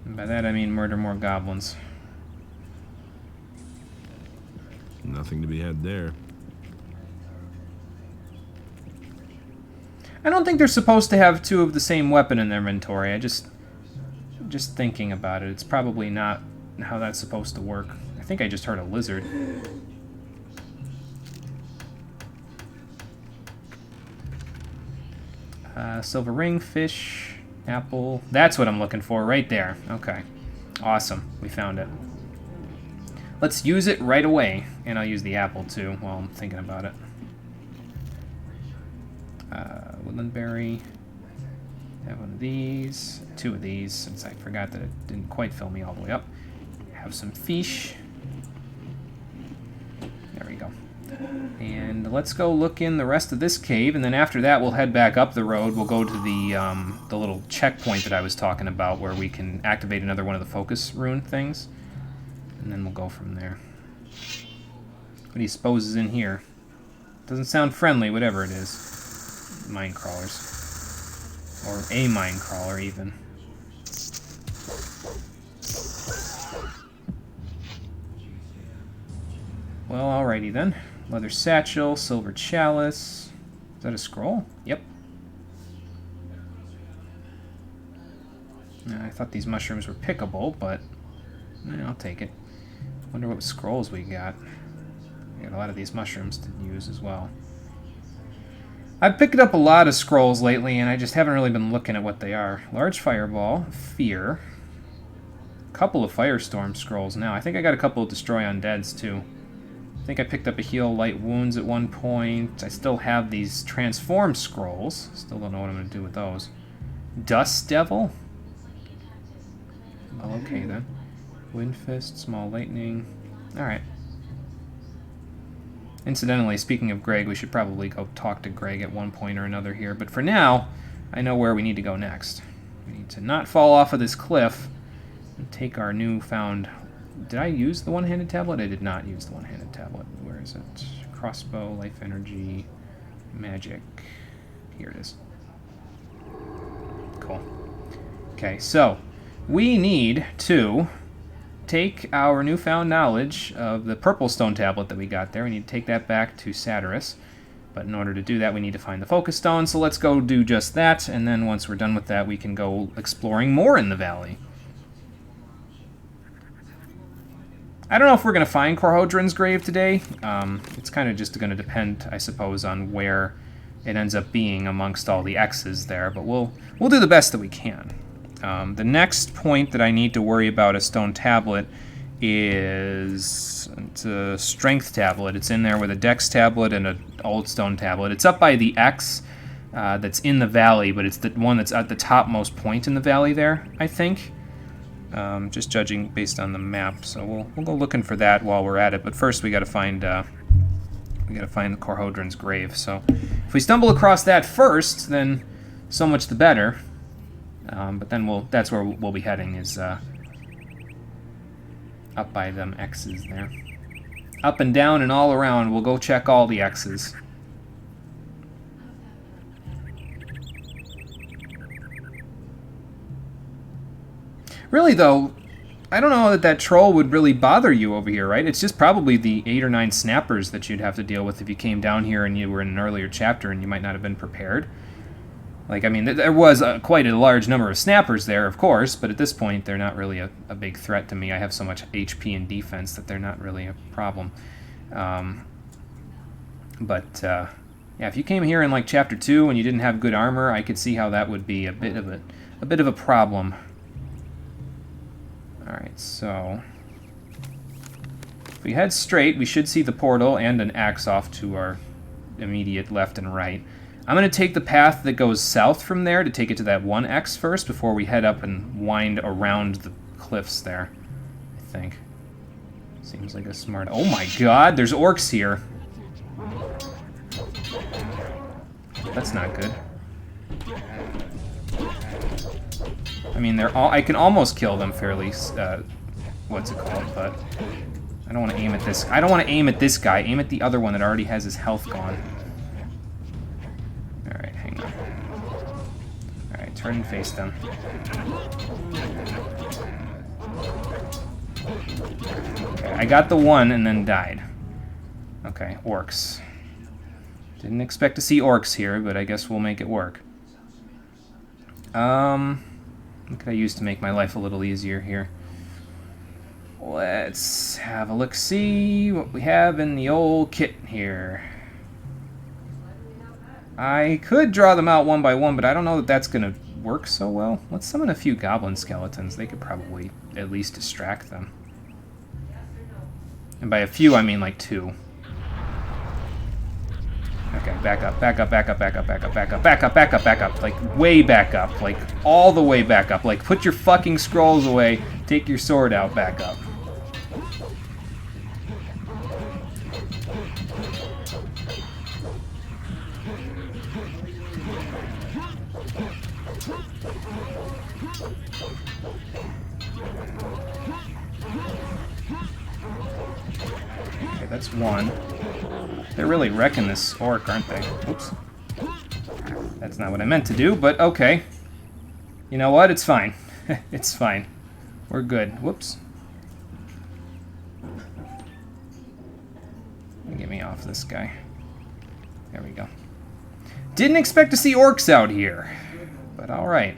And by that, I mean murder more goblins. Nothing to be had there. I don't think they're supposed to have 2 of the same weapon in their inventory. Just thinking about it, it's probably not how that's supposed to work. I think I just heard a lizard. Silver ring, fish, apple. That's what I'm looking for right there. Okay. Awesome. We found it. Let's use it right away. And I'll use the apple too while I'm thinking about it. Woodland berry. Have one of these. 2 of these, since I forgot that it didn't quite fill me all the way up. Have some fish. There we go. And let's go look in the rest of this cave, and then after that we'll head back up the road. We'll go to the little checkpoint that I was talking about where we can activate another one of the focus rune things. And then we'll go from there. What do you suppose is in here? Doesn't sound friendly, whatever it is. Mine crawlers. Or a mine crawler, even. Well, alrighty then. Leather satchel, silver chalice. Is that a scroll? Yep. I thought these mushrooms were pickable, but I'll take it. Wonder what scrolls we got. We got a lot of these mushrooms to use as well. I've picked up a lot of scrolls lately, and I just haven't really been looking at what they are. Large fireball, fear. A couple of firestorm scrolls now. I think I got a couple of destroy undeads too. I think I picked up a heal light wounds at one point. I still have these transform scrolls. Still don't know what I'm going to do with those. Dust devil? Well, okay then. Wind fist, small lightning. Alright. Incidentally, speaking of Greg, we should probably go talk to Greg at one point or another here. But for now, I know where we need to go next. We need to not fall off of this cliff and take our newfound... Did I use the one-handed tablet? I did not use the one-handed tablet. Where is it? Crossbow, life energy, magic. Here it is. Cool. Okay, so we need to take our newfound knowledge of the purple stone tablet that we got there. We need to take that back to Satyrus. But in order to do that, we need to find the focus stone. So let's go do just that. And then once we're done with that, we can go exploring more in the valley. I don't know if we're going to find Korhodrin's grave today. It's kind of just going to depend, I suppose, on where it ends up being amongst all the X's there. But we'll do the best that we can. The next point that I need to worry about a stone tablet is it's a strength tablet. It's in there with a dex tablet and an old stone tablet. It's up by the X that's in the valley, but it's the one that's at the topmost point in the valley there, I think. Just judging based on the map, so we'll go looking for that while we're at it. But first, we got to find Korhodrin's grave. So if we stumble across that first, then so much the better. But then that's where we'll be heading, is up by them X's there. Up and down and all around. We'll go check all the X's. Really, though, I don't know that troll would really bother you over here, right? It's just probably the 8 or 9 snappers that you'd have to deal with if you came down here and you were in an earlier chapter and you might not have been prepared. Like, I mean, there was quite a large number of snappers there, of course, but at this point, they're not really a big threat to me. I have so much HP and defense that they're not really a problem. Yeah, if you came here in, like, Chapter 2 and you didn't have good armor, I could see how that would be a bit of a problem. Alright, so if we head straight, we should see the portal and an axe off to our immediate left and right. I'm going to take the path that goes south from there to take it to that 1X first before we head up and wind around the cliffs there, I think. Seems like a smart... Oh my god, there's orcs here. That's not good. I mean, I can almost kill them fairly, what's it called, but I don't want to aim at this. I don't want to aim at this guy. Aim at the other one that already has his health gone. Alright, hang on. Alright, turn and face them. Okay, I got the one and then died. Okay, orcs. Didn't expect to see orcs here, but I guess we'll make it work. What could I use to make my life a little easier here? Let's have a look-see what we have in the old kit here. I could draw them out one by one, but I don't know that that's going to work so well. Let's summon a few goblin skeletons. They could probably at least distract them. And by a few, I mean like 2. Okay, back up, back up, back up, back up, back up, back up, back up, back up, back up. Like, way back up. Like, all the way back up. Like, put your fucking scrolls away. Take your sword out, back up. Okay, that's 1. They're really wrecking this orc, aren't they? Oops. That's not what I meant to do, but okay. You know what? It's fine. It's fine. We're good. Whoops. Get me off this guy. There we go. Didn't expect to see orcs out here. But alright.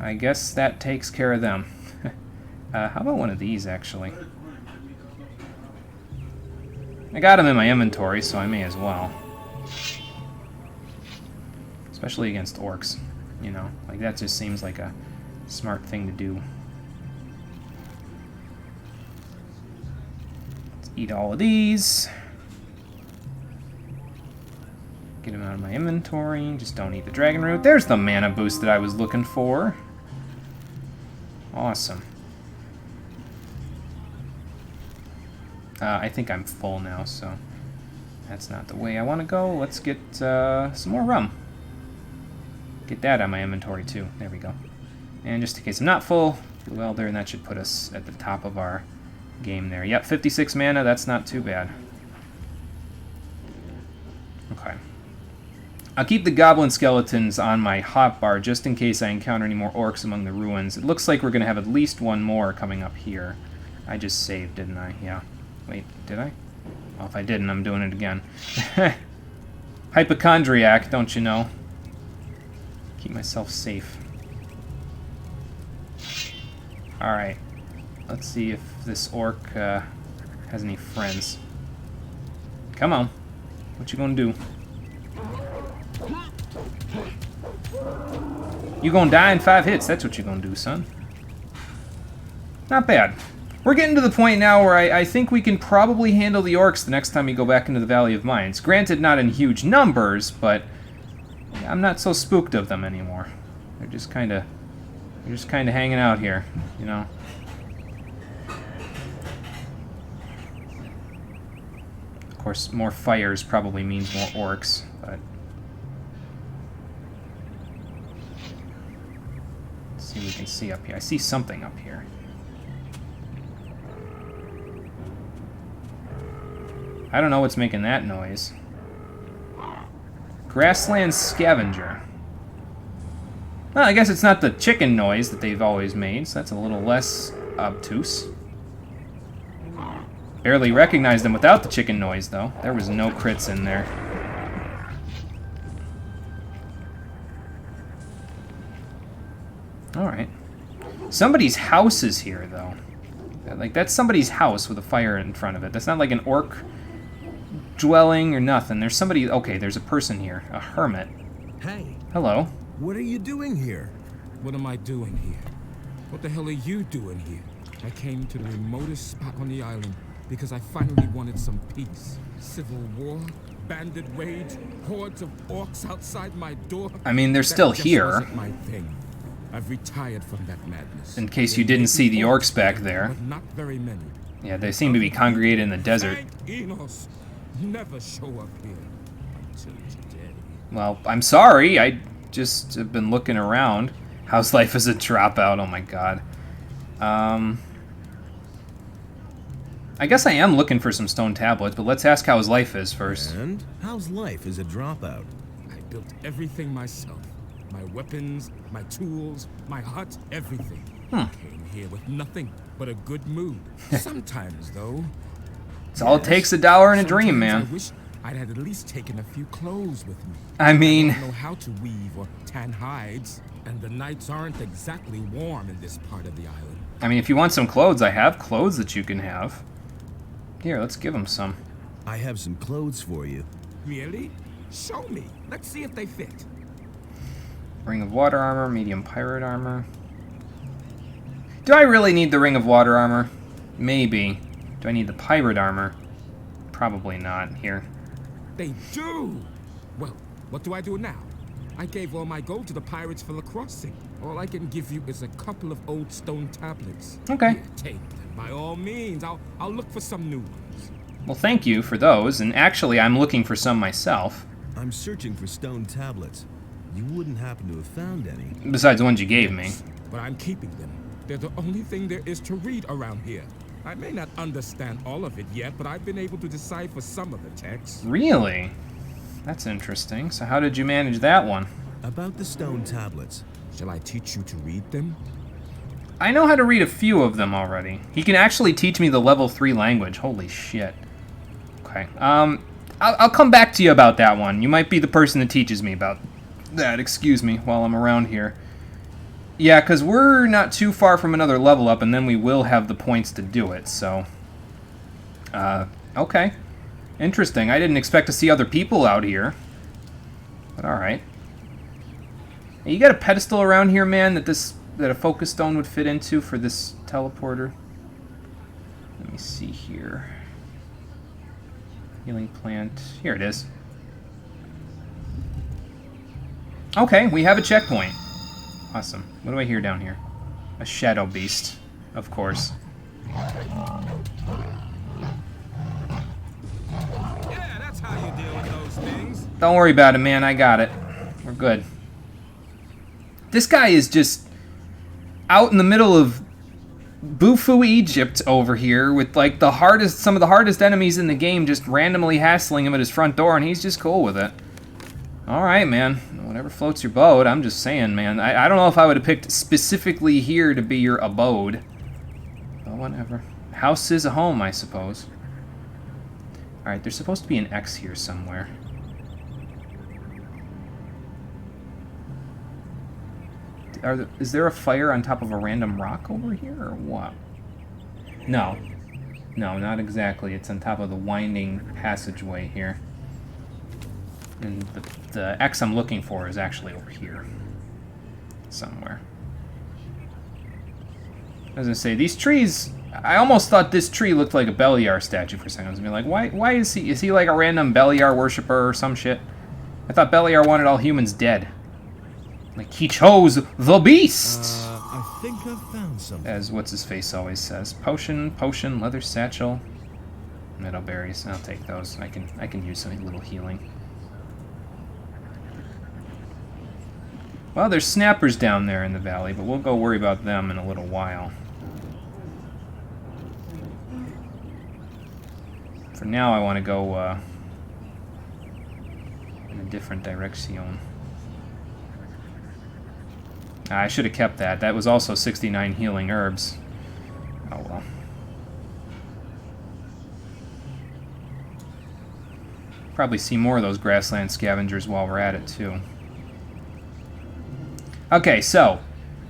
I guess that takes care of them. How about one of these, actually? I got them in my inventory, so I may as well. Especially against orcs, you know? Like, that just seems like a smart thing to do. Let's eat all of these. Get them out of my inventory. Just don't eat the dragon root. There's the mana boost that I was looking for. Awesome. I think I'm full now, so that's not the way I want to go. Let's get some more rum. Get that out of my inventory, too. There we go. And just in case I'm not full, well, there, and that should put us at the top of our game there. Yep, 56 mana, that's not too bad. Okay. I'll keep the goblin skeletons on my hotbar just in case I encounter any more orcs among the ruins. It looks like we're going to have at least one more coming up here. I just saved, didn't I? Yeah. Wait, did I? Well, if I didn't, I'm doing it again. Hypochondriac, don't you know? Keep myself safe. Alright. Let's see if this orc has any friends. Come on. What you gonna do? You gonna die in 5 hits. That's what you gonna do, son. Not bad. We're getting to the point now where I think we can probably handle the orcs the next time we go back into the Valley of Mines. Granted, not in huge numbers, but I'm not so spooked of them anymore. They're just kind of hanging out here, you know. Of course, more fires probably means more orcs, but let's see what we can see up here. I see something up here. I don't know what's making that noise. Grassland Scavenger. Well, I guess it's not the chicken noise that they've always made, so that's a little less obtuse. Barely recognized them without the chicken noise, though. There was no crits in there. Alright. Somebody's house is here, though. Like, that's somebody's house with a fire in front of it. That's not like an orc dwelling or nothing. There's somebody... Okay, there's a person here. A hermit. Hey. Hello. What are you doing here? What am I doing here? What the hell are you doing here? I came to the remotest spot on the island because I finally wanted some peace. Civil war, bandit rage, hordes of orcs outside my door. I mean, they're still here. Wasn't my thing. I've retired from that madness. In case you didn't see the orcs back there. But not very many. Yeah, they seem to be congregated in the desert. Enos, never show up here until today. Well, I'm sorry. I just have been looking around. How's life as a dropout? Oh my god. I guess I am looking for some stone tablets, but let's ask how his life is first. And how's life as a dropout? I built everything myself. My weapons, my tools, my hut, everything. Came here with nothing but a good mood. Sometimes, though. It's all it takes, $1 in a dream, man. I wish I'd had at least taken a few clothes with me. I mean... I don't know how to weave or tan hides. And the nights aren't exactly warm in this part of the island. I mean, if you want some clothes, I have clothes that you can have. Here, let's give him some. I have some clothes for you. Really? Show me. Let's see if they fit. Ring of water armor, medium pirate armor. Do I really need the ring of water armor? Maybe. Do I need the pirate armor? Probably not. Here. They do! Well, what do I do now? I gave all my gold to the pirates for the crossing. All I can give you is a couple of old stone tablets. Okay. Here, take them. By all means, I'll look for some new ones. Well, thank you for those, and actually I'm looking for some myself. I'm searching for stone tablets. You wouldn't happen to have found any. Besides the ones you gave me. But I'm keeping them. They're the only thing there is to read around here. I may not understand all of it yet, but I've been able to decipher some of the text. Really? That's interesting. So how did you manage that one? About the stone tablets. Shall I teach you to read them? I know how to read a few of them already. He can actually teach me the level 3 language. Holy shit. Okay. I'll come back to you about that one. You might be the person that teaches me about that, excuse me, while I'm around here. Yeah, because we're not too far from another level up, and then we will have the points to do it, so... okay. Interesting. I didn't expect to see other people out here. But alright. Hey, you got a pedestal around here, man, that a focus stone would fit into for this teleporter? Let me see here. Healing plant. Here it is. Okay, we have a checkpoint. Awesome. What do I hear down here? A shadow beast, of course. Yeah, that's how you deal with those things. Don't worry about it, man. I got it. We're good. This guy is just out in the middle of Bufu, Egypt over here with like some of the hardest enemies in the game just randomly hassling him at his front door, and he's just cool with it. Alright, man. Whatever floats your boat. I'm just saying, man. I don't know if I would have picked specifically here to be your abode. But whatever. House is a home, I suppose. Alright, there's supposed to be an X here somewhere. Is there a fire on top of a random rock over here, or what? No. No, not exactly. It's on top of the winding passageway here. And the X I'm looking for is actually over here. Somewhere. I was gonna say, these trees... I almost thought this tree looked like a Beliar statue for a second. I was gonna be like, why is he... Is he like a random Beliar worshiper or some shit? I thought Beliar wanted all humans dead. Like, he chose the beast! I think I've found something. As what's-his-face always says. Potion, leather satchel, meadow berries. I'll take those. I can use some little healing. Well, there's snappers down there in the valley, but we'll go worry about them in a little while. For now, I want to go in a different direction. I should have kept that. That was also 69 healing herbs. Oh well. Probably see more of those grassland scavengers while we're at it, too. Okay, so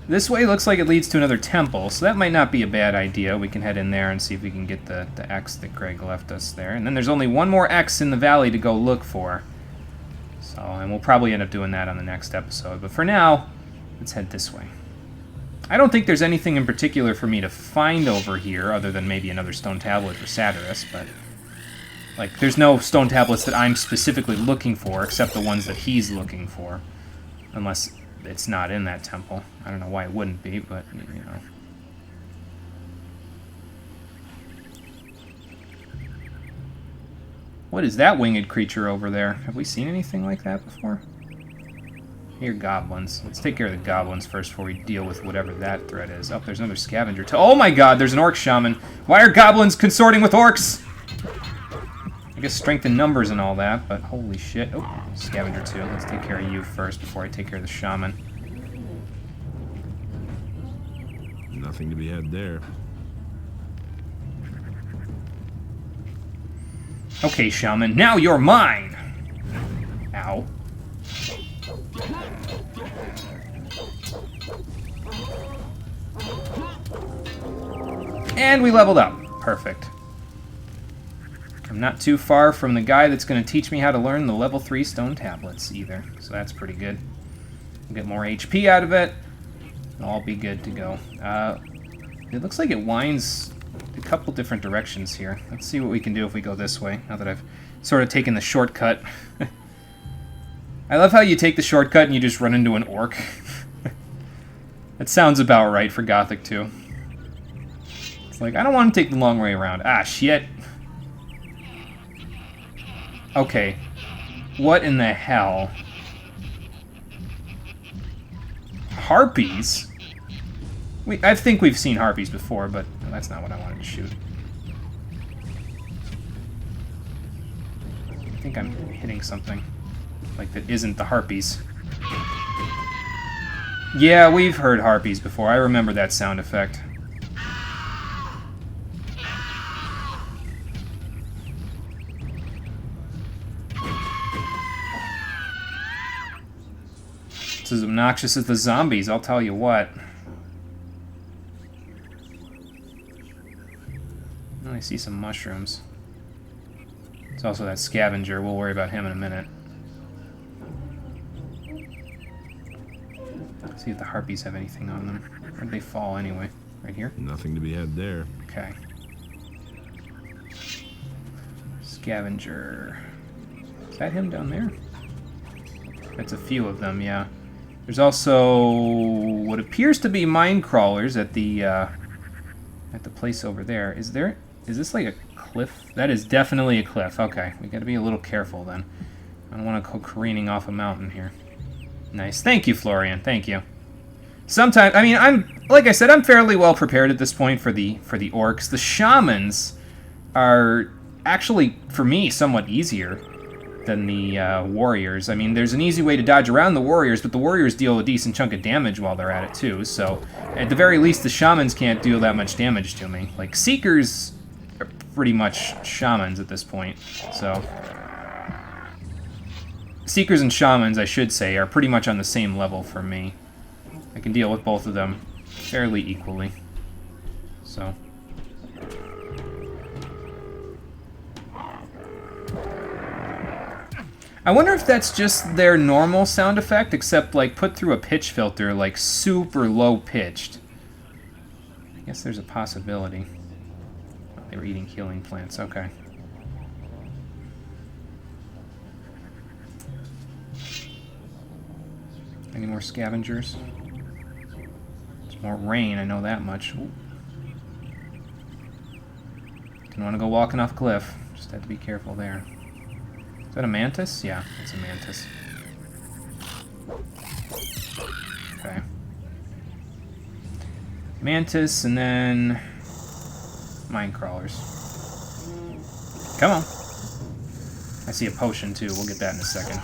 this way looks like it leads to another temple, so that might not be a bad idea. We can head in there and see if we can get the X that Greg left us there. And then there's only one more X in the valley to go look for. So, and we'll probably end up doing that on the next episode. But for now, let's head this way. I don't think there's anything in particular for me to find over here, other than maybe another stone tablet for Satyrus, but... like, there's no stone tablets that I'm specifically looking for, except the ones that he's looking for. Unless it's not in that temple. I don't know why it wouldn't be, but, you know. What is that winged creature over there? Have we seen anything like that before? Here, goblins. Let's take care of the goblins first before we deal with whatever that threat is. Oh, there's another scavenger. Oh my god, there's an orc shaman. Why are goblins consorting with orcs? I guess strength in numbers and all that, but holy shit. Oh, scavenger too. Let's take care of you first before I take care of the shaman. Nothing to be had there. Okay, shaman, now you're mine! Ow. And we leveled up. Perfect. I'm not too far from the guy that's going to teach me how to learn the level 3 stone tablets either. So that's pretty good. We'll get more HP out of it. I'll all be good to go. It looks like it winds a couple different directions here. Let's see what we can do if we go this way, now that I've sort of taken the shortcut. I love how you take the shortcut and you just run into an orc. That sounds about right for Gothic 2. It's like, I don't want to take the long way around. Ah, shit. Okay. What in the hell? Harpies? I think we've seen harpies before, but that's not what I wanted to shoot. I think I'm hitting something like that isn't the harpies. Yeah, we've heard harpies before. I remember that sound effect. It's as obnoxious as the zombies, I'll tell you what. Oh, I see some mushrooms. There's also that scavenger. We'll worry about him in a minute. Let's see if the harpies have anything on them. Where'd they fall anyway? Right here? Nothing to be had there. Okay. Scavenger. Is that him down there? That's a few of them, yeah. There's also what appears to be mine crawlers at the place over there. Is this like a cliff? That is definitely a cliff. Okay, we got to be a little careful then. I don't want to go careening off a mountain here. Nice. Thank you, Florian. Thank you. Sometimes, I mean, like I said, I'm fairly well prepared at this point for the orcs. The shamans are actually, for me, somewhat easier than the warriors. I mean, there's an easy way to dodge around the warriors, but the warriors deal a decent chunk of damage while they're at it too, so at the very least the shamans can't deal that much damage to me. Like, seekers are pretty much shamans at this point, so seekers and shamans, I should say, are pretty much on the same level for me. I can deal with both of them fairly equally, so I wonder if that's just their normal sound effect, except, like, put through a pitch filter, like, super low-pitched. I guess there's a possibility. Oh, they were eating healing plants, okay. Any more scavengers? There's more rain, I know that much. Ooh. Didn't want to go walking off a cliff. Just had to be careful there. Is that a mantis? Yeah, it's a mantis. Okay. Mantis, and then mine crawlers. Come on. I see a potion, too. We'll get that in a second.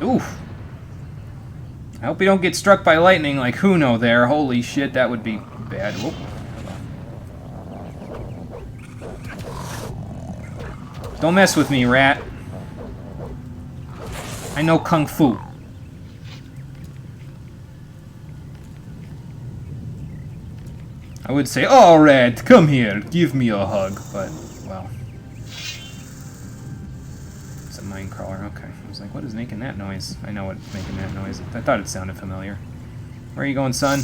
Oof. I hope we don't get struck by lightning like Huno there. Holy shit, that would be bad. Whoop. Don't mess with me, rat. I know Kung Fu. I would say, oh, rat, come here, give me a hug, but, well. It's a mine crawler, okay. I was like, what is making that noise? I know what's making that noise. I thought it sounded familiar. Where are you going, son?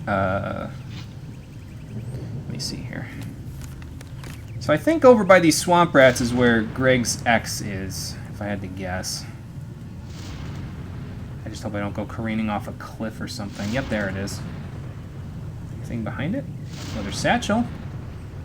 Let me see here. So I think over by these swamp rats is where Greg's X is, if I had to guess. I just hope I don't go careening off a cliff or something. Yep, there it is. Anything behind it? Another satchel.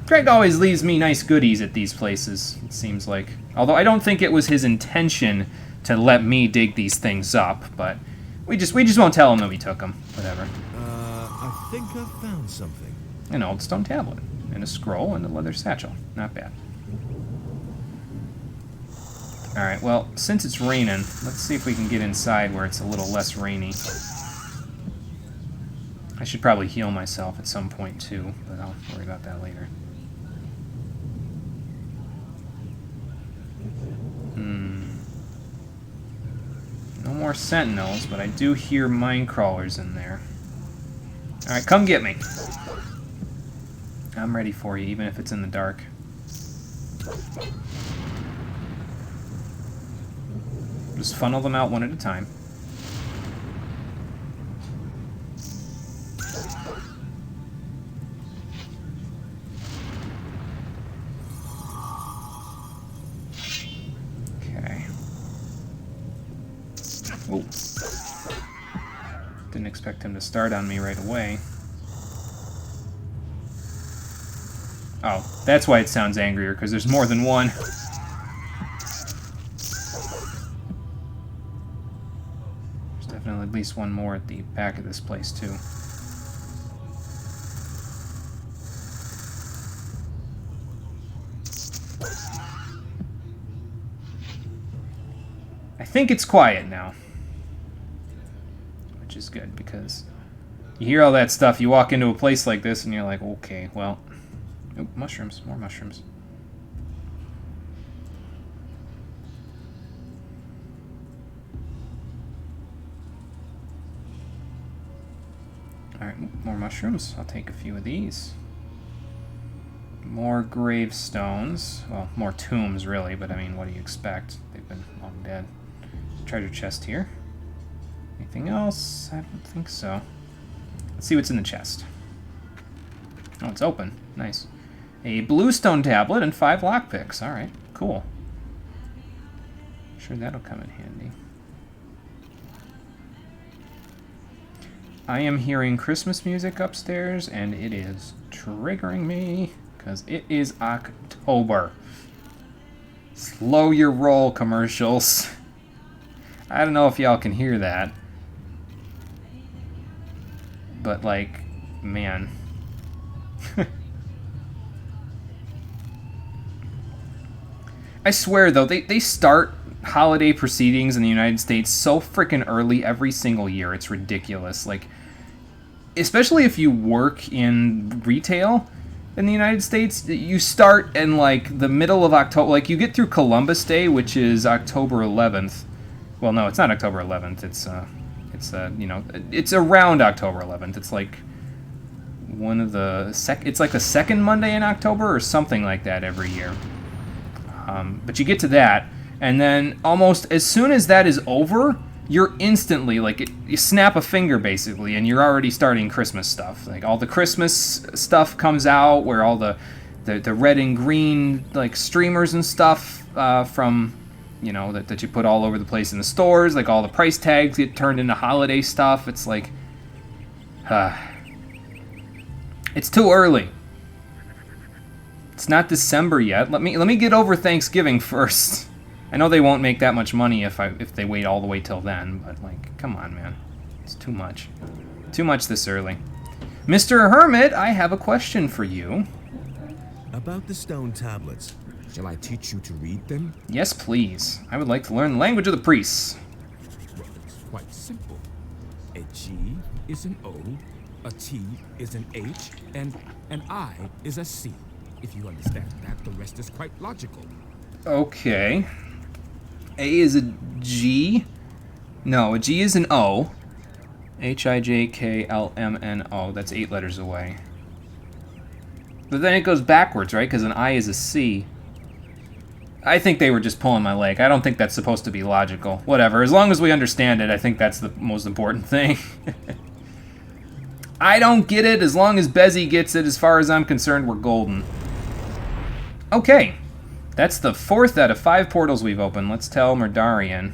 Greg always leaves me nice goodies at these places, it seems like. Although I don't think it was his intention to let me dig these things up, but we just won't tell him that we took them. Whatever. I think I found something. An old stone tablet, and a scroll, and a leather satchel. Not bad. Alright, well, since it's raining, let's see if we can get inside where it's a little less rainy. I should probably heal myself at some point, too, but I'll worry about that later. more sentinels, but I do hear mine crawlers in there. Alright, come get me. I'm ready for you, even if it's in the dark. Just funnel them out one at a time. Okay. Oh. Didn't expect him to start on me right away. Oh, that's why it sounds angrier, because there's more than one. There's definitely at least one more at the back of this place, too. I think it's quiet now. Which is good, because you hear all that stuff, you walk into a place like this, and you're like, okay, well... Oop, mushrooms. More mushrooms. Alright, more mushrooms. I'll take a few of these. More gravestones. Well, more tombs, really, but I mean, what do you expect? They've been long dead. Treasure chest here. Anything else? I don't think so. Let's see what's in the chest. Oh, it's open. Nice. A bluestone tablet and 5 lockpicks. Alright, cool. Sure that'll come in handy. I am hearing Christmas music upstairs, and it is triggering me, because it is October. Slow your roll, commercials. I don't know if y'all can hear that. But, like, man... I swear, though, they start holiday proceedings in the United States so freaking early every single year. It's ridiculous. Like, especially if you work in retail in the United States, you start in, like, the middle of October. Like, you get through Columbus Day, which is October 11th. Well, no, it's not October 11th. You know, it's around October 11th. It's like one of the it's like the second Monday in October or something like that every year. But you get to that, and then almost as soon as that is over, you're instantly, like, you snap a finger, basically, and you're already starting Christmas stuff. Like, all the Christmas stuff comes out, where all the red and green, like, streamers and stuff from, you know, that you put all over the place in the stores. Like, all the price tags get turned into holiday stuff. It's like, it's too early. It's not December yet. Let me get over Thanksgiving first. I know they won't make that much money if they wait all the way till then, but, like, come on, man. It's too much. Too much this early. Mr. Hermit, I have a question for you. About the stone tablets. Shall I teach you to read them? Yes, please. I would like to learn the language of the priests. Well, it's quite simple. A G is an O, a T is an H, and an I is a C. If you understand that, the rest is quite logical. Okay. A is a G. No, a G is an O. H-I-J-K-L-M-N-O. That's 8 letters away. But then it goes backwards, right? Because an I is a C. I think they were just pulling my leg. I don't think that's supposed to be logical. Whatever. As long as we understand it, I think that's the most important thing. I don't get it. As long as Bezzy gets it, as far as I'm concerned, we're golden. Okay. That's the 4th out of 5 portals we've opened. Let's tell Murdarian.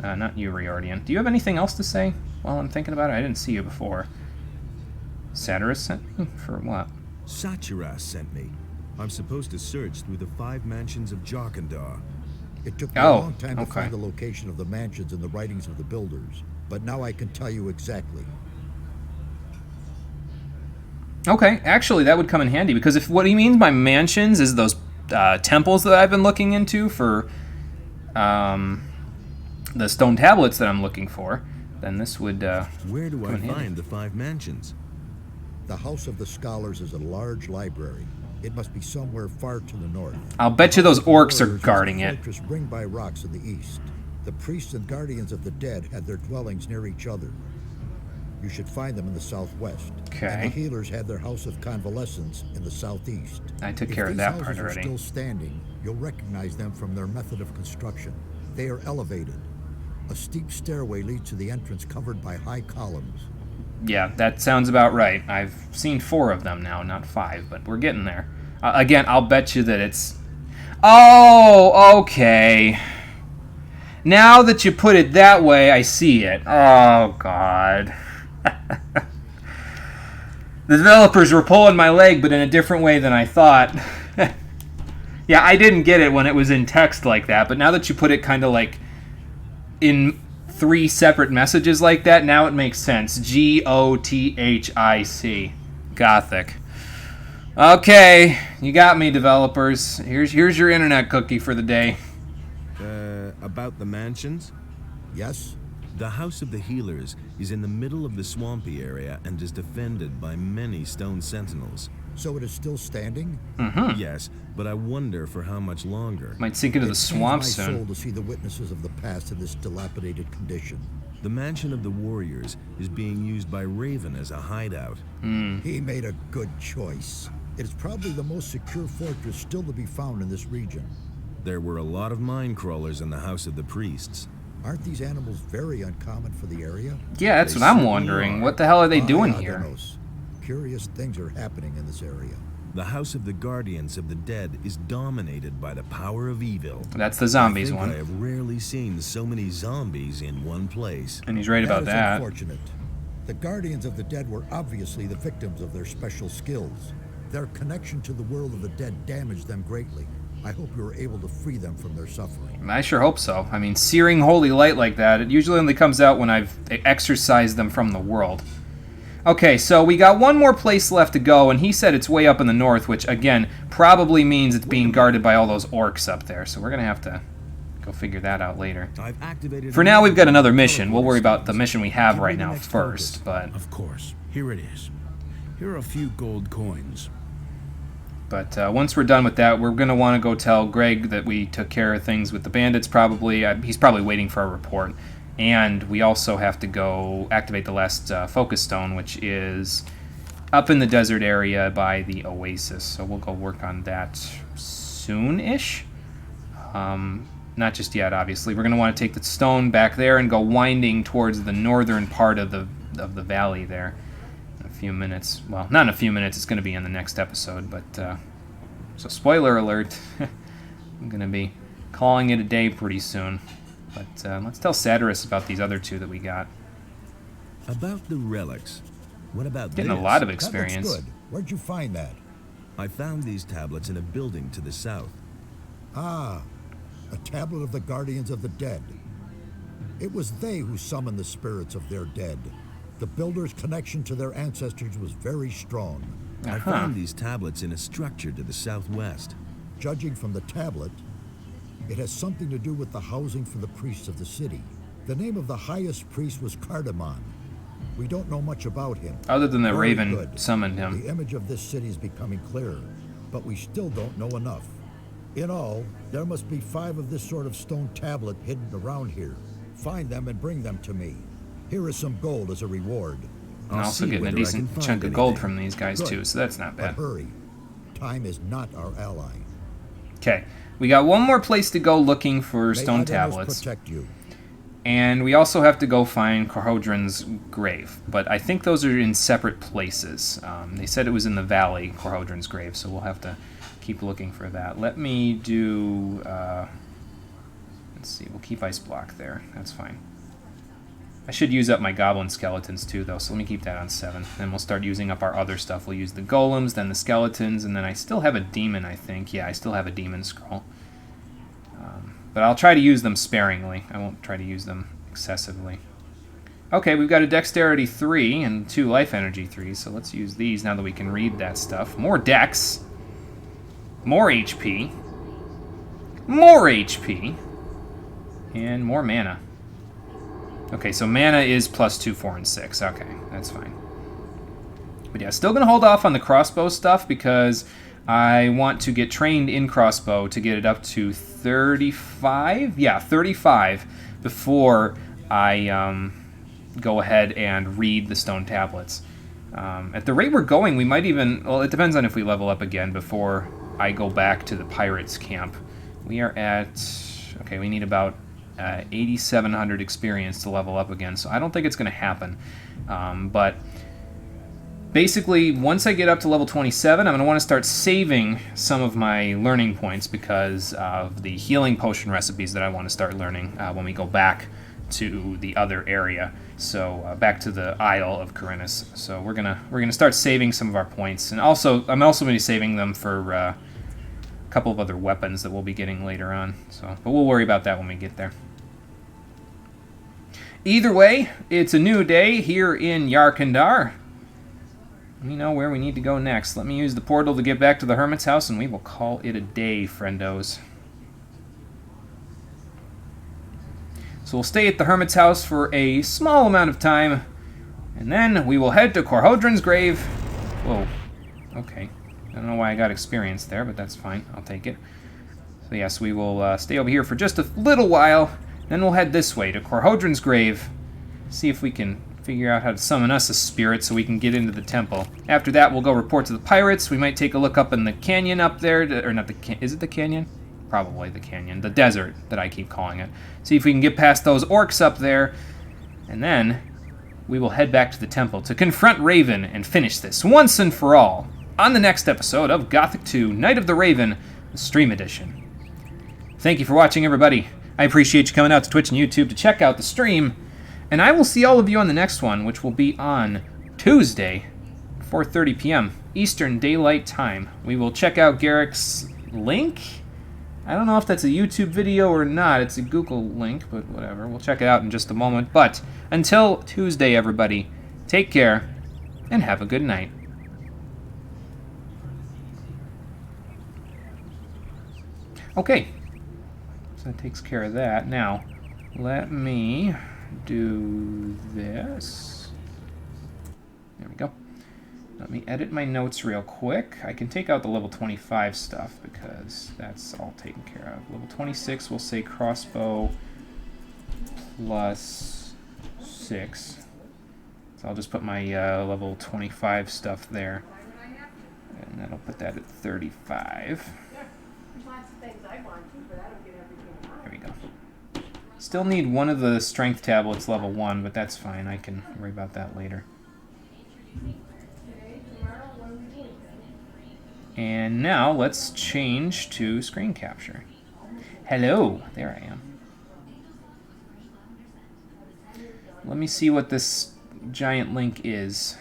Not you, Riordian. Do you have anything else to say while I'm thinking about it? I didn't see you before. Satyrus sent me? For what? Satyrus sent me. I'm supposed to search through the 5 mansions of Jarkandar. It took me a long time to find the location of the mansions and the writings of the builders, but now I can tell you exactly. Okay, actually, that would come in handy, because if what he means by mansions is those temples that I've been looking into for the stone tablets that I'm looking for, then this would Where do I find the 5 mansions? The House of the Scholars is a large library. It must be somewhere far to the north. I'll bet you those orcs are guarding it. Fortress ring by rocks in the east. The priests and guardians of the dead had their dwellings near each other. You should find them in the southwest. Okay. And the healers had their house of convalescence in the southeast. I took care of that part already. If these houses are still standing, you'll recognize them from their method of construction. They are elevated. A steep stairway leads to the entrance covered by high columns. Yeah, that sounds about right. I've seen 4 of them now, not 5, but we're getting there. Again, I'll bet you that it's... Oh, okay. Now that you put it that way, I see it. Oh, God. The developers were pulling my leg, but in a different way than I thought. Yeah, I didn't get it when it was in text like that, but now that you put it kind of like in 3 separate messages like that, now it makes sense. Gothic. Gothic. Okay, you got me, developers. Here's your internet cookie for the day. About the mansions? Yes? The House of the Healers is in the middle of the swampy area and is defended by many stone sentinels. So it is still standing? Mm-hmm. Yes, but I wonder for how much longer. Might sink into the swamp soon. It pains my soul to see the witnesses of the past in this dilapidated condition. The Mansion of the Warriors is being used by Raven as a hideout. He made a good choice. It is probably the most secure fortress still to be found in this region. There were a lot of mine crawlers in the House of the Priests. Aren't these animals very uncommon for the area? Yeah, that's what I'm wondering. What the hell are they doing here? Curious things are happening in this area. The House of the Guardians of the Dead is dominated by the power of evil. That's the zombies one. I have rarely seen so many zombies in one place. And he's right about that. Unfortunate. The Guardians of the Dead were obviously the victims of their special skills. Their connection to the world of the dead damaged them greatly. I hope you were able to free them from their suffering. I sure hope so. I mean, searing holy light like that, it usually only comes out when I've exorcised them from the world. Okay, so we got one more place left to go, and he said it's way up in the north, which, again, probably means it's being guarded by all those orcs up there. So we're going to have to go figure that out later. For now, we've got another mission. We'll worry about the mission we have right now first, but... Of course. Here it is. Here are a few gold coins. But once we're done with that, we're going to want to go tell Greg that we took care of things with the bandits, probably. He's probably waiting for a report. And we also have to go activate the last focus stone, which is up in the desert area by the oasis. So we'll go work on that soon-ish. Not just yet, obviously. We're going to want to take the stone back there and go winding towards the northern part of the valley there. In a few minutes. Well, not in a few minutes. It's going to be in the next episode. But so spoiler alert. I'm going to be calling it a day pretty soon. But let's tell Satyrus about these other 2 that we got. About the relics. What about Getting a lot of experience. That looks good. Where'd you find that? I found these tablets in a building to the south. Ah, a tablet of the Guardians of the Dead. It was they who summoned the spirits of their dead. The builders' connection to their ancestors was very strong. I found these tablets in a structure to the southwest. Judging from the tablet, it has something to do with the housing for the priests of the city. The name of the highest priest was Cardamon. We don't know much about him. Other than that Raven summoned him. The image of this city is becoming clearer, but we still don't know enough. In all, there must be 5 of this sort of stone tablet hidden around here. Find them and bring them to me. Here is some gold as a reward. I'm also getting a decent chunk of gold from these guys too, so that's not bad. But hurry. Time is not our ally. Okay. We got one more place to go looking for stone tablets. Protect you. And we also have to go find Corhodron's grave. But I think those are in separate places. They said it was in the valley, Corhodron's grave, so we'll have to keep looking for that. Let me do... let's see, we'll keep Ice Block there. That's fine. I should use up my goblin skeletons too, though, so let me keep that on 7. Then we'll start using up our other stuff. We'll use the golems, then the skeletons, and then I still have a demon, I think. Yeah, I still have a demon scroll. But I'll try to use them sparingly. I won't try to use them excessively. Okay, we've got a dexterity 3 and 2 life energy 3, so let's use these now that we can read that stuff. More dex. More HP. More HP. And more mana. Okay, so mana is +2, 4, and 6. Okay, that's fine. But yeah, still going to hold off on the crossbow stuff because I want to get trained in crossbow to get it up to 35. Yeah, 35 before I go ahead and read the stone tablets. At the rate we're going, we might even... Well, it depends on if we level up again before I go back to the pirates' camp. We are at... Okay, we need about 8,700 experience to level up again, so I don't think it's going to happen. But basically, once I get up to level 27, I'm going to want to start saving some of my learning points because of the healing potion recipes that I want to start learning when we go back to the other area. So back to the Isle of Corinus. So we're gonna start saving some of our points, and also I'm also going to be saving them for a couple of other weapons that we'll be getting later on. So, but we'll worry about that when we get there. Either way, it's a new day here in Yarkandar. We know where we need to go next. Let me use the portal to get back to the Hermit's house, and we will call it a day, friendos. So we'll stay at the Hermit's house for a small amount of time, and then we will head to Corhodron's grave. Whoa. Okay. I don't know why I got experience there, but that's fine. I'll take it. So yes, we will stay over here for just a little while, then we'll head this way to Corhodron's grave, see if we can figure out how to summon us a spirit so we can get into the temple. After that, we'll go report to the pirates. We might take a look up in the canyon up there, or not the is it the canyon? Probably the canyon, the desert that I keep calling it. See if we can get past those orcs up there, and then we will head back to the temple to confront Raven and finish this once and for all on the next episode of Gothic 2, Night of the Raven, the Stream Edition. Thank you for watching, everybody. I appreciate you coming out to Twitch and YouTube to check out the stream, and I will see all of you on the next one, which will be on Tuesday, 4:30 p.m. Eastern Daylight Time. We will check out Garrick's link. I don't know if that's a YouTube video or not. It's a Google link, but whatever. We'll check it out in just a moment. But until Tuesday, everybody, take care and have a good night. Okay, so that takes care of that. Now, let me do this. There we go. Let me edit my notes real quick. I can take out the level 25 stuff because that's all taken care of. Level 26 will say crossbow plus 6. So I'll just put my level 25 stuff there. And that'll put that at 35. There we go. Still need one of the strength tablets level 1, but that's fine. I can worry about that later. And now let's change to screen capture. Hello, there I am. Let me see what this giant link is.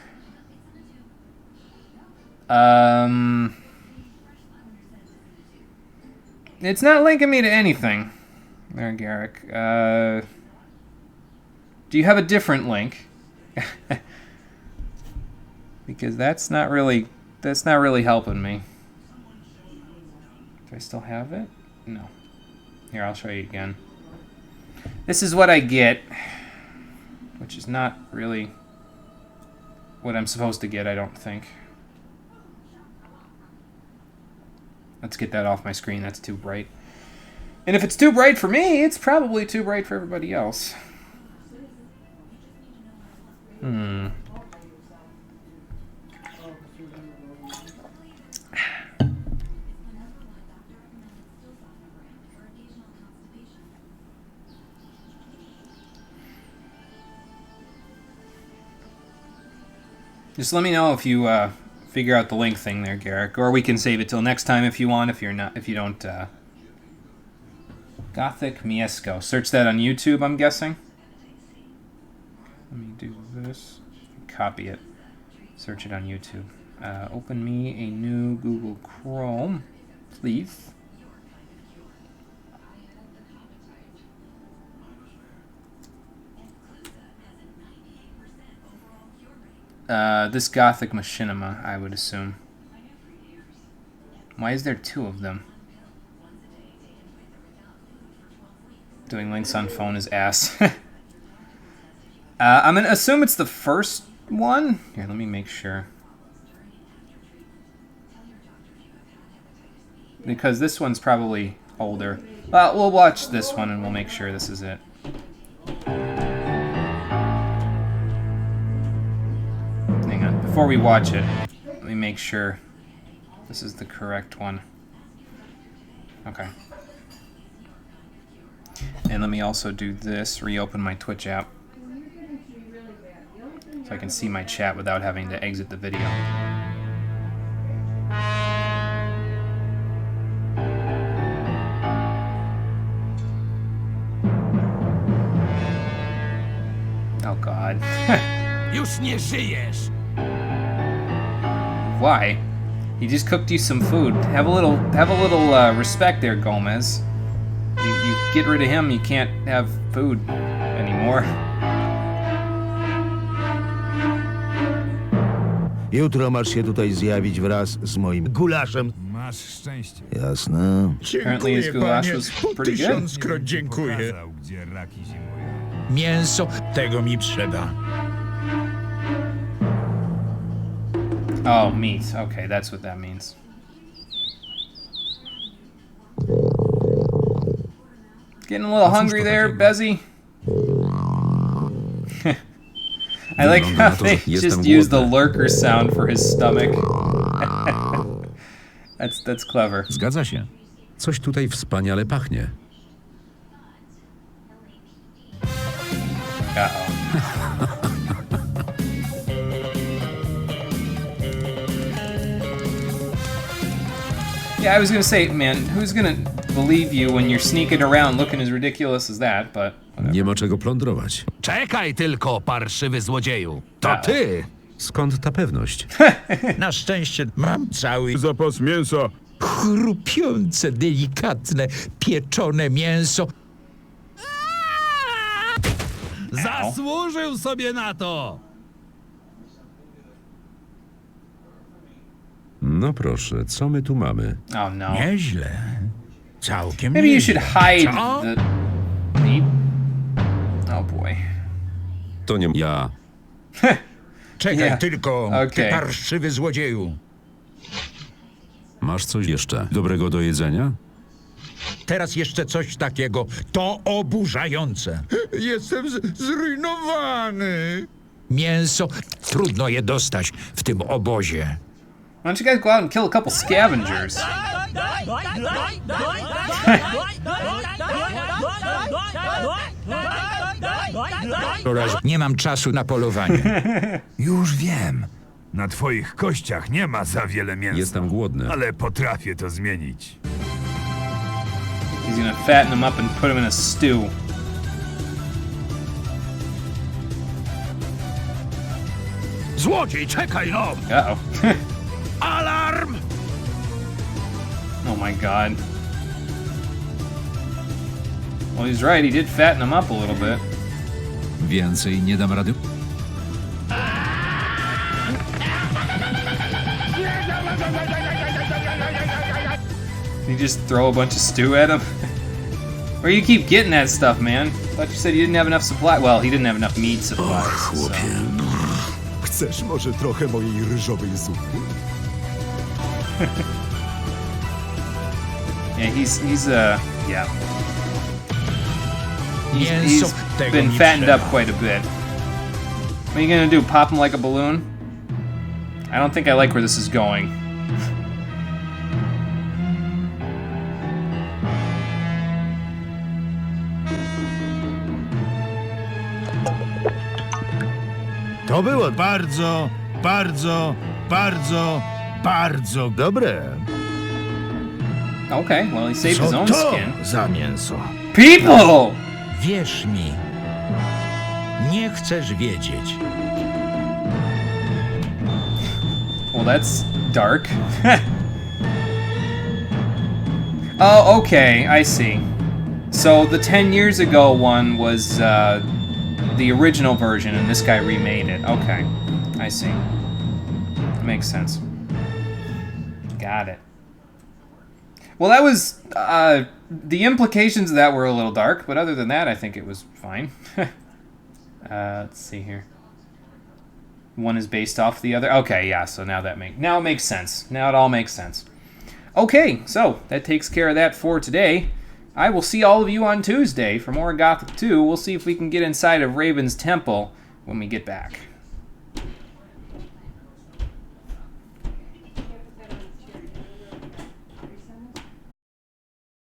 It's not linking me to anything. There, Garrick. Do you have a different link? Because that's not really helping me. Do I still have it? No. Here, I'll show you again. This is what I get, which is not really what I'm supposed to get, I don't think. Let's get that off my screen. That's too bright. And if it's too bright for me, it's probably too bright for everybody else. Just let me know if you figure out the link thing there, Garrick, or we can save it till next time if you want. If you don't, Gothic Miesco. Search that on YouTube, I'm guessing. Let me do this. Copy it. Search it on YouTube. Open me a new Google Chrome, please. This Gothic Machinima, I would assume. Why is there 2 of them? Doing links on phone is ass. I'm going to assume it's the first one. Here, let me make sure. because this one's probably older. Well, we'll watch this one and we'll make sure this is it. Hang on. Before we watch it, let me make sure this is the correct one. Okay. And let me also do this, reopen my Twitch app, so I can see my chat without having to exit the video. Oh God. Już nie żyjesz. Why? He just cooked you some food. Have a little respect there, Gomez. You get rid of him, you can't have food anymore. Jutro masz się tutaj zjawić wraz z moim gulaszem. Masz szczęście. Jasne. Apparently his goulash was pretty good. Tysiąckroć dziękuję. Gdzie raki zimują. Mięso, tego mi trzeba. Oh, meat. Okay, that's what that means. Getting a little hungry there, Bezzy? I like how they just use the lurker sound for his stomach. That's clever. Zgadza się. Coś tutaj wspaniale pachnie. Uh-oh. Yeah, I was gonna say, man, who's gonna believe you when you're sneaking around looking as ridiculous as that, but whatever. Nie ma czego plądrować. Czekaj tylko, parszywy złodzieju. To ty! Skąd ta pewność? Na szczęście mam cały zapas mięsa. Chrupiące, delikatne, pieczone mięso. Zasłużył sobie na to! No proszę, co my tu mamy? Oh no. Nieźle. Całkiem Maybe you nieźle. should hide Co? the meat. Oh boy. To nie ja. Czekaj Yeah. tylko, Okay. ty parszywy złodzieju. Masz coś jeszcze dobrego do jedzenia? Teraz jeszcze coś takiego. To oburzające. Jestem zrujnowany. Mięso, trudno je dostać w tym obozie. Why don't you guys go out and kill a couple scavengers? Nie mam czasu na polowanie. Już wiem. Na twoich kościach nie ma za wiele mięsa. Jestem głodny. Ale potrafię to zmienić. He's gonna fatten him up and put him in a stew. Złodziej, czekaj no! Uh-oh. Alarm! Oh my god. Well, he's right, he did fatten him up a little bit. Więcej nie dam rady. You just throw a bunch of stew at him? Where you keep getting that stuff, man? I thought you said you didn't have enough supply. Well, he didn't have enough meat supplies. So. Chcesz może trochę mojej ryżowej zupy? Yeah, he's yeah. Mięso, He's tego been mi fattened trzeba. up quite a bit. What are you gonna do, pop him like a balloon? I don't think I like where this is going. To było bardzo, bardzo, bardzo, bardzo dobre. Okay, well, he saved his Co own to skin. za mięso? People! Wierz mi, nie chcesz wiedzieć. Well, that's dark. Oh, okay, I see. So the 10 years ago one was the original version, and this guy remade it. Okay, I see. Makes sense. Got it. Well, that was the implications of that were a little dark, but other than that, I think it was fine. Let's see here. One is based off the other. Okay, yeah. So now it makes sense. Now it all makes sense. Okay, so that takes care of that for today. I will see all of you on Tuesday for more Gothic 2. We'll see if we can get inside of Raven's temple when we get back.